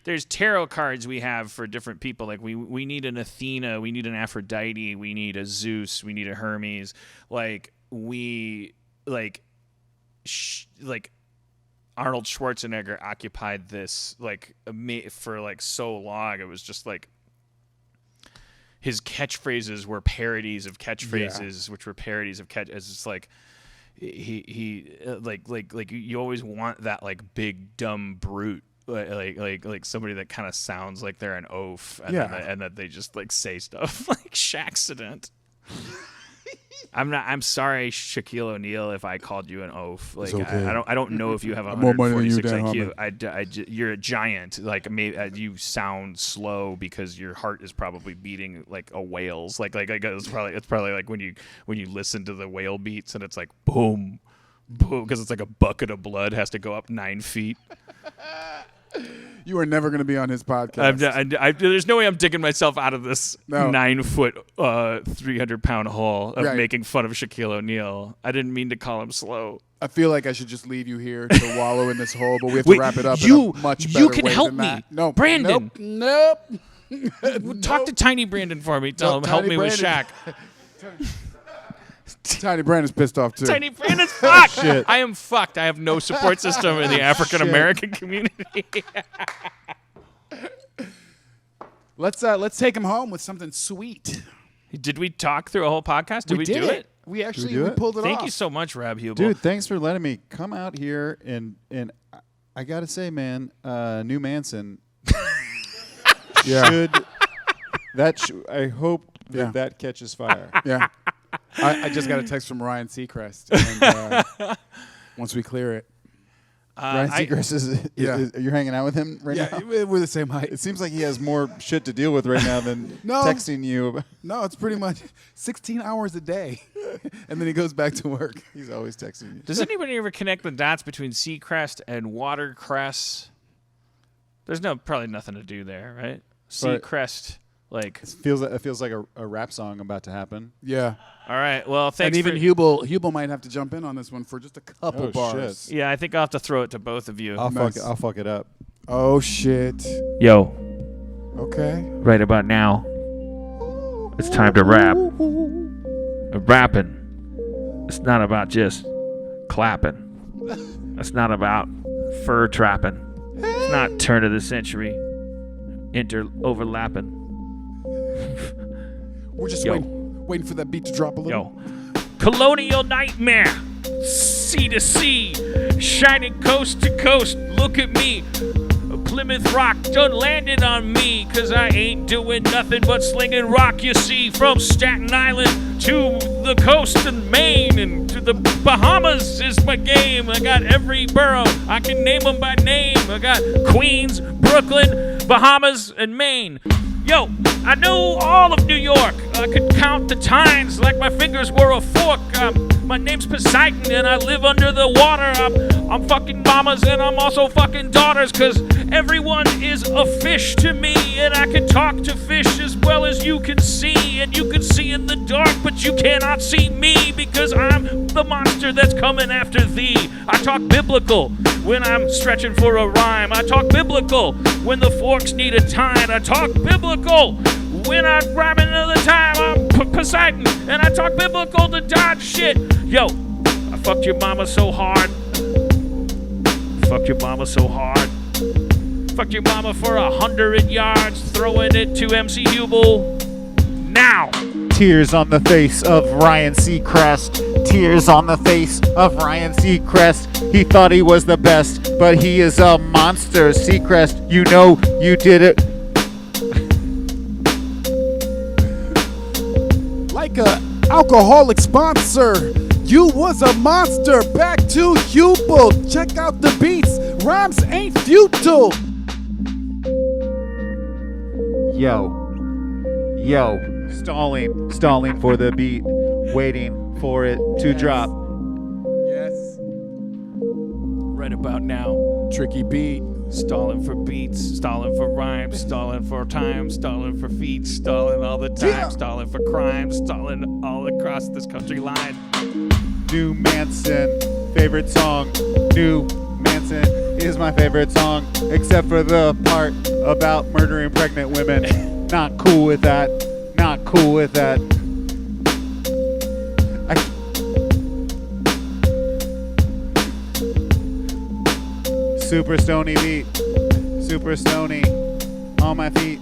There's tarot cards we have for different people. Like we need an Athena, we need an Aphrodite, we need a Zeus, we need a Hermes. Like Arnold Schwarzenegger occupied this for like so long. It was just like his catchphrases were parodies of catchphrases, which were parodies of catch. It's just like he like you always want that like big dumb brute, like somebody that kind of sounds like they're an oaf, and that they just like say stuff like Shaqcident. I'm sorry, Shaquille O'Neal, if I called you an oaf. Like okay. I don't know if you have 146 IQ. You're a giant. Like maybe you sound slow because your heart is probably beating like a whale's. Like it's probably like when you listen to the whale beats and it's like boom, boom, because it's like a bucket of blood has to go up 9 feet. You are never going to be on his podcast. There's no way I'm digging myself out of this 9 foot, 300-pound hole of making fun of Shaquille O'Neal. I didn't mean to call him slow. I feel like I should just leave you here to wallow in this hole, but we have to wrap it up in a much better way. You can help me. No, Brandon. Nope. Talk to Tiny Brandon for me. Tell him help me with Shaq. Tiny Brandon's pissed off too. Tiny Brandon's fucked. Shit. I am fucked. I have no support system in the African American community. Let's take him home with something sweet. Did we talk through a whole podcast? Did we do it? We actually do it? pulled it off. Thank you so much, Rob Hubel. Dude, thanks for letting me come out here and I gotta say, man, new Manson. Yeah. I hope that catches fire. Yeah. I just got a text from Ryan Seacrest. And, once we clear it. Ryan Seacrest is you're hanging out with him right now? Yeah, we're the same height. It seems like he has more shit to deal with right now than texting you. No, it's pretty much 16 hours a day. And then he goes back to work. He's always texting you. Does anybody ever connect the dots between Seacrest and watercress? There's probably nothing to do there, right? Seacrest, like it feels like a rap song about to happen. Yeah. All right. Well, thanks. And even Hubel might have to jump in on this one for just a couple bars. Shit. Yeah, I think I'll have to throw it to both of you. I'll fuck it up. Oh shit. Yo, Okay. right about now, it's time to rap. Rapping, it's not about just clapping. It's not about fur trapping. It's not turn of the century overlapping. We're just waiting for that beat to drop a little. Yo, colonial nightmare, sea to sea, shining coast to coast. Look at me, Plymouth Rock done landed on me, 'cause I ain't doing nothing but slinging rock, you see. From Staten Island to the coast of Maine and to the Bahamas is my game. I got every borough, I can name them by name. I got Queens, Brooklyn, Bahamas, and Maine. Yo, I know all of New York. I could count the times like my fingers were a fork. My name's Poseidon and I live under the water. I'm fucking mamas and I'm also fucking daughters, 'cause everyone is a fish to me. And I can talk to fish as well as you can see. And you can see in the dark, but you cannot see me, because I'm the monster that's coming after thee. I talk biblical when I'm stretching for a rhyme. I talk biblical when the forks need a tine. I talk biblical when I rhyme another time. I'm Poseidon, and I talk biblical to dodge shit. Yo, I fucked your mama so hard. Fucked your mama so hard. Fucked your mama for 100 yards, throwing it to MC Hubel now. Tears on the face of Ryan Seacrest. Tears on the face of Ryan Seacrest. He thought he was the best, but he is a monster. Seacrest, you know you did it. Like a alcoholic sponsor, you was a monster. Back to Hubel. Check out the beats. Rhymes ain't futile. Yo. Stalling for the beat, waiting for it to drop. Yes. Right about now, Tricky beat. stalling for beats, stalling for rhymes, stalling for time, stalling for feet, stalling all the time, Yeah. stalling for crime, stalling all across this country line. New Manson, favorite song. New Manson is my favorite song, except for the part about murdering pregnant women. Not cool with that. Not cool with that. Super stony beat. Super stony on my feet.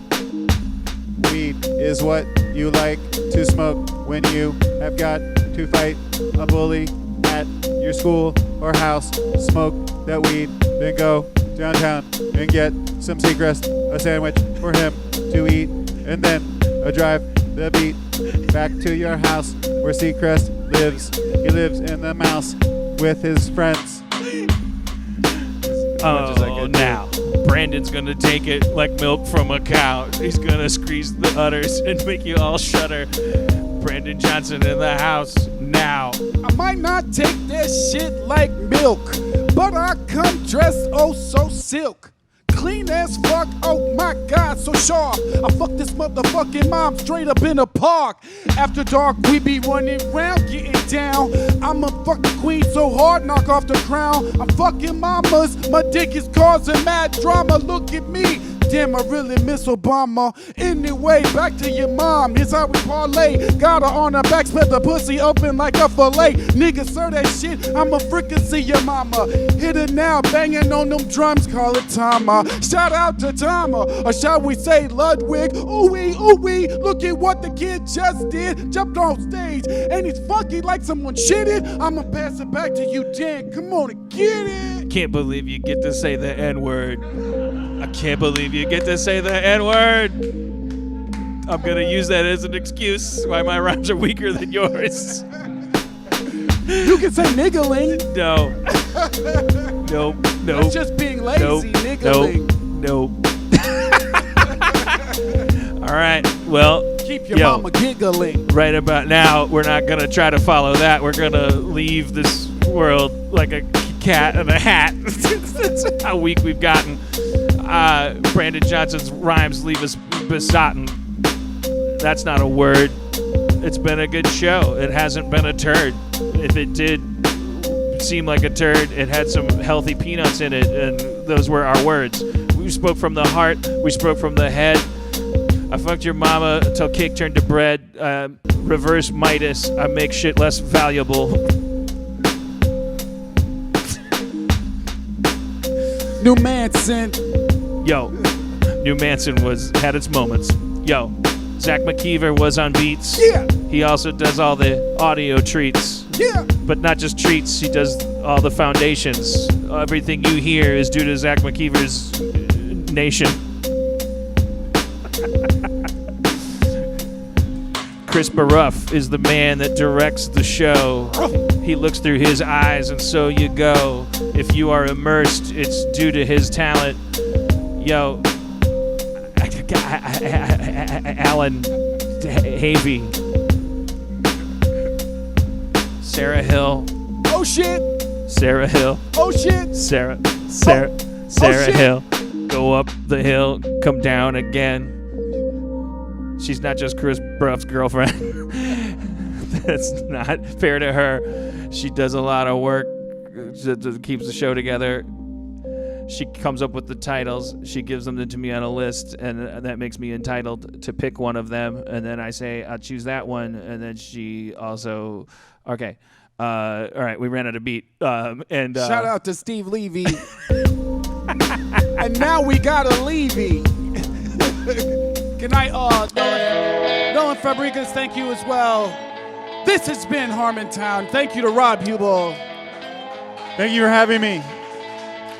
Weed is what you like to smoke when you have got to fight a bully at your school or house. Smoke that weed, then go downtown and get some Seacrest, a sandwich for him to eat, and then drive the beat back to your house where Seacrest lives. He lives in the mouse with his friends. Oh, now Brandon's gonna take it like milk from a cow. He's gonna squeeze the udders and make you all shudder. Brandon Johnson in the house now. I might not take that shit like milk, but I come dressed oh so silk. Clean as fuck, oh my god, so sharp. I fuck this motherfucking mom straight up in a park. After dark, we be running round, getting down. I'm a fucking queen so hard, knock off the crown. I'm fucking mamas, my dick is causing mad drama. Look at me, damn, I really miss Obama. Anyway, back to your mom, here's how we parlay. Got her on her back, spread the pussy open like a fillet. Nigga, sir, that shit, I'ma frickin' see your mama. Hit her now, banging on them drums, call it Tama. Shout out to Tama, or shall we say Ludwig. Ooh wee, look at what the kid just did. Jumped on stage, and he's funky like someone shitted. I'ma pass it back to you, Dan. Come on and get it. Can't believe you get to say the N-word. I can't believe you get to say the N-word. I'm gonna use that as an excuse why my rhymes are weaker than yours. You can say niggling. No. Nope. That's just being lazy, niggling. Nope. All right. Well, Keep your mama giggling. right about now, we're not gonna try to follow that. We're gonna leave this world like a cat in a hat. That's how weak we've gotten. Brandon Johnson's rhymes leave us besotted. That's not a word. It's been a good show. It hasn't been a turd. If it did seem like a turd, it had some healthy peanuts in it, and those were our words. We spoke from the heart. We spoke from the head. I fucked your mama till cake turned to bread. Reverse Midas. I make shit less valuable. New Manson. Yo, New Manson had its moments. Yo, Zach McKeever was on beats. Yeah. He also does all the audio treats. Yeah. But not just treats, he does all the foundations. Everything you hear is due to Zach McKeever's nation. Chris Baruff is the man that directs the show. He looks through his eyes and so you go. If you are immersed, it's due to his talent. Yo, Alan Havey. Sarah Hill. Oh shit. Sarah Hill. Oh shit. Sarah shit. Hill. Go up the hill, come down again. She's not just Chris Bruff's girlfriend. That's not fair to her. She does a lot of work that keeps the show together. She comes up with the titles. She gives them to me on a list, and that makes me entitled to pick one of them. And then I say, I'll choose that one. And then she also, okay. All right, we ran out of beat. And Shout out to Steve Levy. And now we got a Levy. Good night, Nolan Fabricas, thank you as well. This has been Harmontown. Thank you to Rob Hubel. Thank you for having me.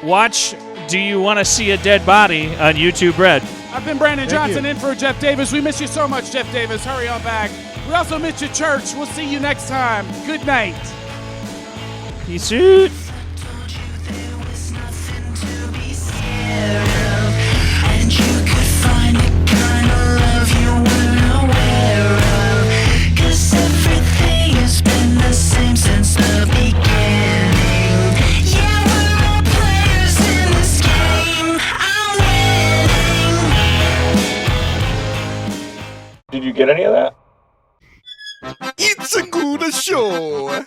watch Do You Want to See a Dead Body on YouTube Red. I've been Brandon Thank Johnson you. in for Jeff Davis. We miss you so much, Jeff Davis. Hurry on back. We also miss your church. We'll see you next time. Good night. Peace out. And you could find the kind of love you weren't aware of. 'Cause everything has been the same since the beginning. Yeah, we're all players in this game. I'm winning. Did you get any of that? It's a good show.